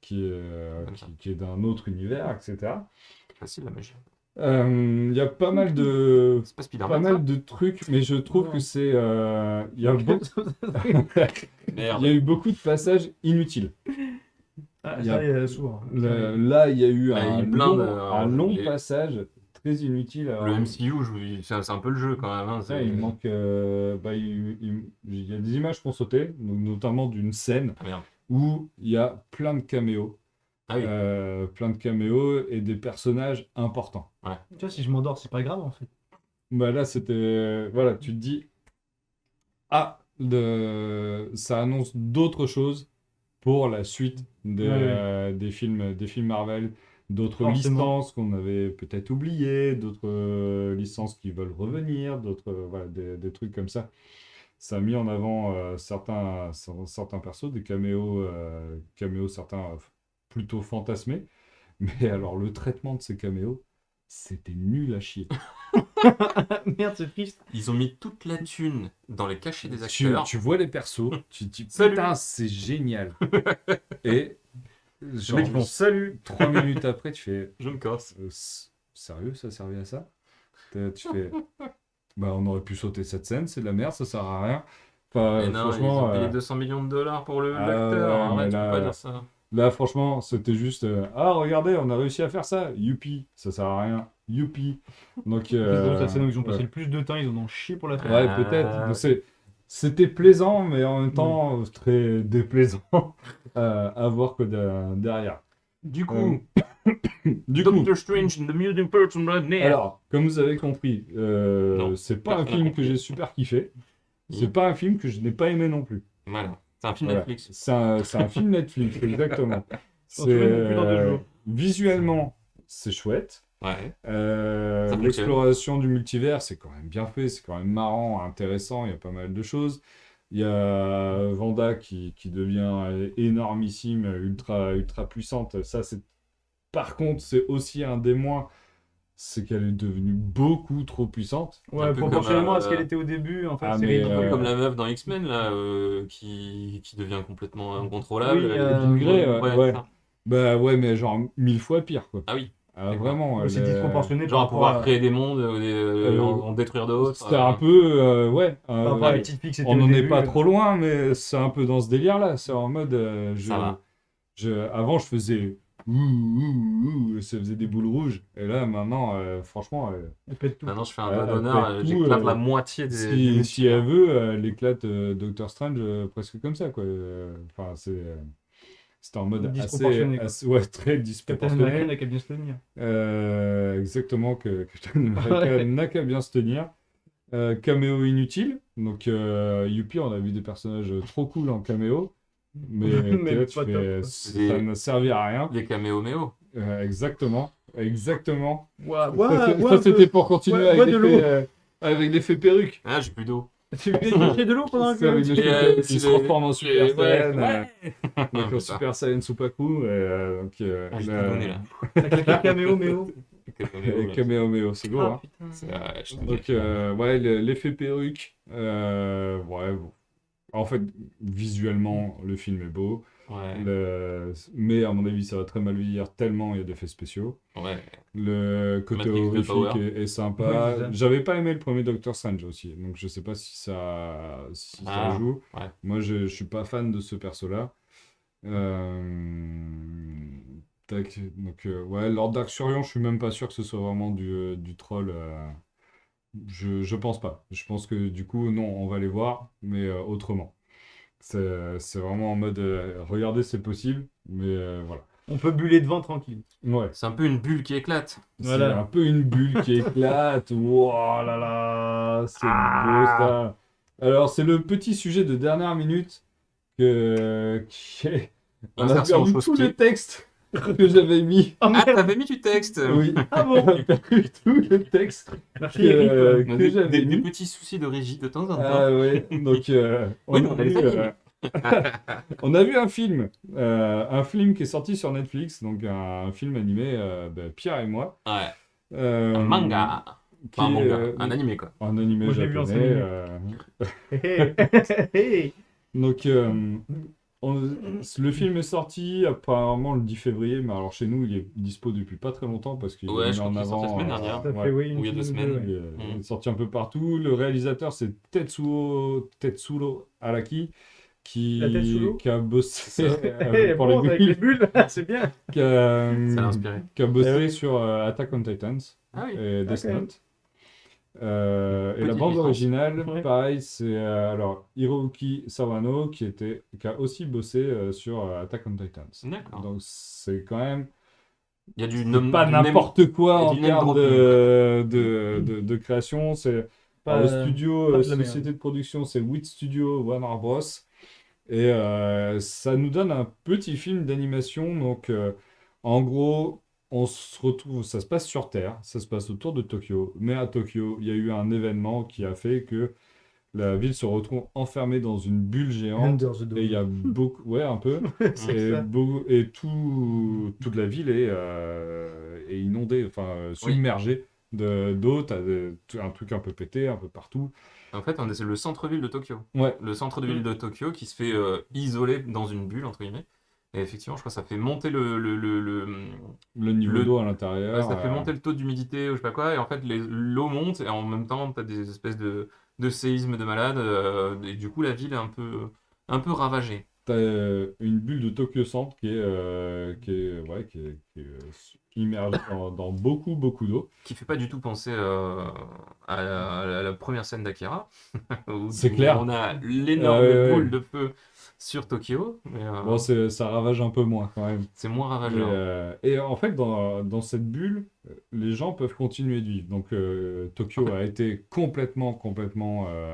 Speaker 2: qui est d'un autre univers, etc.
Speaker 1: Facile la magie.
Speaker 2: Il y a pas mal de
Speaker 1: C'est pas Spider-Man.
Speaker 2: trucs, mais je trouve que c'est il y a
Speaker 1: Merde.
Speaker 2: il y a eu beaucoup de passages inutiles.
Speaker 3: Ah,
Speaker 2: Il y a-
Speaker 3: ça, il y a souvent.
Speaker 2: Là, il y a eu
Speaker 1: Bah,
Speaker 2: un
Speaker 1: il blinde,
Speaker 2: long
Speaker 1: les-
Speaker 2: passage très inutile. Alors,
Speaker 1: Le MCU, c'est un peu le jeu quand même. Hein,
Speaker 2: ça, il manque. Il y a des images pour sauter, donc notamment d'une scène
Speaker 1: Ah merde.
Speaker 2: où il y a plein de caméos.
Speaker 1: Ah oui.
Speaker 2: Plein de caméos et des personnages importants.
Speaker 3: Tu vois, si je m'endors, c'est pas grave, en fait.
Speaker 2: Bah là, c'était. Voilà, tu te dis. Ah, ça annonce d'autres choses pour la suite des films Marvel, d'autres
Speaker 3: Forcément.
Speaker 2: licences qu'on avait peut-être oubliées, d'autres licences qui veulent revenir, d'autres voilà, des trucs comme ça. Ça a mis en avant certains persos, des caméos certains plutôt fantasmés. Mais alors, le traitement de ces caméos, c'était nul à chier.
Speaker 3: Merde, c'est triste.
Speaker 1: Ils ont mis toute la thune dans les cachets des
Speaker 2: Tu
Speaker 1: acteurs.
Speaker 2: vois les persos, tu te dis
Speaker 1: Salut.
Speaker 2: putain, c'est génial. Et
Speaker 1: Les mecs, ils font salut.
Speaker 2: 3 minutes après, tu fais
Speaker 1: Je me casse.
Speaker 2: sérieux, ça servait à ça? Tu fais bah, on aurait pu sauter cette scène, c'est de la merde, ça sert à rien. Enfin,
Speaker 1: Mais non, ils
Speaker 2: franchement,
Speaker 1: ont payé 200 millions de dollars pour
Speaker 2: ah
Speaker 1: l'acteur.
Speaker 2: ouais, mais
Speaker 1: Arrête, tu peux
Speaker 2: là-
Speaker 1: pas dire ça.
Speaker 2: là, franchement, c'était juste ah, regardez, on a réussi à faire ça, youpi, ça sert à rien, youpi. Donc,
Speaker 3: C'est dans cette scène où ils ont passé
Speaker 2: ouais.
Speaker 3: le plus de temps, ils en ont chié pour la faire.
Speaker 2: Ouais,
Speaker 1: Ah,
Speaker 2: peut-être. Donc,
Speaker 1: ok.
Speaker 2: c'était plaisant, mais en même temps très déplaisant à voir que derrière.
Speaker 1: Du coup,
Speaker 2: Du coup,
Speaker 1: Doctor Strange and the Mutant Person Right Now.
Speaker 2: alors, comme vous avez compris,
Speaker 1: Non,
Speaker 2: c'est pas un
Speaker 1: personne n'a
Speaker 2: film que
Speaker 1: compris.
Speaker 2: j'ai super kiffé. C'est
Speaker 1: Mm.
Speaker 2: pas un film que je n'ai pas aimé non plus.
Speaker 1: Voilà, c'est un film
Speaker 2: Voilà.
Speaker 1: Netflix.
Speaker 2: C'est un film Netflix, exactement.
Speaker 3: On se souvient même plus dans 2 jours.
Speaker 2: Visuellement, c'est chouette.
Speaker 1: Ouais. Ça fonctionne.
Speaker 2: L'exploration du multivers, c'est quand même bien fait, c'est quand même marrant, intéressant, il y a pas mal de choses. Il y a Wanda qui devient énormissime, ultra puissante. Ça, c'est... Par contre, c'est aussi un des moins, c'est qu'elle est devenue beaucoup trop puissante.
Speaker 3: Ouais,
Speaker 1: Un peu
Speaker 3: proportionnellement
Speaker 1: comme,
Speaker 3: à ce qu'elle était au début, en fait,
Speaker 2: ah,
Speaker 3: c'est
Speaker 2: mais,
Speaker 3: ridicule.
Speaker 1: Un peu comme la meuf dans X-Men, là, qui devient complètement incontrôlable.
Speaker 3: Oui,
Speaker 1: Elle
Speaker 2: Jean Grey, ouais.
Speaker 1: c'est ça.
Speaker 2: Bah ouais, mais genre 1000 fois pire, quoi.
Speaker 1: Ah oui,
Speaker 2: Ah,
Speaker 1: d'accord.
Speaker 2: vraiment.
Speaker 3: Ouais,
Speaker 2: elle
Speaker 3: c'est
Speaker 2: est-
Speaker 3: disproportionné
Speaker 1: Genre à
Speaker 3: par rapport
Speaker 1: pouvoir
Speaker 3: à,
Speaker 1: créer des mondes, en détruire d'autres.
Speaker 2: C'était un peu, ouais.
Speaker 3: par rapport à
Speaker 1: Ah
Speaker 3: la
Speaker 1: oui.
Speaker 3: petite fille que c'était
Speaker 2: On
Speaker 3: au
Speaker 2: n'en est
Speaker 3: début.
Speaker 2: pas trop loin, mais c'est un peu dans ce délire-là. C'est en mode,
Speaker 1: Ça va.
Speaker 2: avant, je faisais ouh, et ça faisait des boules rouges. Et là, maintenant, franchement,
Speaker 3: Elle pète tout.
Speaker 1: Maintenant, je fais un
Speaker 2: Elle
Speaker 1: doigt d'honneur,
Speaker 2: fait tout,
Speaker 1: j'éclate la moitié des
Speaker 2: si
Speaker 1: muscles.
Speaker 2: elle veut, elle éclate Doctor Strange presque comme ça, quoi. Enfin, c'était en mode
Speaker 3: Disproportionné, quoi.
Speaker 2: ouais, très
Speaker 3: Captain
Speaker 2: disproportionné.
Speaker 3: America n'a qu'à bien se tenir.
Speaker 2: Exactement, que Captain America n'a qu'à bien se tenir. Caméo inutile. Donc, youpi, on a vu des personnages trop cool en caméo. Mais
Speaker 3: Mais
Speaker 2: t'es là, tu
Speaker 3: pas
Speaker 2: fais,
Speaker 3: top, quoi.
Speaker 2: ça ne servit à rien.
Speaker 1: Les caméo méo.
Speaker 2: Exactement.
Speaker 3: Ouah,
Speaker 2: Ça, c'était pour continuer
Speaker 3: bois de l'eau.
Speaker 2: avec l'effet perruque.
Speaker 1: Ah, j'ai plus d'eau.
Speaker 3: Tu veux chercher de l'eau pendant
Speaker 2: C'est avec
Speaker 3: que...
Speaker 2: l'effet perruque. Il se transforme en Super Saiyan.
Speaker 1: Ouais.
Speaker 2: Donc, en
Speaker 1: Putain.
Speaker 2: Super Saiyan Supaku. Donc,
Speaker 1: Ah, j'ai
Speaker 2: le-
Speaker 1: tout donné, là.
Speaker 3: Avec la caméo, méo.
Speaker 1: Caméo, là.
Speaker 2: Kamehameha, c'est lourd.
Speaker 3: Ah,
Speaker 2: Hein.
Speaker 3: putain.
Speaker 1: Je te
Speaker 2: Donc,
Speaker 1: dis.
Speaker 2: ouais, l'effet perruque. Ouais, bon. En fait, visuellement, le film est beau.
Speaker 1: Ouais.
Speaker 2: Mais à mon avis, ça va très mal vieillir tellement il y a d'effets spéciaux.
Speaker 1: Ouais.
Speaker 2: Le côté
Speaker 1: Matrix de
Speaker 2: horrifique
Speaker 1: Power.
Speaker 2: est
Speaker 3: Oui,
Speaker 2: sympa.
Speaker 3: c'est ça.
Speaker 2: J'avais pas aimé le premier Doctor Strange aussi, donc je sais pas si ça
Speaker 1: Ah,
Speaker 2: joue.
Speaker 1: ouais.
Speaker 2: Moi, je suis pas fan de ce perso-là. Tac, donc, ouais, Lord Dark-Surion, je suis même pas sûr que ce soit vraiment du troll. Je pense pas. Je pense que du coup, non, on va les voir, mais autrement. C'est vraiment en mode, regardez, c'est possible, mais voilà.
Speaker 3: On peut buller devant tranquille.
Speaker 2: Ouais.
Speaker 1: C'est un peu une bulle qui éclate.
Speaker 3: Voilà.
Speaker 2: C'est un peu une bulle qui éclate. Wow là là, c'est beau ça. Alors, c'est le petit sujet de dernière minute qui est... On a
Speaker 1: Insertion
Speaker 2: perdu
Speaker 1: chausse-pied.
Speaker 2: tout le texte que j'avais mis.
Speaker 3: Oh
Speaker 1: Ah,
Speaker 3: merde.
Speaker 1: t'avais mis du texte.
Speaker 2: Oui,
Speaker 3: Ah bon.
Speaker 2: on a perdu tout le texte
Speaker 3: Merci Eric.
Speaker 1: On a
Speaker 2: que j'avais
Speaker 1: des
Speaker 2: mis.
Speaker 1: petits soucis de régie de temps en temps.
Speaker 2: Ah ouais, donc
Speaker 1: Oui,
Speaker 2: on,
Speaker 1: on
Speaker 2: a
Speaker 1: a les
Speaker 2: vu,
Speaker 1: animes.
Speaker 2: on a vu un film qui est sorti sur Netflix, donc un film animé, Pierre et moi.
Speaker 1: Ouais.
Speaker 2: Euh,
Speaker 1: Un manga.
Speaker 2: qui
Speaker 1: Enfin, un manga.
Speaker 2: est,
Speaker 1: Un animé, quoi.
Speaker 2: un animé
Speaker 3: Moi, je l'ai vu en
Speaker 2: japonais.
Speaker 3: Hey, hey.
Speaker 2: Donc, le film est sorti apparemment le 10 février, mais alors chez nous, il est dispo depuis pas très longtemps parce qu'il
Speaker 1: Ouais,
Speaker 2: est
Speaker 1: je
Speaker 2: mis
Speaker 1: crois
Speaker 2: en
Speaker 1: qu'il est sorti la
Speaker 2: avant.
Speaker 1: semaine dernière.
Speaker 3: Ça
Speaker 2: ouais.
Speaker 3: fait, oui, une
Speaker 1: Ou il y a 2
Speaker 3: semaine ou
Speaker 1: semaines.
Speaker 3: deux,
Speaker 2: Il
Speaker 3: ouais.
Speaker 2: est sorti un peu partout. Le réalisateur, c'est Tetsuro Araki,
Speaker 3: La tête sous l'eau
Speaker 2: qui a bossé
Speaker 3: Hey,
Speaker 2: pour
Speaker 3: bon,
Speaker 2: les
Speaker 3: avec
Speaker 2: bulles,
Speaker 3: les bulles, c'est bien.
Speaker 2: qui a,
Speaker 1: Ça l'a inspiré.
Speaker 2: qui a bossé
Speaker 3: Eh oui.
Speaker 2: sur Attack on Titans
Speaker 1: Ah oui.
Speaker 2: et Death
Speaker 3: Ok.
Speaker 2: Note. Et la
Speaker 1: Petite
Speaker 2: bande
Speaker 1: licence.
Speaker 2: originale,
Speaker 3: Ouais.
Speaker 2: pareil, c'est alors Hiroki Sawano qui a aussi bossé sur Attack on Titans.
Speaker 1: D'accord.
Speaker 2: Donc c'est quand même
Speaker 1: Il y a du
Speaker 2: c'est pas
Speaker 1: du name-
Speaker 2: n'importe quoi
Speaker 1: il y a
Speaker 2: en
Speaker 1: du name
Speaker 2: termes
Speaker 1: dropping,
Speaker 2: de création. C'est
Speaker 3: Pas,
Speaker 2: alors, le studio,
Speaker 3: pas de la merde.
Speaker 2: société de production, c'est Wit Studio Warner Bros. Et ça nous donne un petit film d'animation. Donc, en gros, on se retrouve, ça se passe sur Terre, ça se passe autour de Tokyo. Mais à Tokyo, il y a eu un événement qui a fait que la ville se retrouve enfermée dans une bulle géante.
Speaker 3: Under the Dome.
Speaker 2: Et il y a beaucoup, ouais, un peu.
Speaker 3: C'est
Speaker 2: Et,
Speaker 3: ça.
Speaker 2: toute la ville est inondée, enfin submergée d'eau. T'as un truc un peu pété, un peu partout.
Speaker 1: En fait, c'est le centre-ville de Tokyo.
Speaker 2: Ouais,
Speaker 1: Le centre de ville de Tokyo qui se fait isoler dans une bulle, entre guillemets. Et effectivement, je crois que ça fait monter
Speaker 2: Le niveau
Speaker 1: le-
Speaker 2: d'eau à
Speaker 1: ouais,
Speaker 2: l'intérieur.
Speaker 1: ça fait monter le taux d'humidité ou je sais pas quoi, et en fait l'eau monte et en même temps t'as des espèces de séismes de malade, et du coup la ville est un peu ravagée.
Speaker 2: T'as une bulle de Tokyo Centre qui est immergée dans beaucoup, beaucoup d'eau.
Speaker 1: Qui fait pas du tout penser à la première scène d'Akira, où
Speaker 2: C'est clair.
Speaker 1: on a
Speaker 2: Ouais,
Speaker 1: l'énorme
Speaker 2: ouais.
Speaker 1: boule de feu sur Tokyo, mais
Speaker 2: Bon, ça ravage un peu moins quand même.
Speaker 1: c'est moins
Speaker 2: Mais,
Speaker 1: ravageur.
Speaker 2: et en fait, dans cette bulle, les gens peuvent continuer de vivre. Donc, Tokyo a été complètement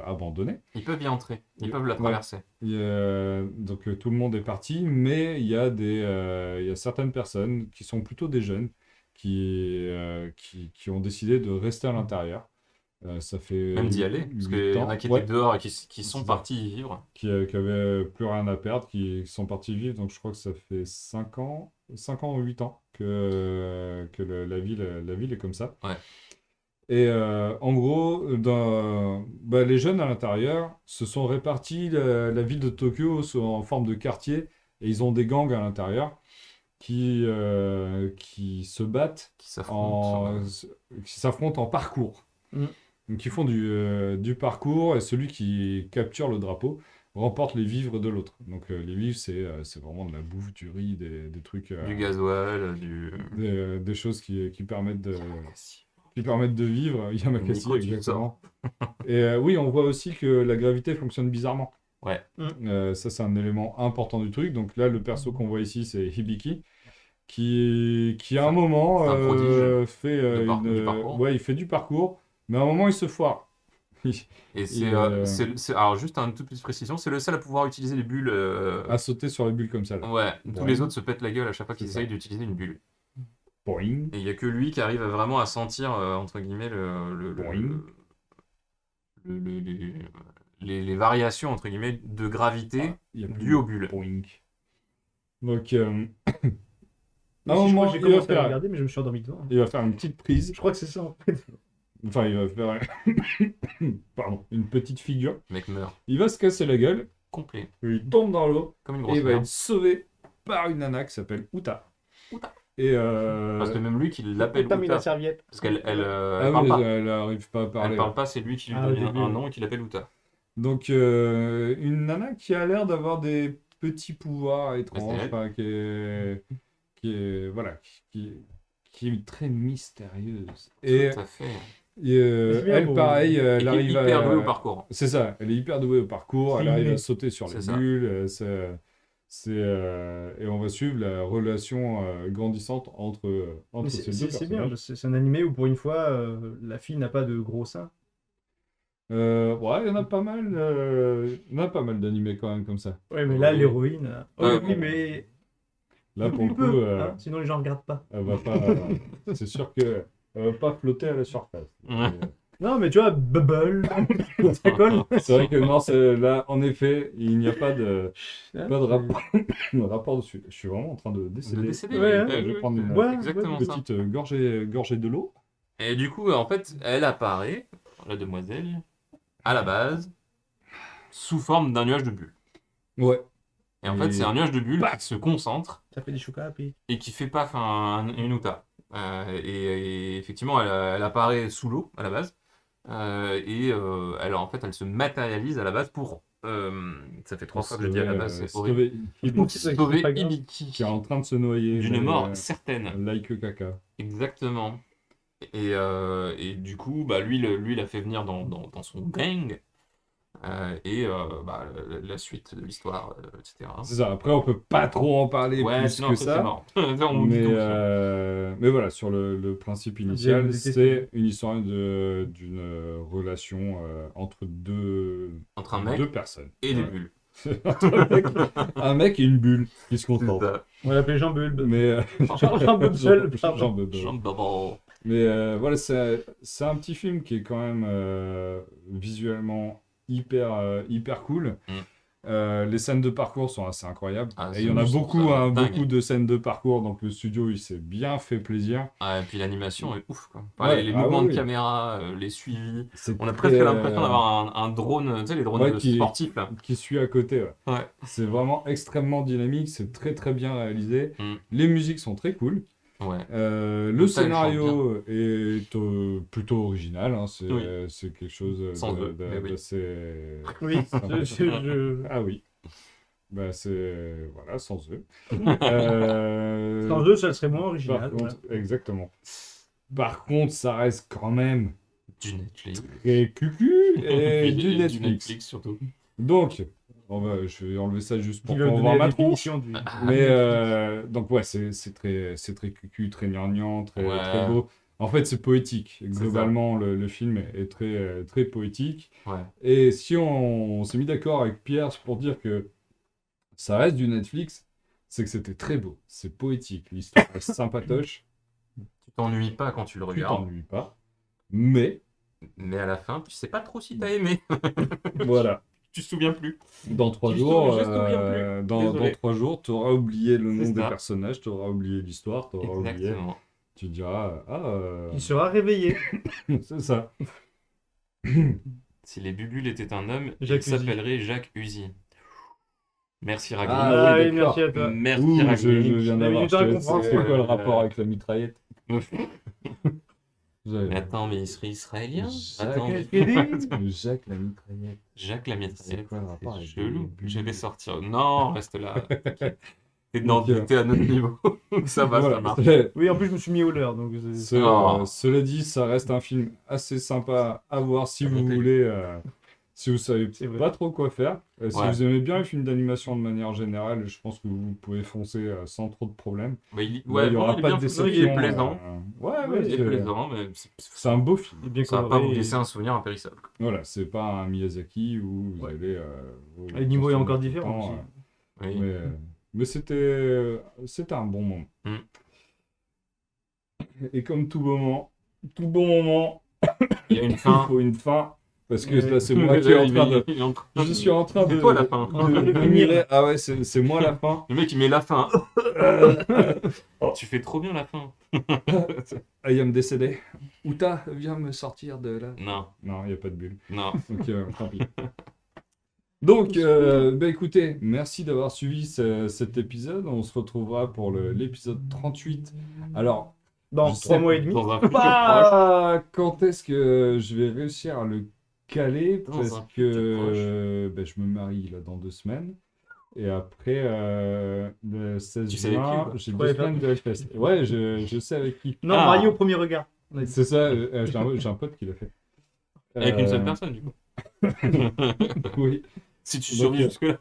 Speaker 2: abandonné.
Speaker 1: Ils peuvent y entrer, ils peuvent la
Speaker 2: Ouais.
Speaker 1: traverser.
Speaker 2: Donc, tout le monde est parti, mais il y a certaines personnes qui sont plutôt des jeunes qui ont décidé de rester à l'intérieur. Ça fait
Speaker 1: Même d'y aller, parce
Speaker 2: 8
Speaker 1: qu'il y en
Speaker 2: ans.
Speaker 1: a qui
Speaker 2: Ouais,
Speaker 1: étaient dehors et qui sont
Speaker 2: c'est ça.
Speaker 1: partis y vivre.
Speaker 2: Qui avaient plus rien à perdre, qui sont partis vivre. Donc je crois que ça fait 5 ans ou 8 ans que la ville est comme ça.
Speaker 1: Ouais.
Speaker 2: Et en gros, les jeunes à l'intérieur se sont répartis la ville de Tokyo en forme de quartier et ils ont des gangs à l'intérieur qui se battent
Speaker 1: Qui s'affrontent.
Speaker 2: qui s'affrontent en parcours.
Speaker 3: Mm.
Speaker 2: Donc ils font du parcours et celui qui capture le drapeau remporte les vivres de l'autre. Donc les vivres, c'est vraiment de la bouffe, du riz, des trucs,
Speaker 1: Du gasoil,
Speaker 2: des choses qui permettent de vivre. Yamakasi,
Speaker 1: Nico, tu
Speaker 2: exactement. Et oui, on voit aussi que la gravité fonctionne bizarrement.
Speaker 1: Ouais.
Speaker 2: Ça, c'est un élément important du truc. Donc là, le perso qu'on voit ici, c'est Hibiki, qui à un moment
Speaker 1: c'est un prodige
Speaker 2: fait
Speaker 1: du parcours.
Speaker 2: ouais, il fait du parcours, mais à un moment, il se foire.
Speaker 1: Et alors juste une toute petite précision, c'est le seul à pouvoir utiliser les bulles.
Speaker 2: À sauter sur les bulles comme ça, là.
Speaker 1: Ouais, tous
Speaker 2: Boing.
Speaker 1: les autres se pètent la gueule à chaque fois qu'ils
Speaker 2: C'est ça.
Speaker 1: essayent d'utiliser une bulle.
Speaker 2: Boing.
Speaker 1: Et il y a que lui qui arrive vraiment à sentir, entre guillemets,
Speaker 2: Boing.
Speaker 1: les variations, entre guillemets, de gravité
Speaker 2: Il y a plus
Speaker 1: dues aux bulles.
Speaker 2: Boing. Donc, à un
Speaker 3: Moi aussi, je crois
Speaker 2: moment,
Speaker 3: que j'ai commencé à regarder, mais je me suis endormi devant.
Speaker 2: il va faire une petite prise.
Speaker 3: Je crois que c'est ça en fait.
Speaker 2: Enfin, il va faire pardon, une petite figure.
Speaker 1: Le mec meurt.
Speaker 2: Il va se casser la gueule.
Speaker 1: Complet.
Speaker 2: Il tombe dans l'eau.
Speaker 1: Comme une
Speaker 2: Et
Speaker 1: grosse
Speaker 2: il va
Speaker 1: merde.
Speaker 2: être sauvé par une nana qui s'appelle Uta.
Speaker 1: Uta.
Speaker 2: Et
Speaker 1: Parce que même lui qui l'appelle
Speaker 3: T'as mis la
Speaker 1: Uta.
Speaker 3: serviette.
Speaker 1: Parce qu'elle elle
Speaker 2: ah
Speaker 1: parle
Speaker 2: oui,
Speaker 1: pas.
Speaker 2: elle arrive pas à parler.
Speaker 1: Elle parle pas, c'est lui qui lui
Speaker 3: Ah, au
Speaker 1: donne
Speaker 3: début,
Speaker 1: un
Speaker 3: ouais.
Speaker 1: nom et qui l'appelle Uta.
Speaker 2: Donc, une nana qui a l'air d'avoir des petits pouvoirs étranges,
Speaker 1: elle.
Speaker 2: enfin, voilà, qui est très mystérieuse. Et,
Speaker 1: Tout à fait.
Speaker 2: et,
Speaker 3: C'est bien
Speaker 2: elle,
Speaker 3: pour-
Speaker 2: pareil,
Speaker 1: Et
Speaker 2: elle
Speaker 1: qui est
Speaker 2: arrive
Speaker 1: hyper douée au
Speaker 2: à...
Speaker 1: parcours.
Speaker 2: C'est ça, elle est hyper douée au parcours,
Speaker 3: C'est
Speaker 2: elle arrive
Speaker 3: inné.
Speaker 2: à sauter sur les
Speaker 1: C'est ça.
Speaker 2: bulles, et on va suivre la relation grandissante entre
Speaker 3: Mais
Speaker 2: ces deux
Speaker 3: c'est bien,
Speaker 2: personnages.
Speaker 3: parce que c'est un animé où pour une fois, la fille n'a pas de gros seins.
Speaker 2: Ouais, il y en a pas mal, d'animés quand même comme ça.
Speaker 3: Ouais, mais là,
Speaker 1: Oui.
Speaker 3: l'héroïne. Oh,
Speaker 1: Ouais,
Speaker 3: oui,
Speaker 1: bon.
Speaker 3: mais.
Speaker 2: Là, pour
Speaker 3: un
Speaker 2: le coup,
Speaker 3: peu, hein, sinon les gens regardent pas.
Speaker 2: elle va pas, c'est sûr que elle va pas flotter à la surface.
Speaker 1: Ouais.
Speaker 3: Non, mais tu vois, Bubble, ça colle.
Speaker 2: C'est vrai que non, là, en effet, il n'y a pas de rapport dessus. Je suis vraiment en train de décéder.
Speaker 1: De décéder.
Speaker 3: Ouais,
Speaker 1: oui.
Speaker 3: hein.
Speaker 2: Je vais prendre une
Speaker 3: Ouais,
Speaker 1: Exactement ça.
Speaker 2: petite gorgée de l'eau.
Speaker 1: Et du coup, en fait, elle apparaît, la demoiselle, à la base, sous forme d'un nuage de bulles.
Speaker 2: Ouais.
Speaker 1: Et en fait, c'est un nuage de bulles qui se concentre
Speaker 3: Ça fait des chocolats, puis.
Speaker 1: et qui fait paf une Uta. Et effectivement, elle apparaît sous l'eau à la base. En fait, elle se matérialise à la base pour. Ça fait 3 fois que je dis à la base, c'est horrible. Pour
Speaker 3: C'est
Speaker 1: sauver
Speaker 3: pas grave.
Speaker 1: Hibiki
Speaker 2: qui est en train de se noyer.
Speaker 1: d'une mort certaine.
Speaker 2: Like caca.
Speaker 1: Exactement. Et du coup, bah, lui l'a fait venir dans son gang. La suite de l'histoire, etc.
Speaker 2: C'est ça. Après, on peut pas trop en parler
Speaker 1: Ouais,
Speaker 2: plus
Speaker 1: sinon
Speaker 2: que
Speaker 1: après, c'est
Speaker 2: ça.
Speaker 1: mort. On dit tout.
Speaker 2: Mais voilà, sur le principe
Speaker 3: Vous
Speaker 2: initial,
Speaker 3: détestez.
Speaker 2: c'est une histoire d'une relation entre
Speaker 1: Entre un mec
Speaker 2: deux personnes.
Speaker 1: et des bulles.
Speaker 2: Un mec et une bulle qui se
Speaker 1: C'est
Speaker 2: contentent.
Speaker 1: ça.
Speaker 3: On va l'appeler Jean Bulbe.
Speaker 2: Mais
Speaker 3: Jean Bubble, pardon.
Speaker 2: Jean Bubble.
Speaker 1: Jean Bubble.
Speaker 2: Mais voilà, c'est un petit film qui est quand même visuellement hyper cool. Les scènes de parcours sont assez incroyables.
Speaker 1: Ah,
Speaker 2: et il y en a
Speaker 1: je trouve
Speaker 2: beaucoup,
Speaker 1: ça
Speaker 2: hein,
Speaker 1: dingue.
Speaker 2: beaucoup de scènes de parcours. Donc le studio, il s'est bien fait plaisir.
Speaker 1: Ah, et puis l'animation est ouf, quoi. Enfin,
Speaker 2: Ouais,
Speaker 1: les
Speaker 2: ah
Speaker 1: mouvements
Speaker 2: oui,
Speaker 1: de
Speaker 2: oui.
Speaker 1: caméra, les suivis.
Speaker 2: C'est
Speaker 1: On a
Speaker 2: très,
Speaker 1: presque l'impression d'avoir un drone, tu sais, les drones
Speaker 2: ouais,
Speaker 1: sportifs, là.
Speaker 2: qui suit à côté. Ouais.
Speaker 1: Ouais.
Speaker 2: C'est vraiment extrêmement dynamique. C'est très très bien réalisé.
Speaker 1: Mm.
Speaker 2: Les musiques sont très cool.
Speaker 1: Ouais.
Speaker 2: Le
Speaker 1: Le style
Speaker 2: scénario est plutôt original. Hein.
Speaker 1: Oui.
Speaker 2: C'est quelque chose
Speaker 1: Sans eux, mais oui.
Speaker 2: d'assez.
Speaker 3: Oui,
Speaker 2: Ah oui. Bah, c'est. Voilà, sans eux.
Speaker 3: Sans eux, ça serait moins
Speaker 2: Par
Speaker 3: original.
Speaker 2: contre, exactement. Par contre, ça reste quand même
Speaker 1: Du Netflix.
Speaker 2: très cucu et du
Speaker 1: Du
Speaker 2: Netflix.
Speaker 1: surtout.
Speaker 2: Donc, je vais enlever ça juste pour
Speaker 3: Il
Speaker 2: qu'on
Speaker 3: a
Speaker 2: voit
Speaker 3: donné la
Speaker 2: ma tronche.
Speaker 3: définition du...
Speaker 2: Mais donc ouais, c'est très cucu, très gnangnan, très
Speaker 1: Ouais.
Speaker 2: beau. En fait, c'est poétique.
Speaker 1: C'est
Speaker 2: Globalement, le film est très poétique.
Speaker 1: Ouais.
Speaker 2: Et si on s'est mis d'accord avec Pierre pour dire que ça reste du Netflix, c'est que c'était très beau. C'est poétique. L'histoire est sympatoche.
Speaker 1: Tu t'ennuies pas quand tu le
Speaker 2: Tu
Speaker 1: regardes.
Speaker 2: t'ennuies pas. Mais
Speaker 1: Mais à la fin, tu sais pas trop si t'as aimé.
Speaker 2: voilà.
Speaker 1: Tu te souviens plus.
Speaker 2: Dans 3
Speaker 1: Je
Speaker 2: jours,
Speaker 1: me souviens plus.
Speaker 2: dans
Speaker 1: Désolé.
Speaker 2: 3 jours, tu auras oublié le nom
Speaker 1: C'est
Speaker 2: des
Speaker 1: ça.
Speaker 2: personnages, tu auras oublié l'histoire, tu auras oublié.
Speaker 1: Exactement.
Speaker 2: Tu diras,
Speaker 3: Il sera réveillé.
Speaker 2: c'est ça.
Speaker 1: Si les Bubules étaient un homme,
Speaker 3: Jacques
Speaker 1: il
Speaker 3: Uzi.
Speaker 1: s'appellerait Jacques Uzi. Merci Ragni.
Speaker 2: Ah oui,
Speaker 3: oui,
Speaker 2: d'accord.
Speaker 3: merci à toi.
Speaker 1: Merci
Speaker 2: Ouh,
Speaker 1: Ragni.
Speaker 2: je viens
Speaker 3: On a mis
Speaker 2: d'avoir.
Speaker 3: du temps à
Speaker 2: C'est
Speaker 3: comprendre.
Speaker 2: quoi le rapport avec la mitraillette?
Speaker 1: Mais attends, mais il serait israélien? Attends,
Speaker 2: Jacques la mitraillette.
Speaker 1: Jacques la mitraillette.
Speaker 2: C'est quoi le rapport avec
Speaker 1: Chelou.
Speaker 2: les
Speaker 1: Je vais sortir. Non, reste là. T'es
Speaker 2: Donc,
Speaker 1: t'es à notre niveau. Ça va, ça
Speaker 2: Voilà.
Speaker 1: marche.
Speaker 3: Oui, en plus, je me suis mis au leurre. Donc,
Speaker 1: Oh.
Speaker 2: Cela dit, ça reste un film assez sympa à voir si vous
Speaker 1: Monté.
Speaker 2: voulez. Si vous savez
Speaker 3: C'est vrai.
Speaker 2: pas trop quoi faire, si
Speaker 1: Ouais.
Speaker 2: vous aimez bien les films d'animation de manière générale, je pense que vous pouvez foncer sans trop de problèmes.
Speaker 1: Bah,
Speaker 2: Là, il n'y aura
Speaker 1: il est
Speaker 2: pas de
Speaker 1: bien-
Speaker 2: déception.
Speaker 1: il est plaisant.
Speaker 2: Ouais,
Speaker 1: Il est plaisant, mais
Speaker 2: c'est un beau film.
Speaker 3: il est bien
Speaker 1: ça va pas
Speaker 3: coloré.
Speaker 1: vous laisser un souvenir impérissable.
Speaker 2: Voilà, c'est pas un Miyazaki où vous
Speaker 1: Ouais.
Speaker 2: allez.
Speaker 3: Le niveau est
Speaker 2: passer
Speaker 3: encore
Speaker 2: du
Speaker 3: différent
Speaker 2: temps,
Speaker 3: aussi.
Speaker 1: Oui.
Speaker 2: mais c'était un bon moment.
Speaker 1: Mm.
Speaker 2: Et comme tout bon moment,
Speaker 1: Il y a une
Speaker 2: il
Speaker 1: fin.
Speaker 2: faut une fin. Parce que
Speaker 3: Ouais.
Speaker 2: là, c'est moi qui est en train de.
Speaker 1: Il est en train-
Speaker 2: Je suis en train de.
Speaker 1: C'est toi la fin.
Speaker 2: de mirer. Ah ouais, c'est moi la fin.
Speaker 1: Le mec il met la fin. Tu fais trop bien la fin.
Speaker 2: I am décédé. Outa, viens me sortir de là.
Speaker 1: Non,
Speaker 2: Non, il n'y a pas de bulle.
Speaker 1: non.
Speaker 2: Donc, tant pis. Donc, bah, écoutez, merci d'avoir suivi cet épisode. On se retrouvera pour l'épisode 38. Alors,
Speaker 3: Dans
Speaker 2: Je sais
Speaker 3: 3 mois et demi.
Speaker 1: Dans un futur proche.
Speaker 2: pas quand est-ce que je vais réussir à le caler
Speaker 1: Dans
Speaker 2: parce
Speaker 1: un
Speaker 2: que
Speaker 1: futur
Speaker 2: bah, je me marie là dans 2 semaines. Et après, le 16
Speaker 1: Tu sais avec qui,
Speaker 2: juin,
Speaker 1: ou pas
Speaker 2: j'ai
Speaker 3: Ouais,
Speaker 2: 2 semaines de Hellfest. Ouais, je sais avec qui.
Speaker 3: Non,
Speaker 1: Ah.
Speaker 3: marié au premier regard.
Speaker 2: C'est ça, j'ai un pote qui l'a fait.
Speaker 1: Avec une seule personne du coup.
Speaker 2: Oui.
Speaker 1: Si tu
Speaker 2: Donc,
Speaker 1: survis jusque-là.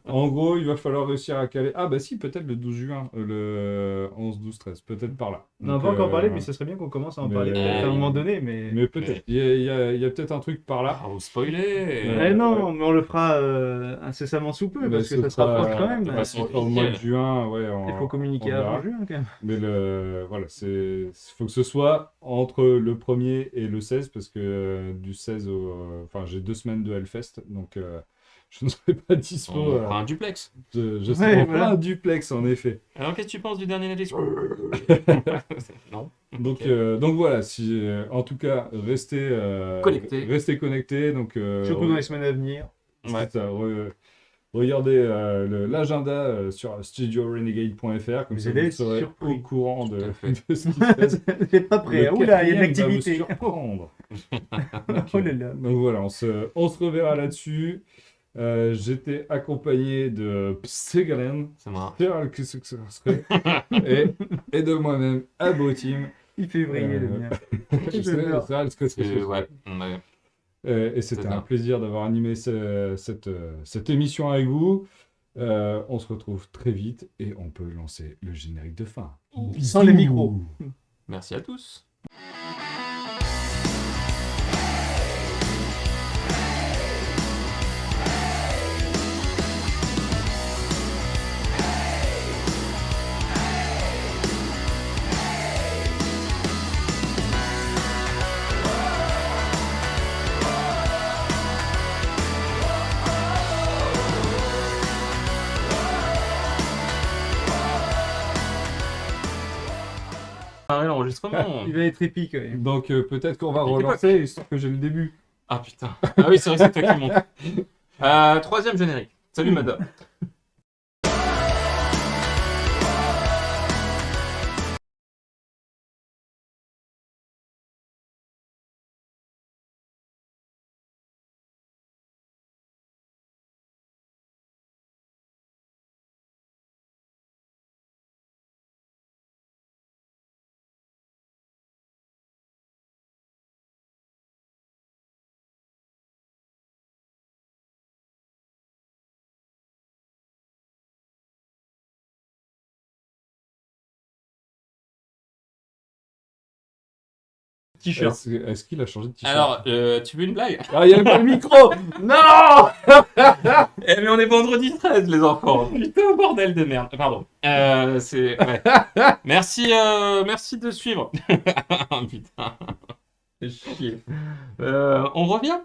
Speaker 2: En gros, il va falloir réussir à caler. Ah bah si, peut-être le 12 juin, le 11, 12, 13, peut-être par là.
Speaker 3: On n'a
Speaker 2: Donc,
Speaker 3: pas encore parlé, mais ce serait bien qu'on commence à en
Speaker 2: mais,
Speaker 3: parler peut-être à un
Speaker 1: oui.
Speaker 3: moment donné. Mais,
Speaker 2: Mais peut-être, il y a peut-être un truc par là.
Speaker 1: Ah, vous spoilez.
Speaker 3: Eh non, mais on le fera incessamment sous peu,
Speaker 2: Mais
Speaker 3: parce que
Speaker 2: ce
Speaker 3: ça se
Speaker 2: sera-
Speaker 3: rapproche quand même.
Speaker 1: de façon
Speaker 2: Au mois de juin, ouais.
Speaker 3: Il faut communiquer
Speaker 2: on verra.
Speaker 3: avant juin quand même.
Speaker 2: Mais voilà, faut que ce soit entre le 1er et le 16, parce que du 16 au. Enfin, j'ai 2 semaines de Hellfest, donc je ne serai pas dispo.
Speaker 1: On fera un duplex.
Speaker 2: Je
Speaker 3: Ouais,
Speaker 2: serai
Speaker 3: voilà.
Speaker 2: pas un duplex, en effet.
Speaker 1: Alors qu'est-ce que tu penses du dernier Netflix? Non.
Speaker 2: Donc voilà, en tout cas, restez connectés. Donc,
Speaker 3: Surtout dans les semaines à venir.
Speaker 2: c'est ça, regardez l'agenda sur studiorenegade.fr, comme
Speaker 3: Vous
Speaker 2: ça
Speaker 3: allez
Speaker 2: vous
Speaker 3: être
Speaker 2: serez
Speaker 3: surpris.
Speaker 2: au courant
Speaker 1: Tout
Speaker 2: de
Speaker 1: à fait.
Speaker 2: ce qui se passe.
Speaker 3: Vous n'êtes pas prêts.
Speaker 2: Le
Speaker 3: Oula, il y a de
Speaker 2: quatrième va me
Speaker 3: l'activité.
Speaker 2: surprendre.
Speaker 3: Oh là là.
Speaker 2: Donc voilà, on se reverra là-dessus. J'étais accompagné de Psegalen,
Speaker 1: Ça marche.
Speaker 2: et de moi-même, Abotim.
Speaker 3: Il fait briller le mien.
Speaker 1: Ouais.
Speaker 2: Et c'était
Speaker 1: C'est
Speaker 2: un
Speaker 1: ça.
Speaker 2: plaisir d'avoir animé cette émission avec vous. On se retrouve très vite et on peut lancer le générique de fin.
Speaker 3: Sans les micros.
Speaker 1: Merci à tous. l'enregistrement.
Speaker 3: Il va être épique. Ouais.
Speaker 2: Donc peut-être qu'on va
Speaker 1: Il était pas-
Speaker 2: relancer, histoire que j'ai le début.
Speaker 1: Ah putain. Ah oui, c'est vrai, c'est toi qui monte. Troisième générique. Salut madame. T-shirt.
Speaker 2: Est-ce qu'il a changé de t-shirt?
Speaker 1: Alors, tu veux une blague?
Speaker 2: Ah, il n'y avait pas le micro! Non!
Speaker 1: Eh mais on est vendredi 13 les enfants. Putain bordel de merde. Pardon. C'est ouais. Merci de suivre. Putain. Fais chier. On revient.